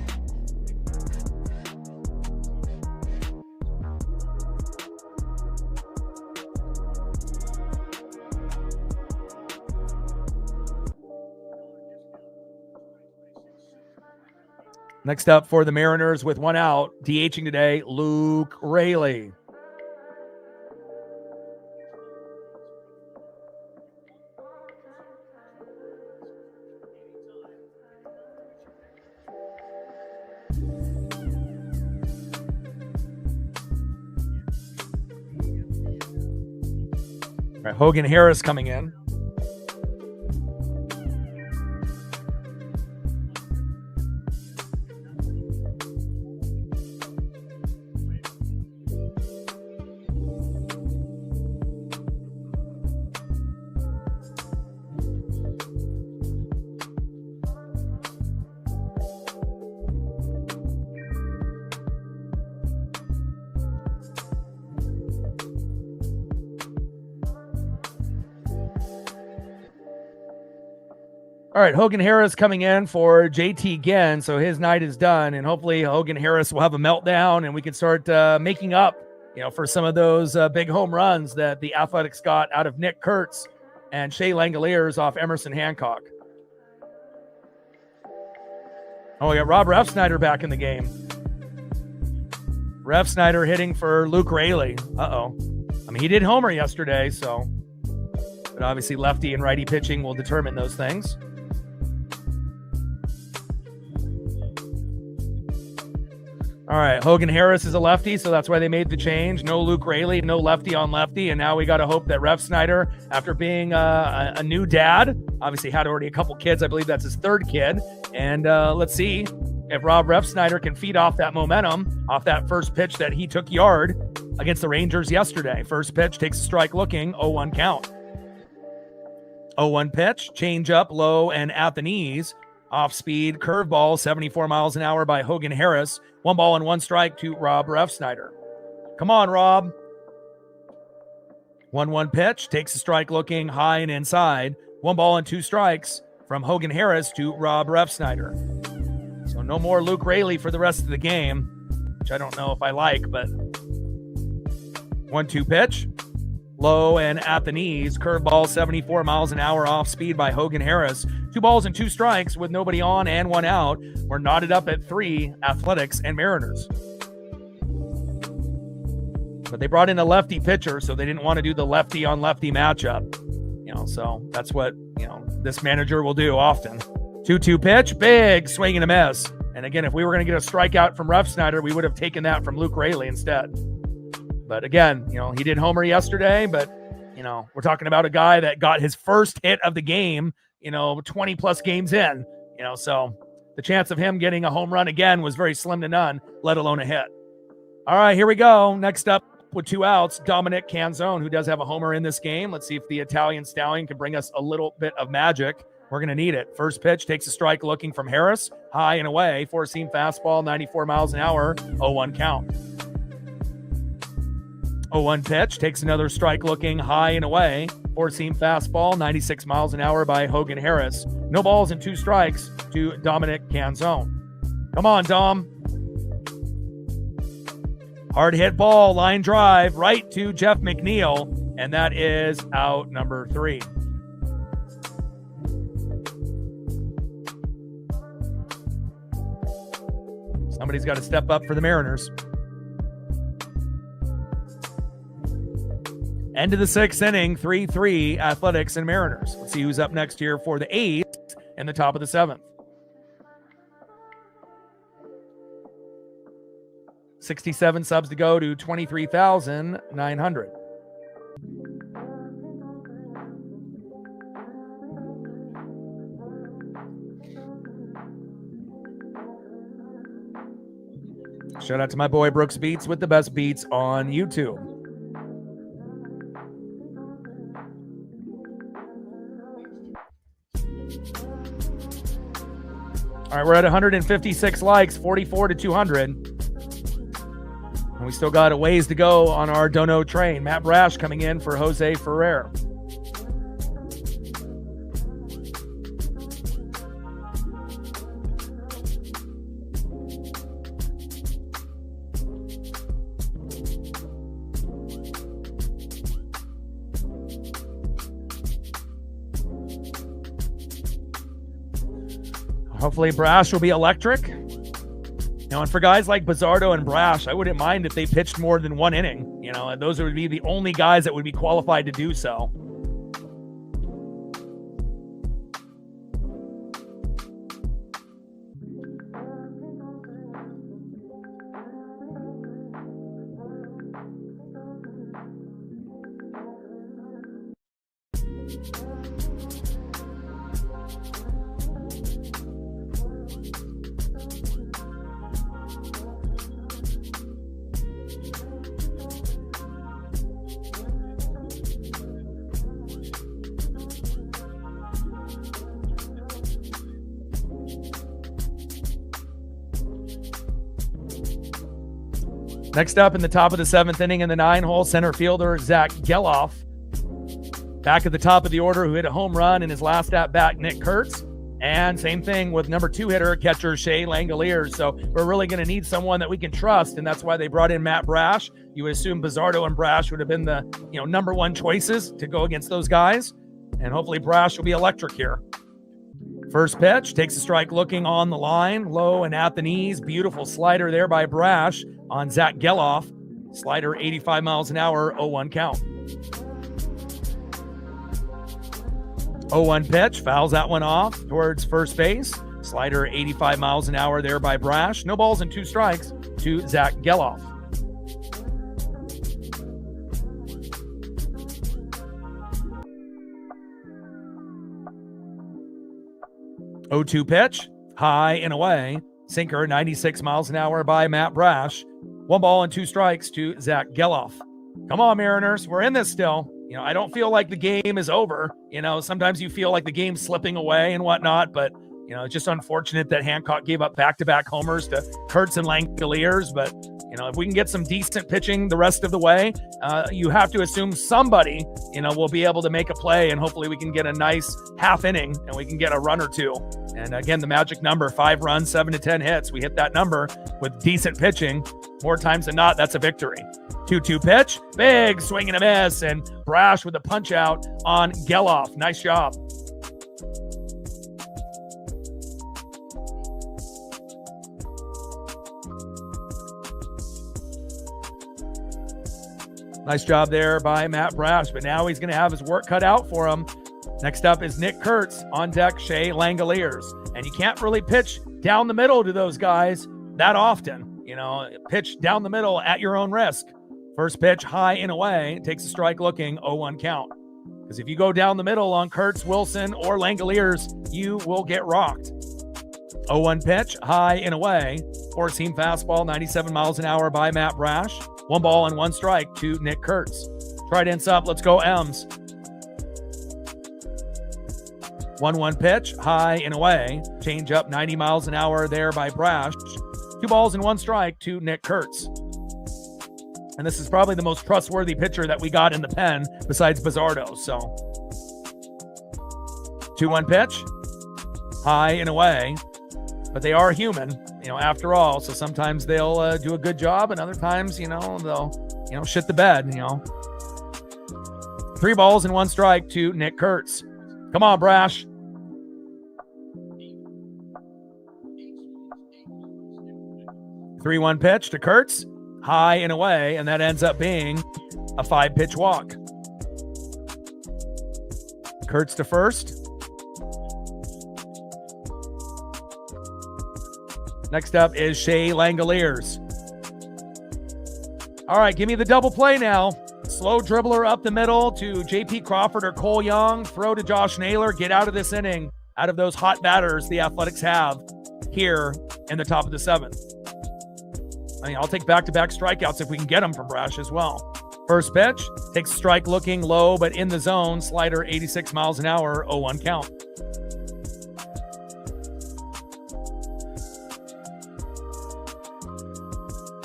Next up for the Mariners with 1 out, DHing today, Luke Raley. All right, Hogan Harris coming in. All right, Hogan Harris coming in for JT Ginn, so his night is done, and hopefully Hogan Harris will have a meltdown, and we can start making up, for some of those big home runs that the Athletics got out of Nick Kurtz and Shea Langoliers off Emerson Hancock. Oh, we got Rob Refsnyder back in the game. Refsnyder hitting for Luke Raley. Uh-oh. I mean, he did homer yesterday, so, but obviously lefty and righty pitching will determine those things. All right, Hogan Harris is a lefty, so that's why they made the change. No Luke Raley, no lefty on lefty, and now we got to hope that Refsnyder, after being a new dad, obviously had already a couple kids. I believe that's his 3rd kid, and let's see if Rob Refsnyder can feed off that momentum, off that first pitch that he took yard against the Rangers yesterday. First pitch, takes a strike looking, 0-1 count. 0-1 pitch, change up, low and at the knees. Off speed, curveball, 74 miles an hour by Hogan Harris. 1 ball and 1 strike to Rob Refsnyder. Come on, Rob. 1-1 pitch, takes a strike looking high and inside. 1 ball and 2 strikes from Hogan Harris to Rob Refsnyder. So no more Luke Raley for the rest of the game, which I don't know if I like, but 1-2 pitch. Low and at the knees, curveball, 74 miles an hour off speed by Hogan Harris. 2 balls and 2 strikes with nobody on and 1 out. We're knotted up at 3, Athletics and Mariners. But they brought in a lefty pitcher, so they didn't want to do the lefty on lefty matchup. So that's what, this manager will do often. 2-2 pitch, big swing and a miss. And again, if we were going to get a strikeout from Refsnyder, we would have taken that from Luke Raley instead. But again, he did homer yesterday, but, we're talking about a guy that got his first hit of the game, 20 plus games in, so the chance of him getting a home run again was very slim to none, let alone a hit. All right, here we go. Next up with 2 outs, Dominic Canzone, who does have a homer in this game. Let's see if the Italian Stallion can bring us a little bit of magic. We're going to need it. First pitch, takes a strike looking from Harris, high and away, 4-seam fastball, 94 miles an hour, 0-1 count. 0-1 pitch, takes another strike looking high and away. 4-seam fastball, 96 miles an hour by Hogan Harris. No balls and 2 strikes to Dominic Canzone. Come on, Dom. Hard hit ball, line drive, right to Jeff McNeil, and that is out number 3. Somebody's got to step up for the Mariners. End of the 6th inning, 3-3, Athletics and Mariners. Let's see who's up next here for the A's in the top of the 7th. 67 subs to go to 23,900. Shout out to my boy Brooks Beats with the best beats on YouTube. All right, we're at 156 likes, 44 to 200. And we still got a ways to go on our Dono train. Matt Brash coming in for Jose Ferrer. Hopefully Brash will be electric. And for guys like Bizzardo and Brash, I wouldn't mind if they pitched more than one inning. And those would be the only guys that would be qualified to do so. Next up in the top of the 7th inning in the 9-hole, center fielder Zach Geloff. Back at the top of the order, who hit a home run in his last at-bat, Nick Kurtz. And same thing with number 2 hitter, catcher Shea Langoliers. So we're really going to need someone that we can trust, and that's why they brought in Matt Brash. You would assume Bizzardo and Brash would have been the number 1 choices to go against those guys. And hopefully Brash will be electric here. First pitch, takes a strike looking on the line, low and at the knees. Beautiful slider there by Brash on Zach Geloff. Slider 85 miles an hour, 0-1 count. 0-1 pitch, fouls that one off towards first base. Slider 85 miles an hour there by Brash. No balls and 2 strikes to Zach Geloff. 0-2 pitch, high and away. Sinker, 96 miles an hour by Matt Brash. 1 ball and 2 strikes to Zach Geloff. Come on, Mariners. We're in this still. I don't feel like the game is over. Sometimes you feel like the game's slipping away and whatnot, but, it's just unfortunate that Hancock gave up back-to-back homers to Kurtz and Langoliers. But, if we can get some decent pitching the rest of the way, you have to assume somebody, will be able to make a play, and hopefully we can get a nice half inning and we can get a run or 2. And again, the magic number, 5 runs, 7 to 10 hits. We hit that number with decent pitching. More times than not, that's a victory. 2-2 pitch, big swing and a miss, and Brash with a punch out on Geloff. Nice job. Nice job there by Matt Brash, but now he's going to have his work cut out for him. Next up is Nick Kurtz, on deck Shea Langoliers. And you can't really pitch down the middle to those guys that often. Pitch down the middle at your own risk. First pitch, high and away, takes a strike looking, 0-1 count. Because if you go down the middle on Kurtz, Wilson, or Langoliers, you will get rocked. 0-1 pitch, high and away. Four-seam fastball, 97 miles an hour by Matt Brash. 1 ball and 1 strike to Nick Kurtz. Tried ends up, let's go M's. 1-1 pitch, high and away. Change up 90 miles an hour there by Brash. 2 balls and 1 strike to Nick Kurtz. And this is probably the most trustworthy pitcher that we got in the pen besides Bizzardo. So 2-1 pitch, high and away. But they are human, after all. So sometimes they'll do a good job, and other times, they'll, shit the bed, 3 balls and 1 strike to Nick Kurtz. Come on, Brash. 3-1 pitch to Kurtz, high and away, and that ends up being a 5-pitch walk. Kurtz to first. Next up is Shea Langoliers. All right, give me the double play now. Slow dribbler up the middle to J.P. Crawford or Cole Young. Throw to Josh Naylor. Get out of this inning. Out of those hot batters the Athletics have here in the top of the 7th. I mean, I'll take back-to-back strikeouts if we can get them from Brash as well. First pitch, takes strike looking low, but in the zone. Slider 86 miles an hour, 0-1 count.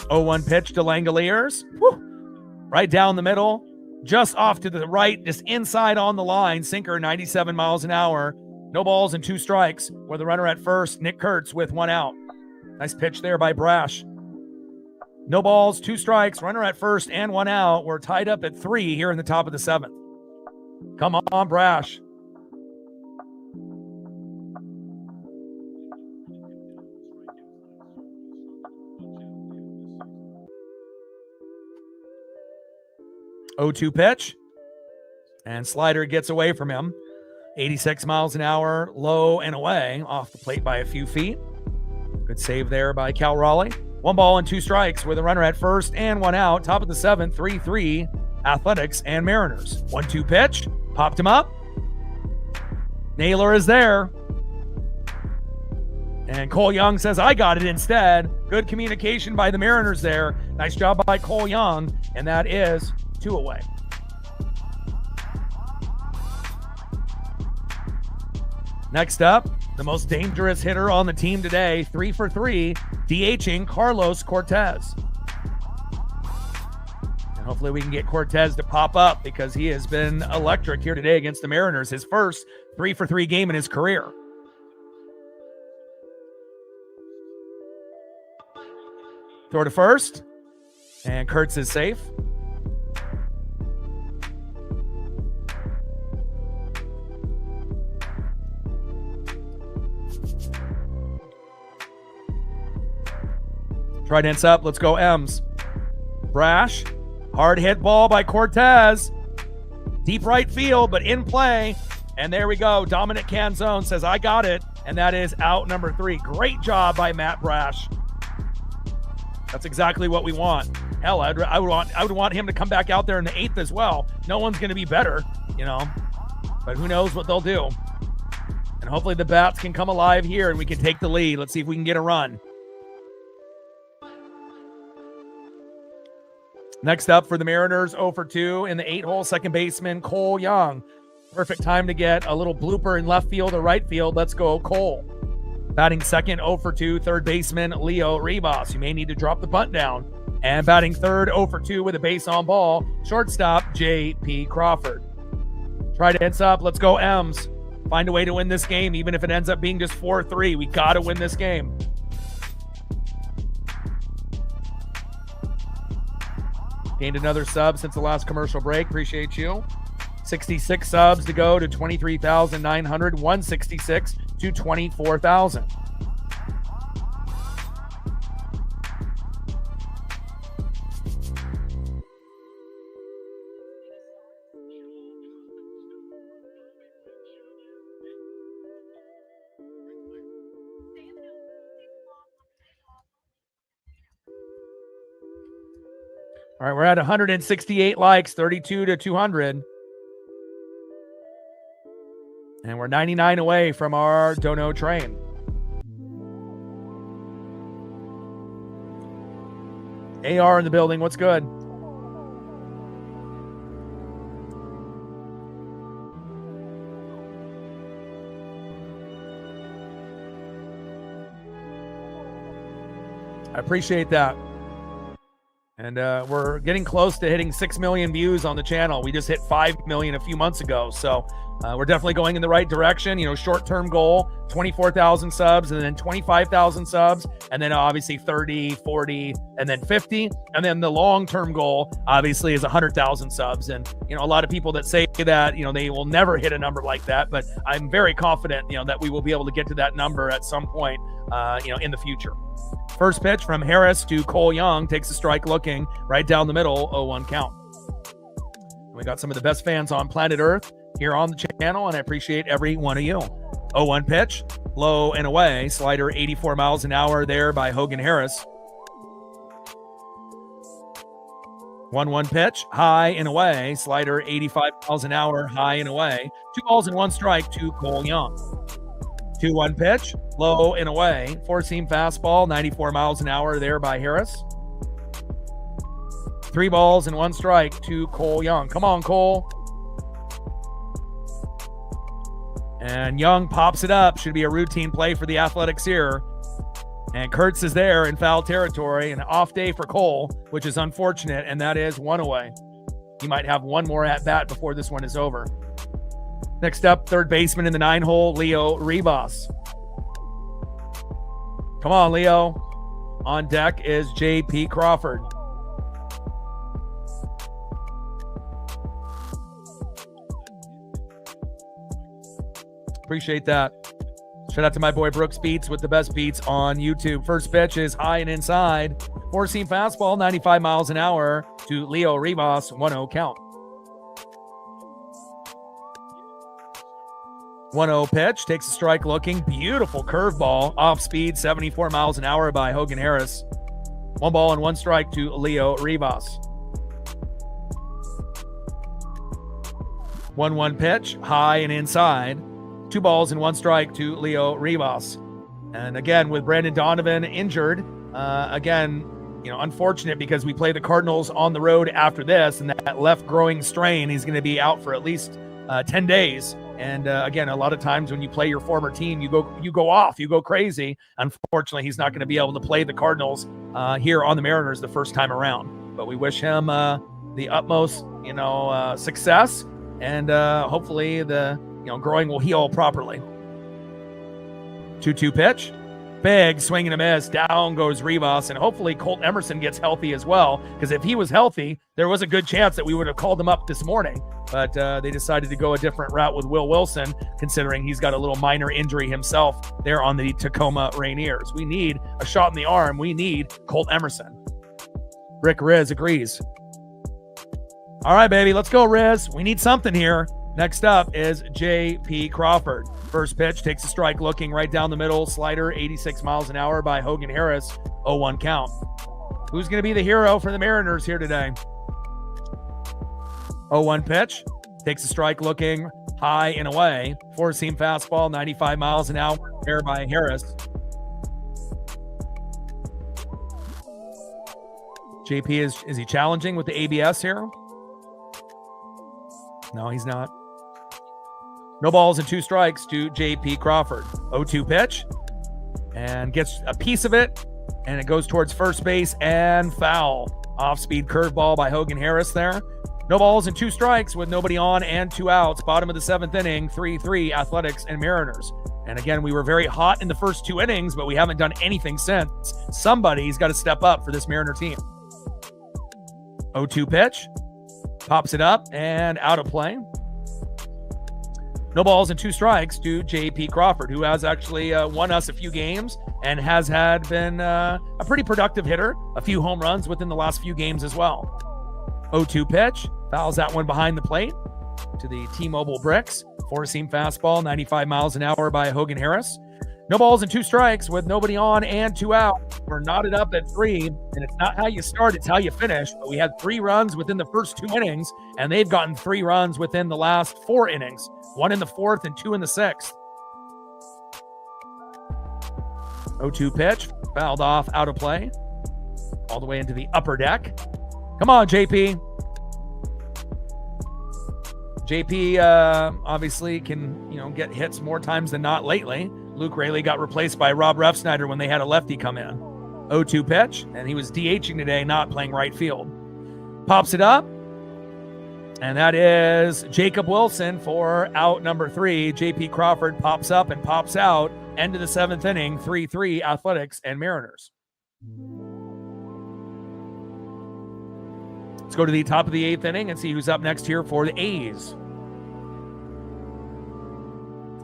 Oh, 0-1 pitch to Langoliers. Right down the middle, just off to the right, just inside on the line. Sinker 97 miles an hour. No balls and 2 strikes. With the runner at first, Nick Kurtz with 1 out. Nice pitch there by Brash. No balls, 2 strikes, runner at first and 1 out. We're tied up at 3 here in the top of the 7th. Come on, Brash. Oh, 2 pitch. And slider gets away from him. 86 miles an hour, low and away, off the plate by a few feet. Good save there by Cal Raleigh. 1 ball and 2 strikes with a runner at first and 1 out. Top of the 7th, 3-3, Athletics and Mariners. 1-2 pitch, popped him up. Naylor is there. And Cole Young says, I got it instead. Good communication by the Mariners there. Nice job by Cole Young. And that is 2 away. Next up, the most dangerous hitter on the team today, 3 for 3, DHing Carlos Cortez. And hopefully we can get Cortez to pop up because he has been electric here today against the Mariners. His first 3 for 3 game in his career. Throw to first, and Kurtz is safe. Trident's up. Let's go, M's. Brash. Hard hit ball by Cortez. Deep right field, but in play. And there we go. Dominic Canzone says, I got it. And that is out number 3. Great job by Matt Brash. That's exactly what we want. Hell, I would want him to come back out there in the 8th as well. No one's going to be better, you know. But who knows what they'll do. And hopefully the bats can come alive here and we can take the lead. Let's see if we can get a run. Next up for the Mariners, 0 for 2 in the 8-hole, second baseman Cole Young. Perfect time to get a little blooper in left field or right field. Let's go, Cole. Batting second, 0 for 2, third baseman Leo Ribas. You may need to drop the bunt down. And batting third, 0 for 2 with a base on ball, shortstop J.P. Crawford. Trident's up. Let's go, M's. Find a way to win this game, even if it ends up being just 4-3. We got to win this game. Gained another sub since the last commercial break. Appreciate you. 66 subs to go to 23,900. 166 to 24,000. All right, we're at 168 likes, 32 to 200. And we're 99 away from our Dono train. AR in the building, what's good? I appreciate that. And we're getting close to hitting 6 million views on the channel. We just hit 5 million a few months ago. So we're definitely going in the right direction. You know, short-term goal, 24,000 subs, and then 25,000 subs, and then obviously 30, 40, and then 50. And then the long-term goal, obviously, is 100,000 subs. And, you know, a lot of people that say that, you know, they will never hit a number like that. But I'm very confident, you know, that we will be able to get to that number at some point, you know, in the future. First pitch from Harris to Cole Young, takes a strike looking right down the middle, 0-1 count. We got some of the best fans on planet Earth here on the channel, and I appreciate every one of you. 0-1 pitch, low and away, slider 84 miles an hour there by Hogan Harris. 1-1 pitch, high and away, slider 85 miles an hour, high and away. 2 balls and 1 strike to Cole Young. 2-1 pitch, low and away, four-seam fastball, 94 miles an hour there by Harris. 3 balls and 1 strike to Cole Young. Come on, Cole. And Young pops it up. Should be a routine play for the Athletics here. And Kurtz is there in foul territory. An off day for Cole, which is unfortunate, and that is 1 away. He might have 1 more at bat before this one is over. Next up, third baseman in the 9-hole, Leo Rivas. Come on, Leo. On deck is J.P. Crawford. Appreciate that. Shout out to my boy Brooks Beats with the best beats on YouTube. First pitch is high and inside. 4-seam fastball, 95 miles an hour to Leo Rivas, 1-0 count. 1-0 pitch, takes a strike looking. Beautiful curveball, off speed, 74 miles an hour by Hogan Harris. 1 ball and 1 strike to Leo Rivas. 1-1 pitch, high and inside. 2 balls and 1 strike to Leo Rivas. And again, with Brandon Donovan injured, unfortunate because we play the Cardinals on the road after this, and that left growing strain, he's going to be out for at least 10 days. And again, a lot of times when you play your former team, you go off, you go crazy. Unfortunately, he's not going to be able to play the Cardinals here on the Mariners the first time around. But we wish him the utmost, success, and hopefully the growing will heal properly. 2-2 pitch. Big swing and a miss. Down goes Rivas, and hopefully Colt Emerson gets healthy as well, because if he was healthy, there was a good chance that we would have called him up this morning. But they decided to go a different route with Will Wilson, considering he's got a little minor injury himself there on the Tacoma Rainiers. We need a shot in the arm. We need Colt Emerson. Rick Riz agrees. All right, baby, let's go, Riz. We need something here. Next up is J.P. Crawford. First pitch, takes a strike looking right down the middle. Slider, 86 miles an hour by Hogan Harris. 0-1 count. Who's going to be the hero for the Mariners here today? 0-1 pitch, takes a strike looking high and away. 4-seam fastball, 95 miles an hour there by Harris. JP, is he challenging with the ABS here? No, he's not. No balls and 2 strikes to J.P. Crawford. 0-2 pitch, and gets a piece of it, and it goes towards first base and foul. Off-speed curveball by Hogan Harris there. No balls and 2 strikes with nobody on and 2 outs. Bottom of the 7th inning, 3-3 Athletics and Mariners. And again, we were very hot in the first 2 innings, but we haven't done anything since. Somebody's got to step up for this Mariner team. 0-2 pitch. Pops it up and out of play. No balls and 2 strikes to J.P. Crawford, who has actually won us a few games and has been a pretty productive hitter. A few home runs within the last few games as well. 0-2 pitch. Fouls that one behind the plate to the T-Mobile bricks. 4-seam fastball, 95 miles an hour by Hogan Harris. No balls and 2 strikes with nobody on and 2 out. We're knotted up at 3, and it's not how you start, it's how you finish. But we had 3 runs within the first 2 innings, and they've gotten 3 runs within the last 4 innings. 1 in the 4th and 2 in the 6th. 0-2 pitch, fouled off, out of play. All the way into the upper deck. Come on, JP. JP obviously can, get hits more times than not lately. Luke Raley got replaced by Rob Refsnyder when they had a lefty come in. 0-2 pitch, and he was DHing today, not playing right field. Pops it up, and that is Jacob Wilson for out number 3. J.P. Crawford pops up and pops out. End of the 7th inning, 3-3 Athletics and Mariners. Let's go to the top of the 8th inning and see who's up next here for the A's.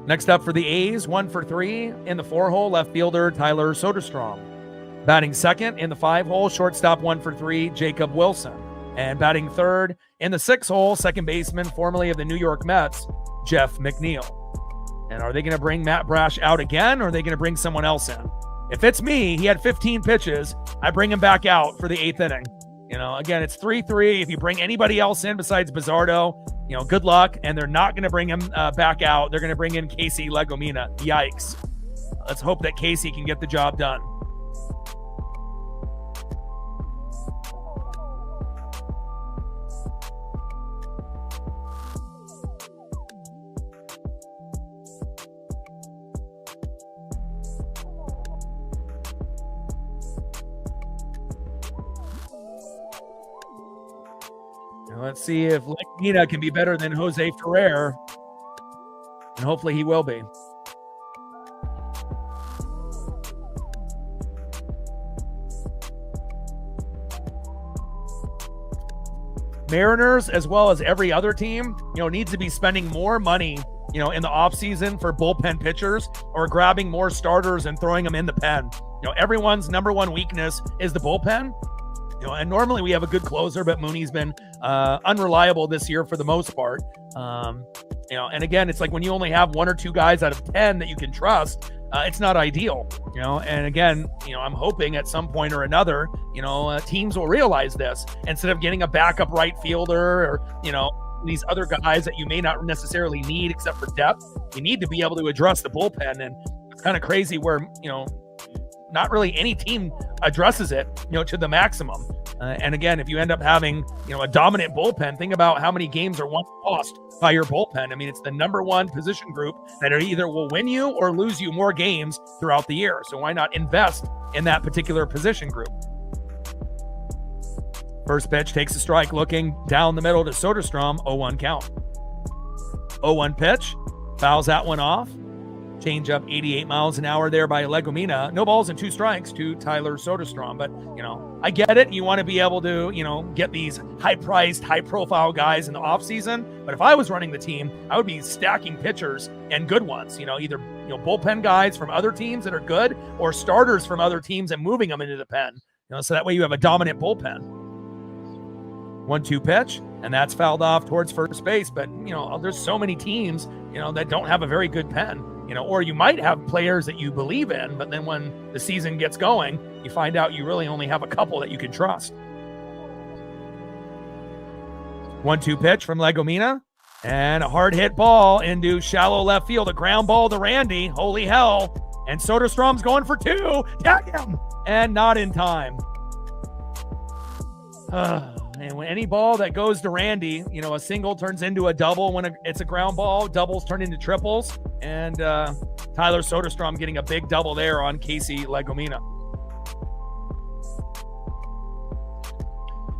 Next up for the A's, 1 for 3 in the 4-hole, left fielder Tyler Soderstrom. Batting second in the 5-hole, shortstop 1 for 3, Jacob Wilson. And batting third in the 6-hole, second baseman, formerly of the New York Mets, Jeff McNeil. And are they going to bring Matt Brash out again, or are they going to bring someone else in? If it's me, he had 15 pitches. I bring him back out for the 8th inning. Again, it's 3-3. If you bring anybody else in besides Bizzardo, good luck. And they're not going to bring him back out. They're going to bring in Casey Legomina. Yikes. Let's hope that Casey can get the job done. Let's see if Legumina can be better than Jose Ferrer, and hopefully he will be. Mariners, as well as every other team, needs to be spending more money, in the offseason for bullpen pitchers, or grabbing more starters and throwing them in the pen. Everyone's number one weakness is the bullpen. And normally we have a good closer, but Mooney's been unreliable this year for the most part. And again, it's like when you only have 1 or 2 guys out of 10 that you can trust, it's not ideal, and again, I'm hoping at some point or another, teams will realize this instead of getting a backup right fielder or, these other guys that you may not necessarily need except for depth. You need to be able to address the bullpen, and it's kind of crazy where, not really any team addresses it, to the maximum. And again, if you end up having, a dominant bullpen, think about how many games are lost by your bullpen. I mean, it's the number one position group that either will win you or lose you more games throughout the year. So why not invest in that particular position group? First pitch takes a strike, looking down the middle to Soderstrom, 0-1 count. 0-1 pitch, fouls that one off. Change up 88 miles an hour there by Legumina. No balls and 2 strikes to Tyler Soderstrom. But, I get it. You want to be able to, get these high-priced, high-profile guys in the offseason. But if I was running the team, I would be stacking pitchers and good ones. Either, bullpen guys from other teams that are good or starters from other teams and moving them into the pen. So that way you have a dominant bullpen. 1-2 pitch, and that's fouled off towards first base. But, there's so many teams, that don't have a very good pen. Or you might have players that you believe in, but then when the season gets going, you find out you really only have a couple that you can trust. 1-2 pitch from Legumina, and a hard hit ball into shallow left field, a ground ball to Randy. Holy hell. And Soderstrom's going for 2. Tag him. And not in time. And when any ball that goes to Randy, a single turns into a double when it's a ground ball, doubles turn into triples, and Tyler Soderstrom getting a big double there on Casey Legumina.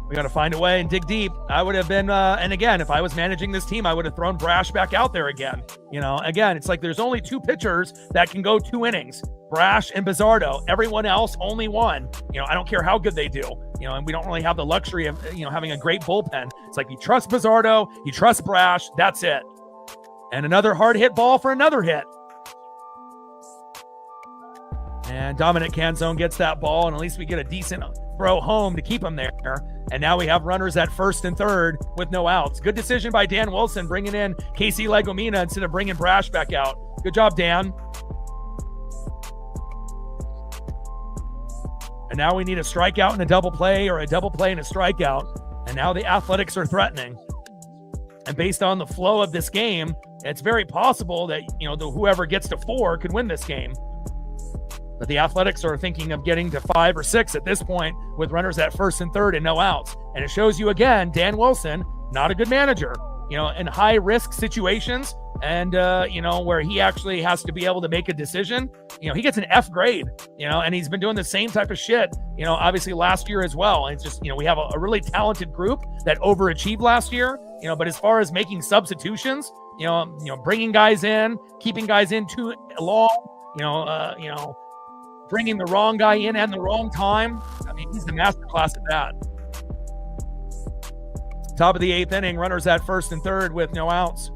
We got to find a way and dig deep. I would have been, and again, if I was managing this team, I would have thrown Brash back out there again. Again, it's like there's only 2 pitchers that can go 2 innings, Brash and Bizzardo. Everyone else, only 1. I don't care how good they do. And we don't really have the luxury of, having a great bullpen. It's like you trust Bizzardo, you trust Brash, that's it. And another hard hit ball for another hit. And Dominic Canzone gets that ball, and at least we get a decent throw home to keep him there. And now we have runners at first and third with no outs. Good decision by Dan Wilson, bringing in Casey Legumina instead of bringing Brash back out. Good job, Dan. And now we need a strikeout and a double play, or a double play and a strikeout. And now the Athletics are threatening. And based on the flow of this game, it's very possible that, whoever gets to 4 could win this game. But the Athletics are thinking of getting to 5 or 6 at this point with runners at first and third and no outs. And it shows you again, Dan Wilson, not a good manager, in high risk situations and, where he actually has to be able to make a decision. He gets an F grade, and he's been doing the same type of shit, obviously last year as well. And it's just, we have a really talented group that overachieved last year, but as far as making substitutions, bringing guys in, keeping guys in too long, bringing the wrong guy in at the wrong time. I mean, he's the masterclass at that. Top of the 8th inning, runners at first and third with no outs.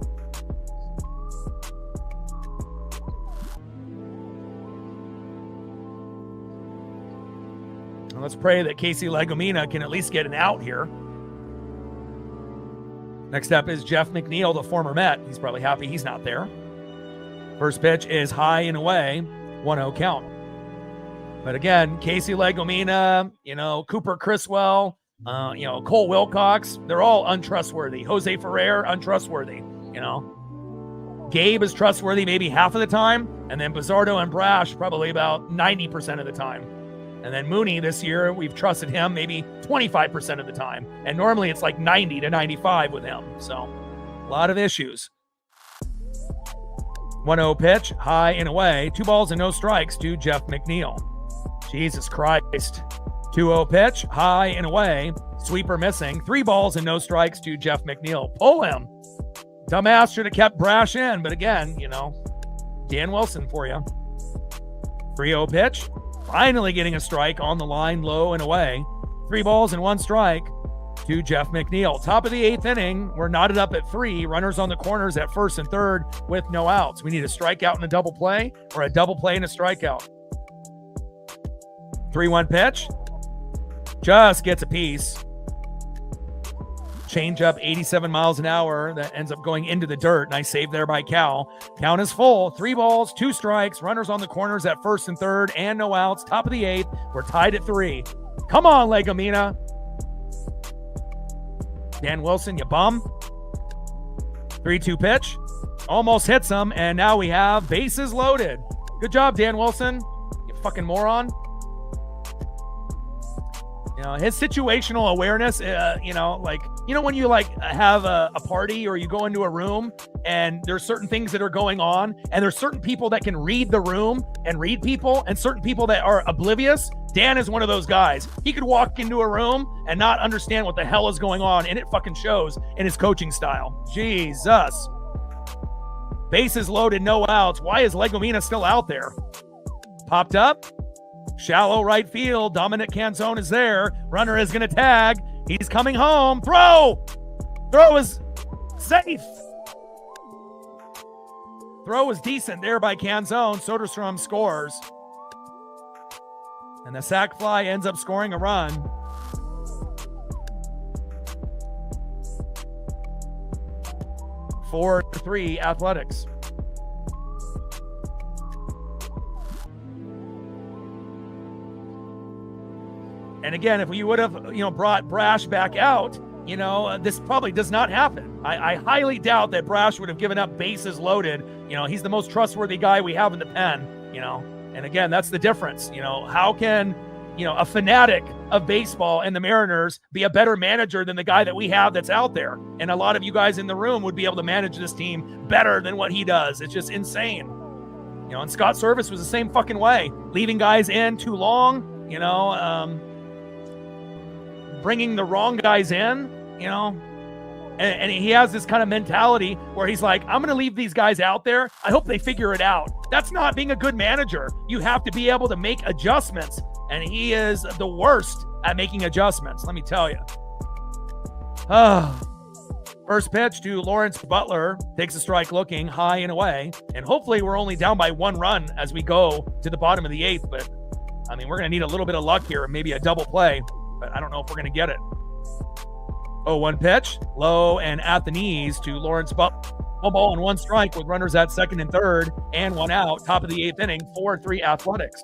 And let's pray that Casey Legumina can at least get an out here. Next up is Jeff McNeil, the former Met. He's probably happy he's not there. First pitch is high and away, 1-0 count. But again, Casey Legumina, Cooper Criswell, Cole Wilcox, they're all untrustworthy. Jose Ferrer, untrustworthy. Gabe is trustworthy maybe half of the time, and then Bizzardo and Brash probably about 90% of the time. And then Mooney this year, we've trusted him maybe 25% of the time. And normally it's like 90 to 95 with him. So a lot of issues. 1-0 pitch, high and away. 2 balls and no strikes to Jeff McNeil. Jesus Christ. 2-0 pitch, high and away. Sweeper missing. 3 balls and no strikes to Jeff McNeil. Pull him. Dumbass should have kept Brash in, but again, Dan Wilson for you. 3-0 pitch. Finally getting a strike on the line, low and away. 3 balls and 1 strike to Jeff McNeil. Top of the 8th inning. We're knotted up at 3. Runners on the corners at first and third with no outs. We need a strikeout and a double play, or a double play and a strikeout. 3-1 pitch. Just gets a piece. Change up 87 miles an hour. That ends up going into the dirt. Nice save there by Cal. Count is full. 3 balls, 2 strikes. Runners on the corners at first and third and no outs. Top of the 8th. We're tied at 3. Come on, Legomina. Dan Wilson, you bum. 3-2 pitch. Almost hits him, and now we have bases loaded. Good job, Dan Wilson. You fucking moron. His situational awareness, when you have a party or you go into a room and there's certain things that are going on and there's certain people that can read the room and read people and certain people that are oblivious. Dan is one of those guys. He could walk into a room and not understand what the hell is going on, and it fucking shows in his coaching style. Jesus. Bases loaded, no outs. Why is Legomina still out there? Popped up. Shallow right field. Dominic Canzone is there. Runner is going to tag. He's coming home. Throw! Throw is safe. Throw was decent there by Canzone. Soderstrom scores. And the sac fly ends up scoring a run. Four to 3 Athletics. And again, if we would have, brought Brash back out, this probably does not happen. I highly doubt that Brash would have given up bases loaded. He's the most trustworthy guy we have in the pen, And again, that's the difference. How can, a fanatic of baseball and the Mariners be a better manager than the guy that we have that's out there? And a lot of you guys in the room would be able to manage this team better than what he does. It's just insane. And Scott Service was the same fucking way. Leaving guys in too long, bringing the wrong guys in, and he has this kind of mentality where he's like, I'm going to leave these guys out there. I hope they figure it out. That's not being a good manager. You have to be able to make adjustments, and he is the worst at making adjustments, let me tell you. First pitch to Lawrence Butler, takes a strike looking, high and away, and hopefully we're only down by 1 run as we go to the bottom of the 8th, but we're going to need a little bit of luck here, maybe a double play. But I don't know if we're going to get it. 0-1 pitch, low and at the knees to Lawrence Butler. 1 ball and 1 strike with runners at second and third and 1 out. Top of the 8th inning, 4-3 Athletics.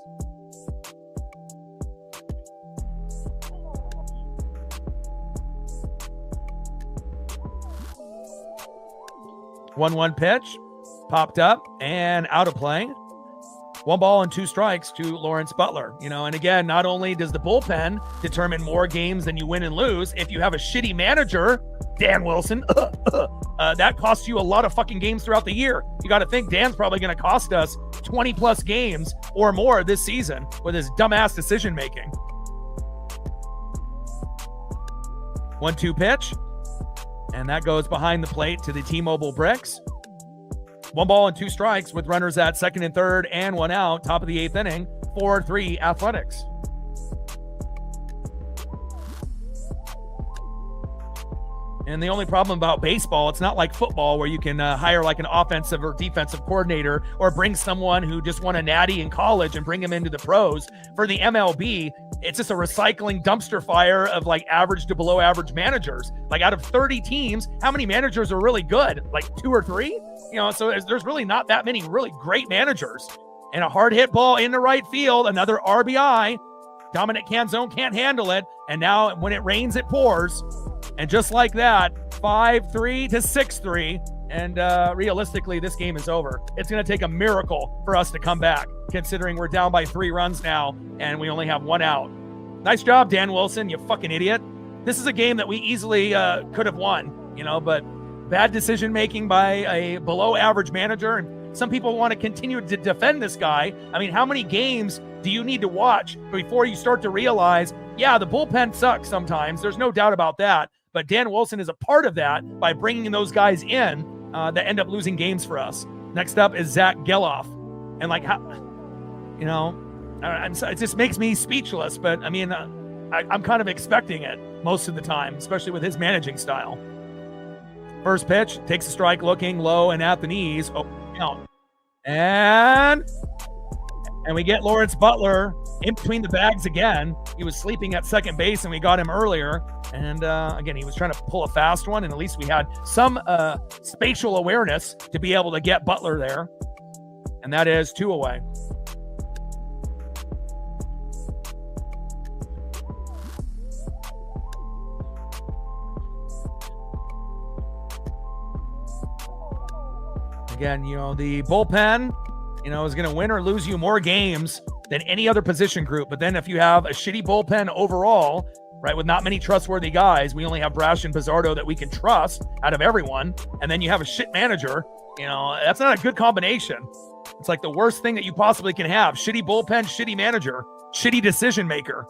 One pitch, popped up and out of play. 1 ball and 2 strikes to Lawrence Butler. And again, not only does the bullpen determine more games than you win and lose, if you have a shitty manager, Dan Wilson, that costs you a lot of fucking games throughout the year. You got to think Dan's probably going to cost us 20 plus games or more this season with his dumbass decision making. 1-2 pitch, and that goes behind the plate to the T-Mobile bricks. 1 ball and 2 strikes with runners at second and third and 1 out. Top of the 8th inning, 4-3 Athletics. And the only problem about baseball, it's not like football where you can hire like an offensive or defensive coordinator or bring someone who just won a natty in college and bring him into the pros. For the MLB, it's just a recycling dumpster fire of like average to below average managers. Like out of 30 teams, how many managers are really good? Like 2 or 3? So there's really not that many really great managers. And a hard hit ball in the right field, another RBI. Dominic Canzone can't handle it. And now when it rains, it pours. And just like that, 5-3 to 6-3. And realistically, this game is over. It's going to take a miracle for us to come back, considering we're down by 3 runs now and we only have 1 out. Nice job, Dan Wilson, you fucking idiot. This is a game that we easily could have won, but bad decision making by a below average manager. And some people want to continue to defend this guy. I mean, how many games do you need to watch before you start to realize, yeah, the bullpen sucks sometimes. There's no doubt about that. But Dan Wilson is a part of that by bringing those guys in that end up losing games for us. Next up is Zach Geloff. And like, how, you know, it just makes me speechless. But I mean, I'm kind of expecting it most of the time, especially with his managing style. First pitch, takes a strike, looking low and at the knees. Oh, count. And we get Lawrence Butler in between the bags again. He was sleeping at second base, and we got him earlier. And again, he was trying to pull a fast one, and at least we had some spatial awareness to be able to get Butler there. And that is 2 away. Again, you know, the bullpen, you know, is going to win or lose you more games than any other position group. But then if you have a shitty bullpen overall, right, with not many trustworthy guys, we only have Brash and Pizzardo that we can trust out of everyone. And then you have a shit manager, you know, that's not a good combination. It's like the worst thing that you possibly can have. Shitty bullpen, shitty manager, shitty decision maker.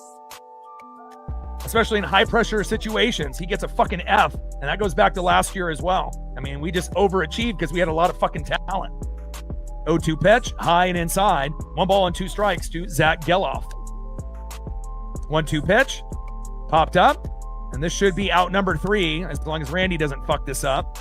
Especially in high pressure situations. He gets a fucking F, and that goes back to last year as well. I mean, we just overachieved because we had a lot of fucking talent. 0-2 pitch, high and inside. 1 ball and 2 strikes to Zach Geloff. 1-2 pitch, popped up, and this should be out number 3 as long as Randy doesn't fuck this up.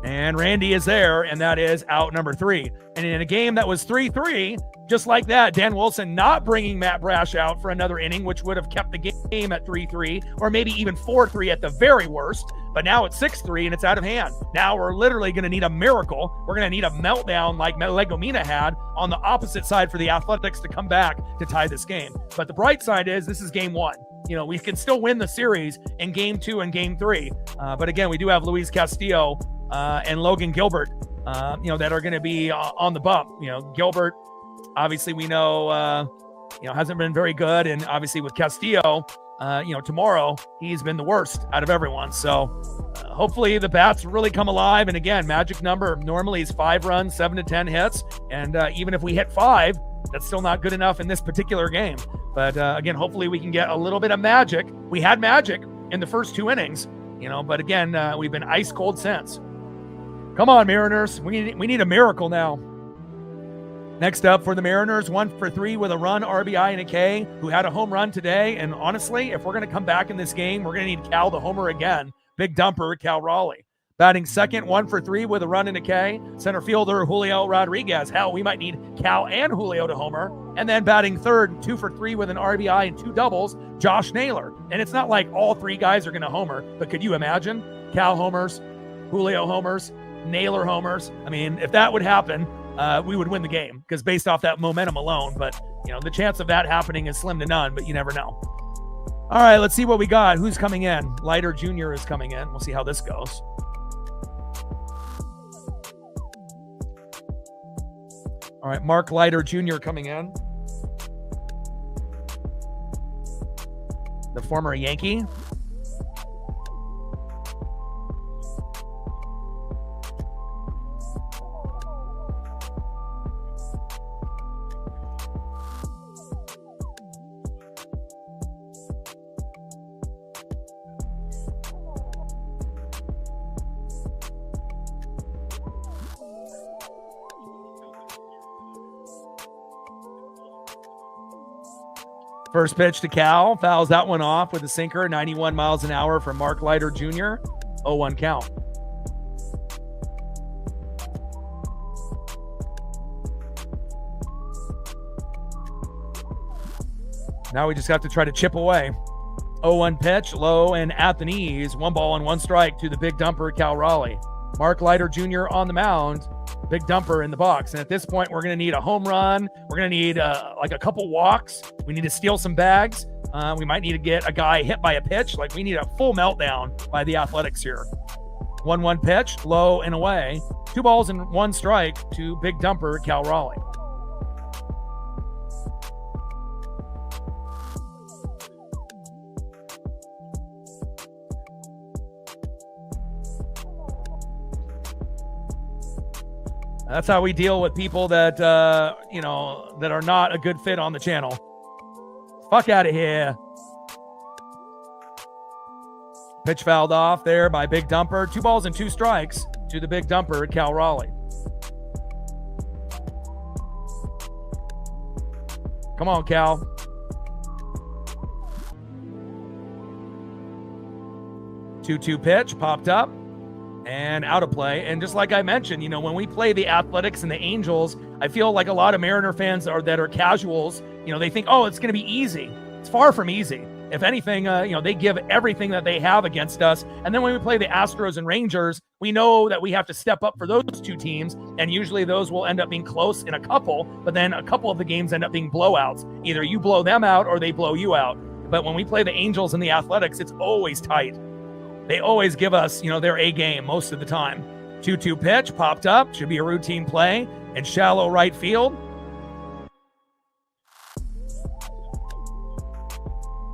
And Randy is there, and that is out number 3. And in a game that was 3-3, just like that, Dan Wilson not bringing Matt Brash out for another inning, which would have kept the game at 3-3, or maybe even 4-3 at the very worst. But now it's 6-3, and it's out of hand. Now we're literally going to need a miracle. We're going to need a meltdown like Legomina had on the opposite side for the Athletics to come back to tie this game. But the bright side is this is game 1. You know, we can still win the series in game 2 and game 3. But again, we do have Luis Castillo and Logan Gilbert, you know, that are going to be on the bump. You know, Gilbert, obviously we know, you know, hasn't been very good. And obviously with Castillo, you know, tomorrow he's been the worst out of everyone. So hopefully the bats really come alive. And again, magic number normally is 5 runs, 7 to 10 hits. And even if we hit 5, that's still not good enough in this particular game. But again, hopefully we can get a little bit of magic. We had magic in the first 2 innings, you know, but again, we've been ice cold since. Come on, Mariners. We need a miracle now. Next up for the Mariners, 1 for 3 with a run, RBI, and a K, who had a home run today. And honestly, if we're going to come back in this game, we're going to need Cal the homer again. Big dumper, Cal Raleigh. Batting second, 1 for 3 with a run and a K. Center fielder, Julio Rodriguez. Hell, we might need Cal and Julio to homer. And then batting third, 2 for 3 with an RBI and 2 doubles, Josh Naylor. And it's not like all 3 guys are going to homer, but could you imagine? Cal homers, Julio homers, Naylor homers. I mean, if that would happen, we would win the game because based off that momentum alone. But, you know, the chance of that happening is slim to none, but you never know. All right, let's see what we got. Who's coming in? Leiter Jr. is coming in. We'll see how this goes. All right, Mark Leiter Jr. coming in. The former Yankee. First pitch to Cal, fouls that one off with a sinker, 91 miles an hour from Mark Leiter Jr. 0-1 count. Now we just have to try to chip away. 0-1 pitch, low and at the knees. 1 ball and 1 strike to the big dumper, Cal Raleigh. Mark Leiter Jr. on the mound. Big dumper in the box. And at this point, we're going to need a home run. We're going to need like a couple walks. We need to steal some bags. We might need to get a guy hit by a pitch. Like we need a full meltdown by the Athletics here. 1-1 pitch, low and away. 2 balls and 1 strike to big dumper, Cal Raleigh. That's how we deal with people that, that are not a good fit on the channel. Fuck out of here. Pitch fouled off there by Big Dumper. 2 balls and 2 strikes to the Big Dumper at Cal Raleigh. Come on, Cal. 2-2 pitch popped up and out of play. And just like I mentioned, when we play the Athletics and the Angels, I feel like a lot of Mariner fans that are casuals, they think, oh, it's going to be easy. It's far from easy. If anything, they give everything that they have against us. And then when we play the Astros and Rangers, we know that we have to step up for those 2 teams. And usually those will end up being close in a couple, but then a couple of the games end up being blowouts. Either you blow them out or they blow you out. But when we play the Angels and the Athletics, it's always tight. They always give us, their A game most of the time. 2-2 pitch popped up. Should be a routine play in shallow right field.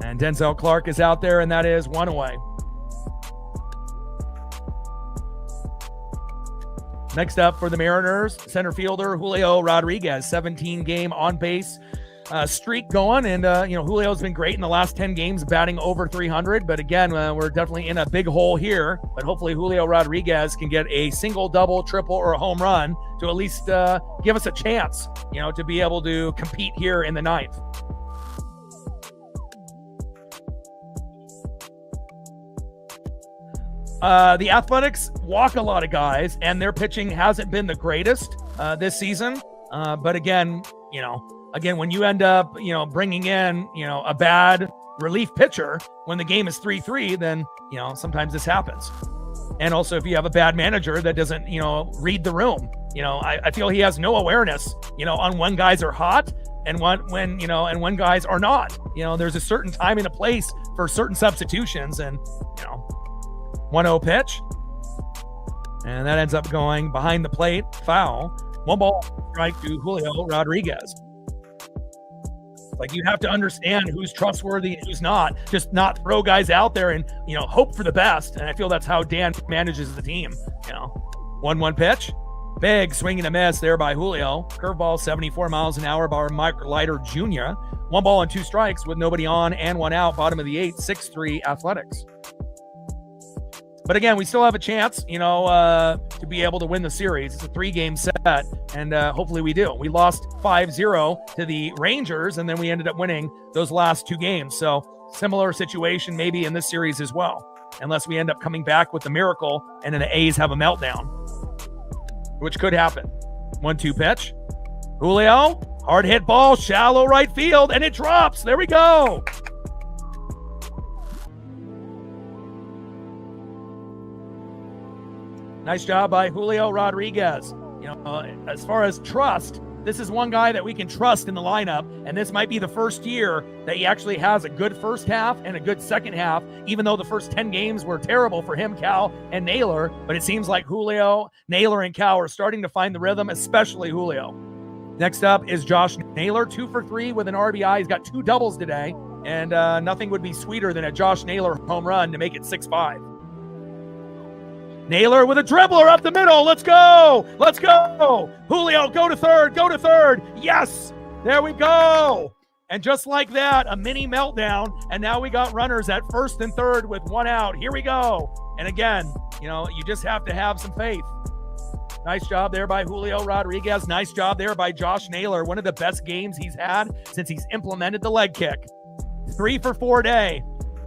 And Denzel Clark is out there, and that is 1 away. Next up for the Mariners, center fielder Julio Rodriguez, 17-game on-base streak going. And, Julio's been great in the last 10 games, batting over 300. But again, we're definitely in a big hole here. But hopefully Julio Rodriguez can get a single, double, triple, or a home run to at least give us a chance, to be able to compete here in the 9th. The Athletics walk a lot of guys, and their pitching hasn't been the greatest this season. But again, when you end up, bringing in, a bad relief pitcher when the game is 3-3, then, sometimes this happens. And also if you have a bad manager that doesn't, read the room, I feel he has no awareness, on when guys are hot and when guys are not. There's a certain time and a place for certain substitutions, and, 1-0 pitch. And that ends up going behind the plate, foul. 1 ball, strike to Julio Rodriguez. Like, you have to understand who's trustworthy and who's not. Just not throw guys out there and, hope for the best. And I feel that's how Dan manages the team. 1-1 pitch. Big swing and a miss there by Julio. Curveball, 74 miles an hour by Mike Leiter Jr. 1 ball and 2 strikes with nobody on and 1 out. Bottom of the 8th, 6-3 Athletics. But again, we still have a chance, to be able to win the series. It's a 3-game set, and hopefully we do. We lost 5-0 to the Rangers, and then we ended up winning those last 2 games. So similar situation maybe in this series as well, unless we end up coming back with the miracle and then the A's have a meltdown, which could happen. 1-2 pitch. Julio, hard hit ball, shallow right field, and it drops. There we go. Nice job by Julio Rodriguez. As far as trust, this is one guy that we can trust in the lineup, and this might be the first year that he actually has a good first half and a good second half, even though the first 10 games were terrible for him, Cal, and Naylor. But it seems like Julio, Naylor, and Cal are starting to find the rhythm, especially Julio. Next up is Josh Naylor, 2 for 3 with an RBI. He's got 2 doubles today, and nothing would be sweeter than a Josh Naylor home run to make it 6-5. Naylor with a dribbler up the middle. Let's go. Let's go. Julio, go to third. Go to third. Yes. There we go. And just like that, a mini meltdown. And now we got runners at first and third with 1 out. Here we go. And again, you just have to have some faith. Nice job there by Julio Rodriguez. Nice job there by Josh Naylor. One of the best games he's had since he's implemented the leg kick. 3 for 4 day.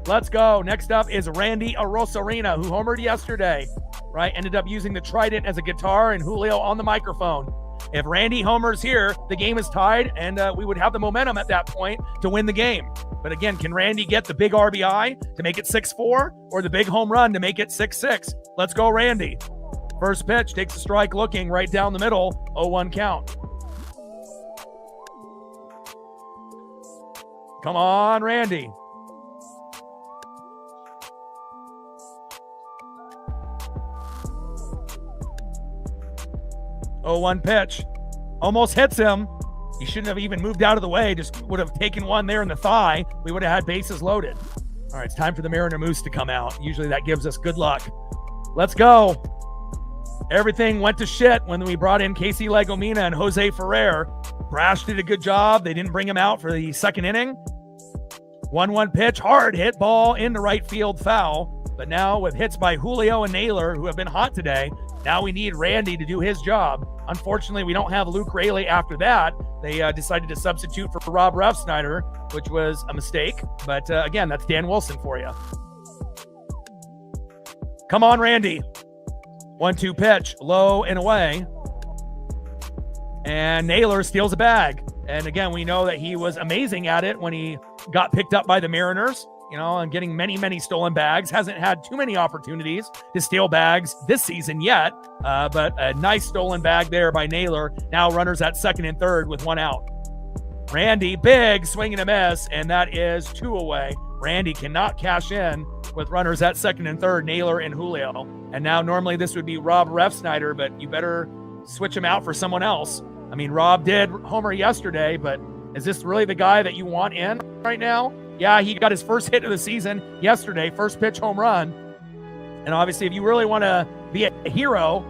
Let's go. Next up is Randy Arosarena, who homered yesterday, right? Ended up using the Trident as a guitar and Julio on the microphone. If Randy homers here, the game is tied, and we would have the momentum at that point to win the game. But again, can Randy get the big RBI to make it 6-4 or the big home run to make it 6-6? Let's go, Randy. First pitch, takes a strike looking right down the middle, 0-1 count. Come on, Randy. Oh, 1 pitch. Almost hits him. He shouldn't have even moved out of the way. Just would have taken one there in the thigh. We would have had bases loaded. All right, it's time for the Mariner Moose to come out. Usually that gives us good luck. Let's go. Everything went to shit when we brought in Casey Legomina and Jose Ferrer. Brash did a good job. They didn't bring him out for the second inning. 1-1 pitch, hard hit ball into right field, foul. But now with hits by Julio and Naylor, who have been hot today, now we need Randy to do his job. Unfortunately, we don't have Luke Raley after that. They decided to substitute for Rob Refsnyder, which was a mistake. But again, that's Dan Wilson for you. Come on, Randy. 1-2 pitch, low and away. And Naylor steals a bag. And again, we know that he was amazing at it when he got picked up by the Mariners, and getting many, many stolen bags. Hasn't had too many opportunities to steal bags this season yet, but a nice stolen bag there by Naylor. Now runners at second and third with one out. Randy, big swing and a miss, and that is 2 away. Randy cannot cash in with runners at second and third, Naylor and Julio. And now normally this would be Rob Refsnyder, but you better switch him out for someone else. I mean, Rob did homer yesterday, but is this really the guy that you want in right now? Yeah, he got his first hit of the season yesterday, first pitch home run. And obviously, if you really want to be a hero,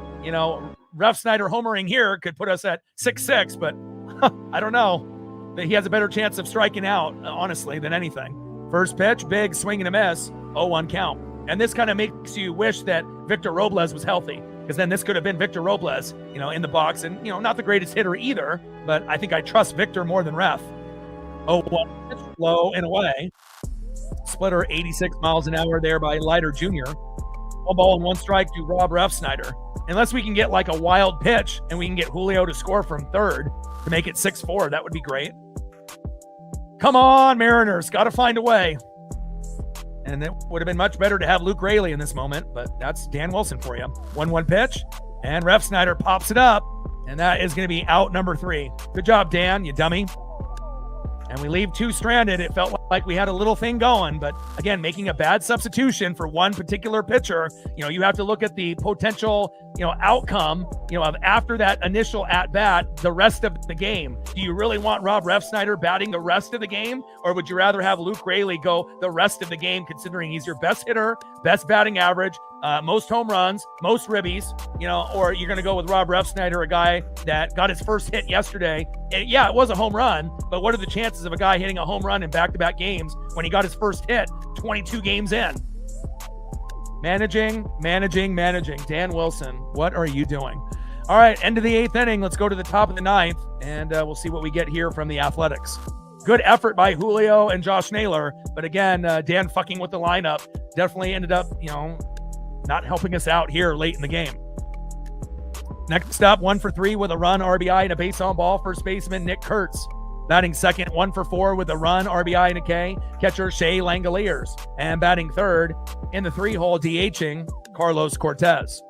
Refsnyder homering here could put us at 6-6, but I don't know. That he has a better chance of striking out, honestly, than anything. First pitch, big swing and a miss, 0-1 count. And this kind of makes you wish that Victor Robles was healthy, because then this could have been Victor Robles, in the box. And, not the greatest hitter either, but I think I trust Victor more than Ref. 0-1 pitch, low and away. Splitter 86 miles an hour there by Leiter Jr. 1 ball and 1 strike to Rob Refsnyder. Unless we can get like a wild pitch and we can get Julio to score from third to make it 6-4, that would be great. Come on, Mariners. Got to find a way. And it would have been much better to have Luke Raley in this moment, but that's Dan Wilson for you. 1-1 pitch, and Refsnyder pops it up, and that is going to be out number 3. Good job, Dan, you dummy. And we leave 2 stranded. It felt like we had a little thing going, but again, making a bad substitution for one particular pitcher, you have to look at the potential, outcome, of after that initial at-bat, the rest of the game. Do you really want Rob Refsnyder batting the rest of the game, or would you rather have Luke Raley go the rest of the game, considering he's your best hitter, best batting average, most home runs, most ribbies, or you're going to go with Rob Refsnyder, a guy that got his first hit yesterday. And yeah, it was a home run, but what are the chances of a guy hitting a home run in back-to-back games when he got his first hit 22 games in? Managing. Dan Wilson, what are you doing? All right, end of the 8th inning. Let's go to the top of the 9th, and we'll see what we get here from the Athletics. Good effort by Julio and Josh Naylor, but again, Dan fucking with the lineup definitely ended up, not helping us out here late in the game. Next up, 1 for 3 with a run, RBI, and a base on ball. First baseman Nick Kurtz. Batting second, 1 for 4 with a run, RBI, and a K. Catcher Shea Langoliers. And batting third in the 3-hole, DHing Carlos Cortez.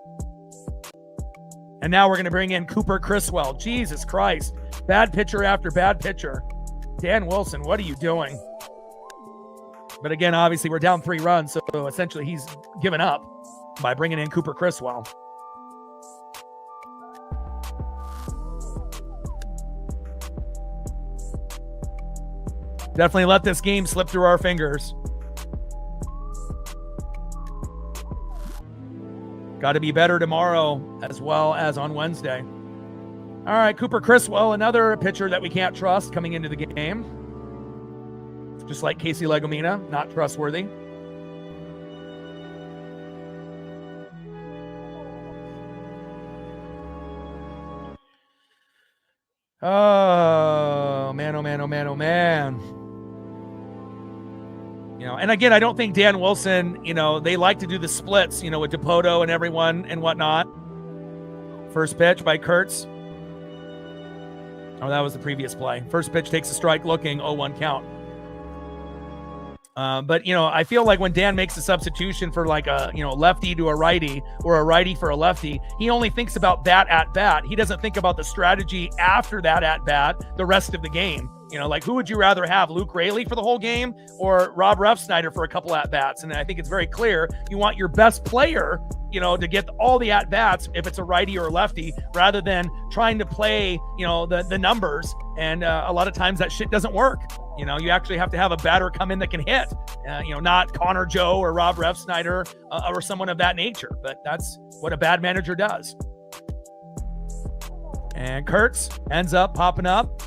And now we're going to bring in Cooper Criswell. Jesus Christ. Bad pitcher after bad pitcher. Dan Wilson, what are you doing? But again, obviously, we're down 3 runs, so essentially he's given up by bringing in Cooper Criswell. Definitely let this game slip through our fingers. Got to be better tomorrow as well as on Wednesday. All right, Cooper Criswell, another pitcher that we can't trust coming into the game. Just like Casey Legomina, not trustworthy. Oh, man, oh, man, oh, man, oh, man. And again, I don't think Dan Wilson, they like to do the splits, with DePoto and everyone and whatnot. First pitch by Kurtz. Oh, that was the previous play. First pitch takes a strike looking, 0-1 count. But, I feel like when Dan makes a substitution for like a, lefty to a righty or a righty for a lefty, he only thinks about that at bat. He doesn't think about the strategy after that at bat, the rest of the game. Like who would you rather have, Luke Raley for the whole game or Rob Refsnyder for a couple at bats? And I think it's very clear you want your best player, to get all the at bats if it's a righty or a lefty, rather than trying to play, the numbers. And a lot of times that shit doesn't work. You actually have to have a batter come in that can hit, not Connor Joe or Rob Refsnyder or someone of that nature. But that's what a bad manager does. And Kurtz ends up popping up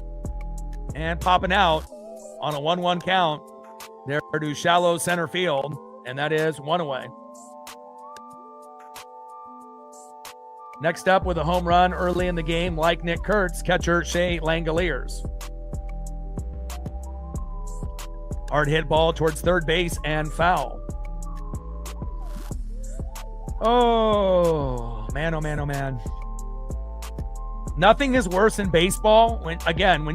and popping out on a 1-1 count. There to shallow center field, and that is 1 away. Next up with a home run early in the game, like Nick Kurtz, catcher Shea Langoliers. Hard hit ball towards third base and foul. Oh, man, oh, man, oh, man. Nothing is worse in baseball when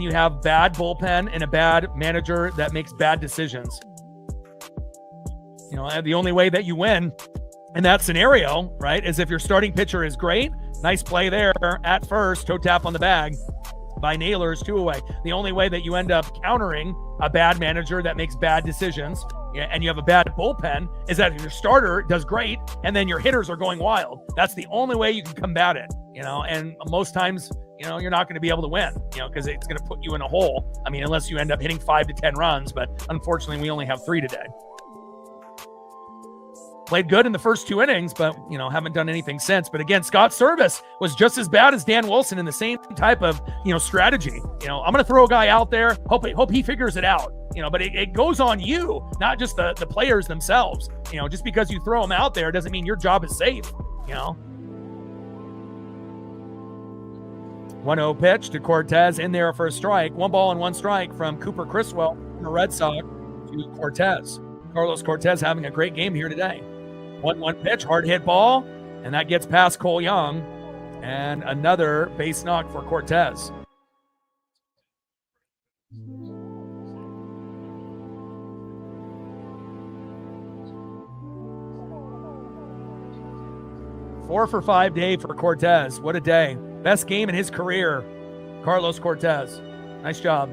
you have bad bullpen and a bad manager that makes bad decisions. You know, the only way that you win in that scenario, right, is if your starting pitcher is great. Nice play there at first, toe tap on the bag by Naylor's, 2 away. The only way that you end up countering a bad manager that makes bad decisions and you have a bad bullpen is that if your starter does great and then your hitters are going wild. That's the only way you can combat it, you know, and most times, you know, you're not going to be able to win, you know, because it's going to put you in a hole. I mean, unless you end up hitting 5 to 10 runs, but unfortunately we only have 3 today. Played good in the first 2 innings, but, you know, haven't done anything since. But again, Scott Service was just as bad as Dan Wilson in the same type of, you know, strategy. You know, I'm going to throw a guy out there, hope he figures it out, you know, but it goes on you, not just the players themselves. You know, just because you throw them out there doesn't mean your job is safe, you know. 1-0 pitch to Cortez in there for a strike. 1 ball and 1 strike from Cooper Criswell, the Red Sox, to Cortez. Carlos Cortez having a great game here today. 1-1 pitch, hard hit ball, and that gets past Cole Young, and another base knock for Cortez. Four for 5 day for Cortez. What a day. Best game in his career, Carlos Cortez. Nice job.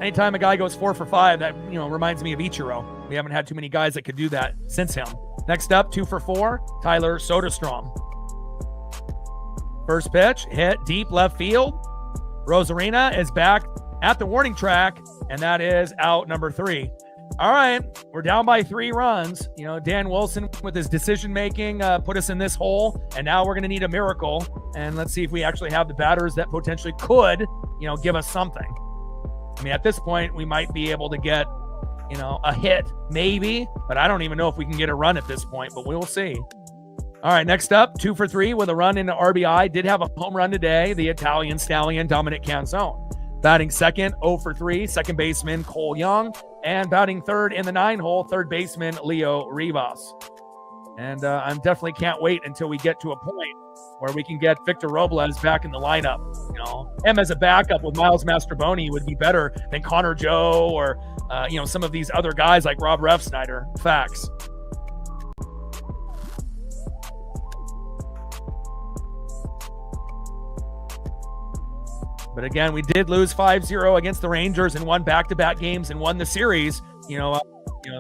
Anytime a guy goes 4 for 5, that, you know, reminds me of Ichiro. We haven't had too many guys that could do that since him. Next up, 2 for 4, Tyler Soderstrom. First pitch, hit deep left field. Rosarina is back at the warning track, and that is out number 3. All right, we're down by 3 runs. You know, Dan Wilson with his decision-making put us in this hole, and now we're going to need a miracle. And let's see if we actually have the batters that potentially could, you know, give us something. I mean, at this point, we might be able to get, you know, a hit, maybe, but I don't even know if we can get a run at this point, but we'll see. All right, next up, 2 for 3 with a run into RBI. Did have a home run today, the Italian stallion, Dominic Canzone. Batting second, 0 for 3, second baseman Cole Young. And batting third in the 9-hole, third baseman Leo Rivas. And I definitely can't wait until we get to a point where we can get Victor Robles back in the lineup. You know, him as a backup with Miles Mastrobuoni would be better than Connor Joe or, you know, some of these other guys like Rob Refsnyder. Facts. But again, we did lose 5-0 against the Rangers and won back-to-back games and won the series, you know,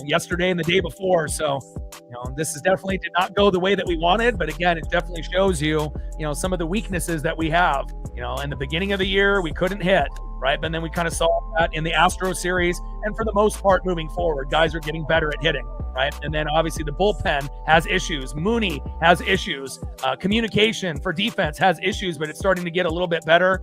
yesterday and the day before. So, you know, this is definitely did not go the way that we wanted. But again, it definitely shows you, you know, some of the weaknesses that we have. You know, in the beginning of the year, we couldn't hit, right? But then we kind of saw that in the Astro series. And for the most part, moving forward, guys are getting better at hitting, right? And then obviously the bullpen has issues. Mooney has issues. Communication for defense has issues, but it's starting to get a little bit better.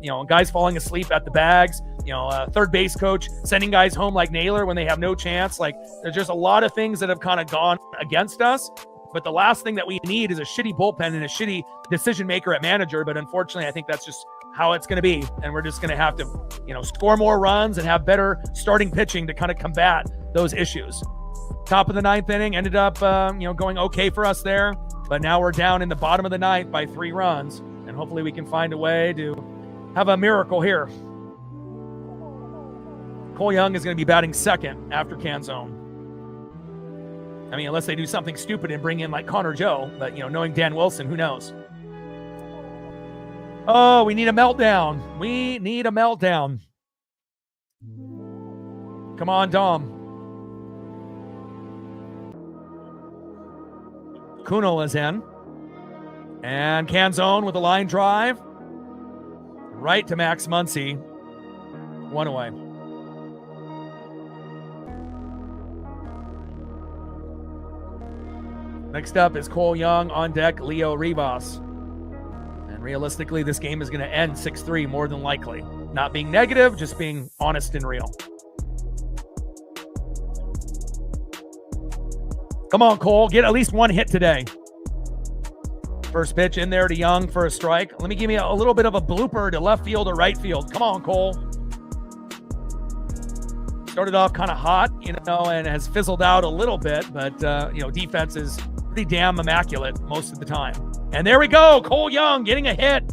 You know, guys falling asleep at the bags. You know, third base coach sending guys home like Naylor when they have no chance. Like, there's just a lot of things that have kind of gone against us. But the last thing that we need is a shitty bullpen and a shitty decision maker at manager. But unfortunately, I think that's just how it's going to be. And we're just going to have to, you know, score more runs and have better starting pitching to kind of combat those issues. Top of the 9th inning ended up, you know, going okay for us there. But now we're down in the bottom of the 9th by 3 runs. And hopefully we can find a way to have a miracle here. Cole Young is going to be batting second after Canzone. I mean, unless they do something stupid and bring in like Connor Joe, but, you know, knowing Dan Wilson, who knows? Oh, we need a meltdown. We need a meltdown. Come on, Dom. Kuno is in. And Canzone with a line drive. Right to Max Muncy. 1 away. Next up is Cole Young on deck, Leo Rivas. And Realistically, this game is going to end 6-3 more than likely. Not being negative, just being honest and real. Come on, Cole. Get at least one hit today. First pitch in there to Young for a strike. Let me give you a little bit of a blooper to left field or right field. Come on, Cole. Started off kind of hot, and has fizzled out a little bit, but, defense is pretty damn immaculate most of the time. And there we go. Cole Young getting a hit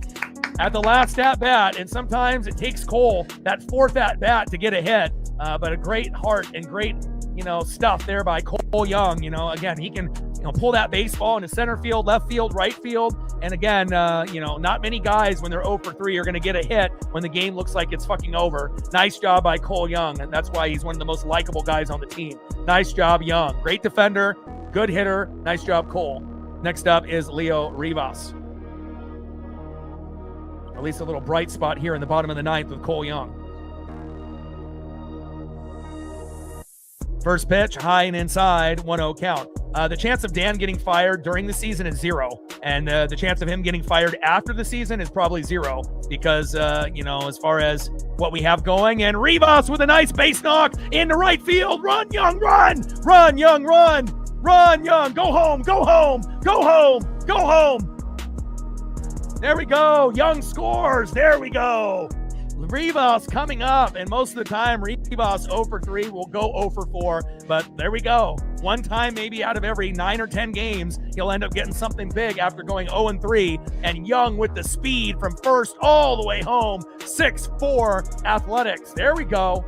at the last at-bat, and sometimes it takes Cole that fourth at-bat to get a hit, but a great heart and great, stuff there by Cole Young. Again, he can, pull that baseball into center field, left field, right field, and again, not many guys when they're 0 for 3 are going to get a hit when the game looks like it's fucking over. Nice job by Cole Young, and that's why he's one of the most likable guys on the team. Nice job, Young. Great defender, good hitter. Nice job, Cole. Next up is Leo Rivas. At least a little bright spot here in the bottom of the ninth with Cole Young. First pitch, high and inside, 1-0 count. The chance of Dan getting fired during the season is 0. And the chance of him getting fired after the season is probably 0 because, as far as what we have going. And Rivas with a nice base knock into right field. Run, Young, run! Run, Young, run! Run, Young! Go home, go home, go home, go home! There we go. Young scores. There we go. Rivas coming up, and most of the time Rivas 0 for 3 will go 0 for 4, but there we go. One time maybe out of every 9 or 10 games he'll end up getting something big after going 0 and 3, and Young with the speed from first all the way home. 6'4" Athletics. There we go.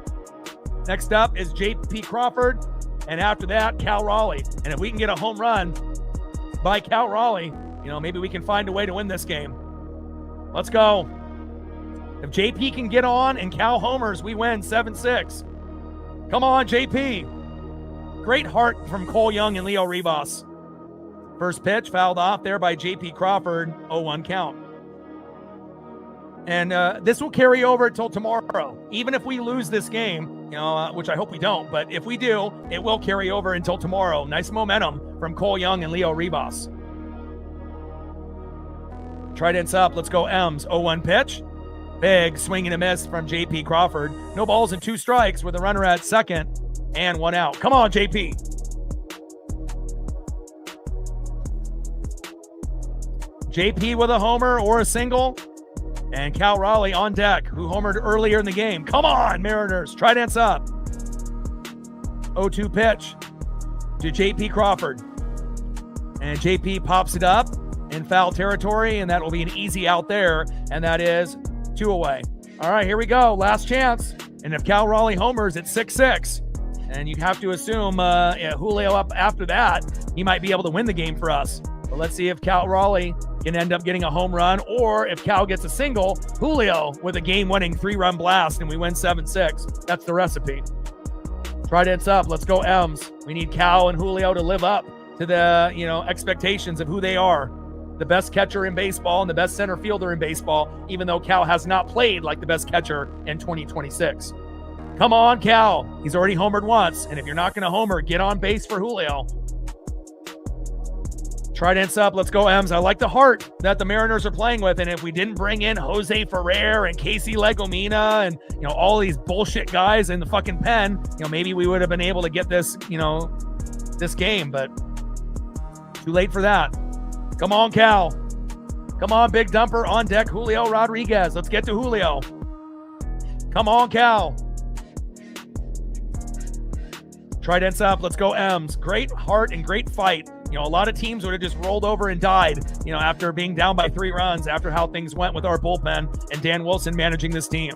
Next up is J.P. Crawford, and after that Cal Raleigh. And if we can get a home run by Cal Raleigh, maybe we can find a way to win this game. Let's go. If JP can get on and Cal homers, we win 7-6. Come on, JP. Great heart from Cole Young and Leo Rivas. First pitch fouled off there by JP Crawford, 0-1 count. And this will carry over until tomorrow. Even if we lose this game, which I hope we don't, but if we do, it will carry over until tomorrow. Nice momentum from Cole Young and Leo Rivas. Trident's up. Let's go, M's. 0-1 pitch. Big swing and a miss from J.P. Crawford. No balls and 2 strikes with a runner at second and 1 out. Come on, J.P. J.P. with a homer or a single. And Cal Raleigh on deck, who homered earlier in the game. Come on, Mariners. Trident's up. 0-2 pitch to J.P. Crawford. And J.P. pops it up in foul territory, and that will be an easy out there, and that is 2 away. All right, here we go. Last chance. And if Cal Raleigh homers, it's 6-6. And you have to assume Julio up after that, he might be able to win the game for us. But let's see if Cal Raleigh can end up getting a home run, or if Cal gets a single, Julio with a game-winning 3-run blast, and we win 7-6. That's the recipe. Trident's up. Let's go, M's. We need Cal and Julio to live up to the expectations of who they are. The best catcher in baseball and the best center fielder in baseball, even though Cal has not played like the best catcher in 2026. Come on, Cal. He's already homered once, and if you're not going to homer, get on base for Julio. Trident's up. Let's go, M's. I like the heart that the Mariners are playing with, and if we didn't bring in Jose Ferrer and Casey Legomina and, all these bullshit guys in the fucking pen, maybe we would have been able to get this, this game, but too late for that. Come on, Cal. Come on, big dumper on deck, Julio Rodriguez. Let's get to Julio. Come on, Cal. Trident's up. Let's go, M's. Great heart and great fight. A lot of teams would have just rolled over and died, after being down by 3 runs, after how things went with our bullpen and Dan Wilson managing this team.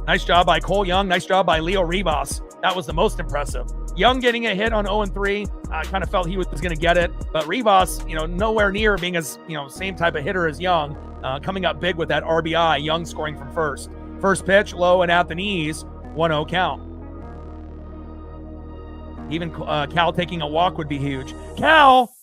Nice job by Cole Young. Nice job by Leo Rivas. That was the most impressive. Young getting a hit on 0-3. I kind of felt he was going to get it. But Rivas, nowhere near being as, same type of hitter as Young. Coming up big with that RBI. Young scoring from first. First pitch, low and at the knees. 1-0 count. Even Cal taking a walk would be huge. Cal!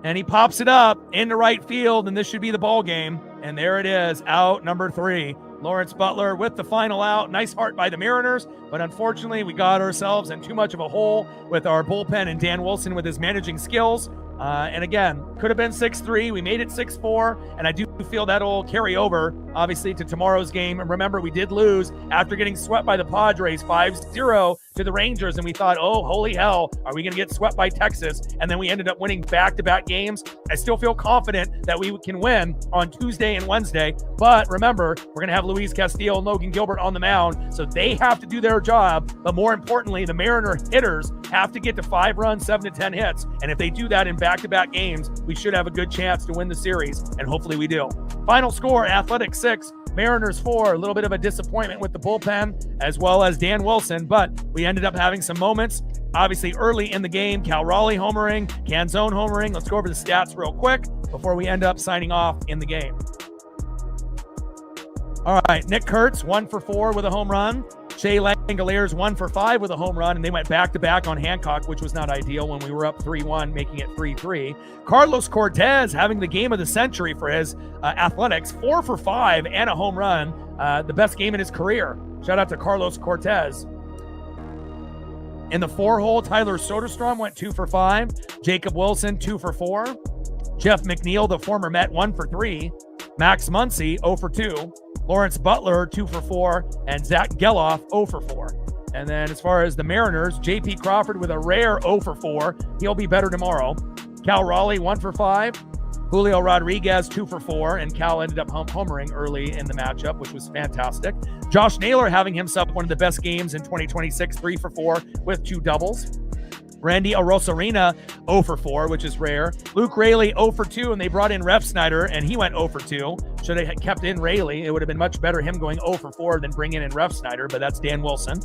And he pops it up into right field, and this should be the ball game. And there it is, out number 3. Lawrence Butler with the final out. Nice heart by the Mariners, but unfortunately we got ourselves in too much of a hole with our bullpen and Dan Wilson with his managing skills. And again, could have been 6-3. We made it 6-4, and I do feel that'll carry over, obviously, to tomorrow's game. And remember, we did lose after getting swept by the Padres 5-0 to the Rangers, and we thought, oh, holy hell, are we going to get swept by Texas? And then we ended up winning back-to-back games. I still feel confident that we can win on Tuesday and Wednesday, but remember, we're going to have Luis Castillo and Logan Gilbert on the mound, so they have to do their job. But more importantly, the Mariner hitters have to get to 5 runs, 7 to 10 hits, and if they do that in back-to-back games, we should have a good chance to win the series, and hopefully we do. Final score, Athletics 6, Mariners 4. A little bit of a disappointment with the bullpen as well as Dan Wilson, but we ended up having some moments. Obviously, early in the game, Cal Raleigh homering, Canzone homering. Let's go over the stats real quick before we end up signing off in the game. All right, Nick Kurtz, 1 for 4 with a home run. Shea Langoliers 1 for 5 with a home run, and they went back-to-back on Hancock, which was not ideal when we were up 3-1, making it 3-3. Carlos Cortez having the game of the century for his Athletics, 4 for 5 and a home run, the best game in his career. Shout out to Carlos Cortez. In the 4-hole, Tyler Soderstrom went 2 for 5. Jacob Wilson, 2 for 4. Jeff McNeil, the former Met, 1 for 3. Max Muncy, 0 for 2. Lawrence Butler, 2 for 4, and Zach Geloff, 0 for 4. And then as far as the Mariners, J.P. Crawford with a rare 0 for 4. He'll be better tomorrow. Cal Raleigh, 1 for 5. Julio Rodriguez, 2 for 4, and Cal ended up homering early in the matchup, which was fantastic. Josh Naylor having himself one of the best games in 2026, 3 for 4 with 2 doubles. Randy Arosarena, 0 for 4, which is rare. Luke Raley, 0 for 2, and they brought in Ref Snyder, and he went 0 for 2. Should have kept in Raley. It would have been much better him going 0 for 4 than bringing in Ref Snyder, but that's Dan Wilson.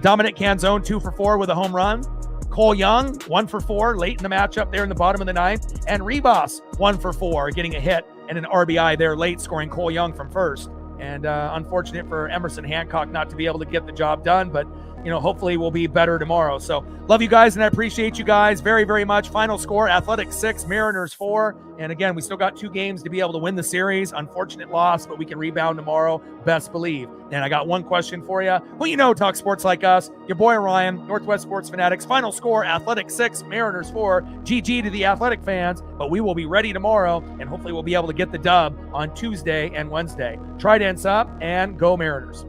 Dominic Canzone, 2 for 4 with a home run. Cole Young, 1 for 4 late in the matchup there in the bottom of the ninth. And Ribas, 1 for 4, getting a hit and an RBI there late, scoring Cole Young from first. And unfortunate for Emerson Hancock not to be able to get the job done, but hopefully we'll be better tomorrow. So love you guys, and I appreciate you guys very, very much. Final score, Athletics 6, Mariners 4. And again, we still got 2 games to be able to win the series. Unfortunate loss, but we can rebound tomorrow, best believe. And I got one question for you. Well, talk sports like us. Your boy Ryan, Northwest Sports Fanatics. Final score, Athletics 6, Mariners 4. GG to the Athletic fans, but we will be ready tomorrow, and hopefully we'll be able to get the dub on Tuesday and Wednesday. Tridents up, and go Mariners.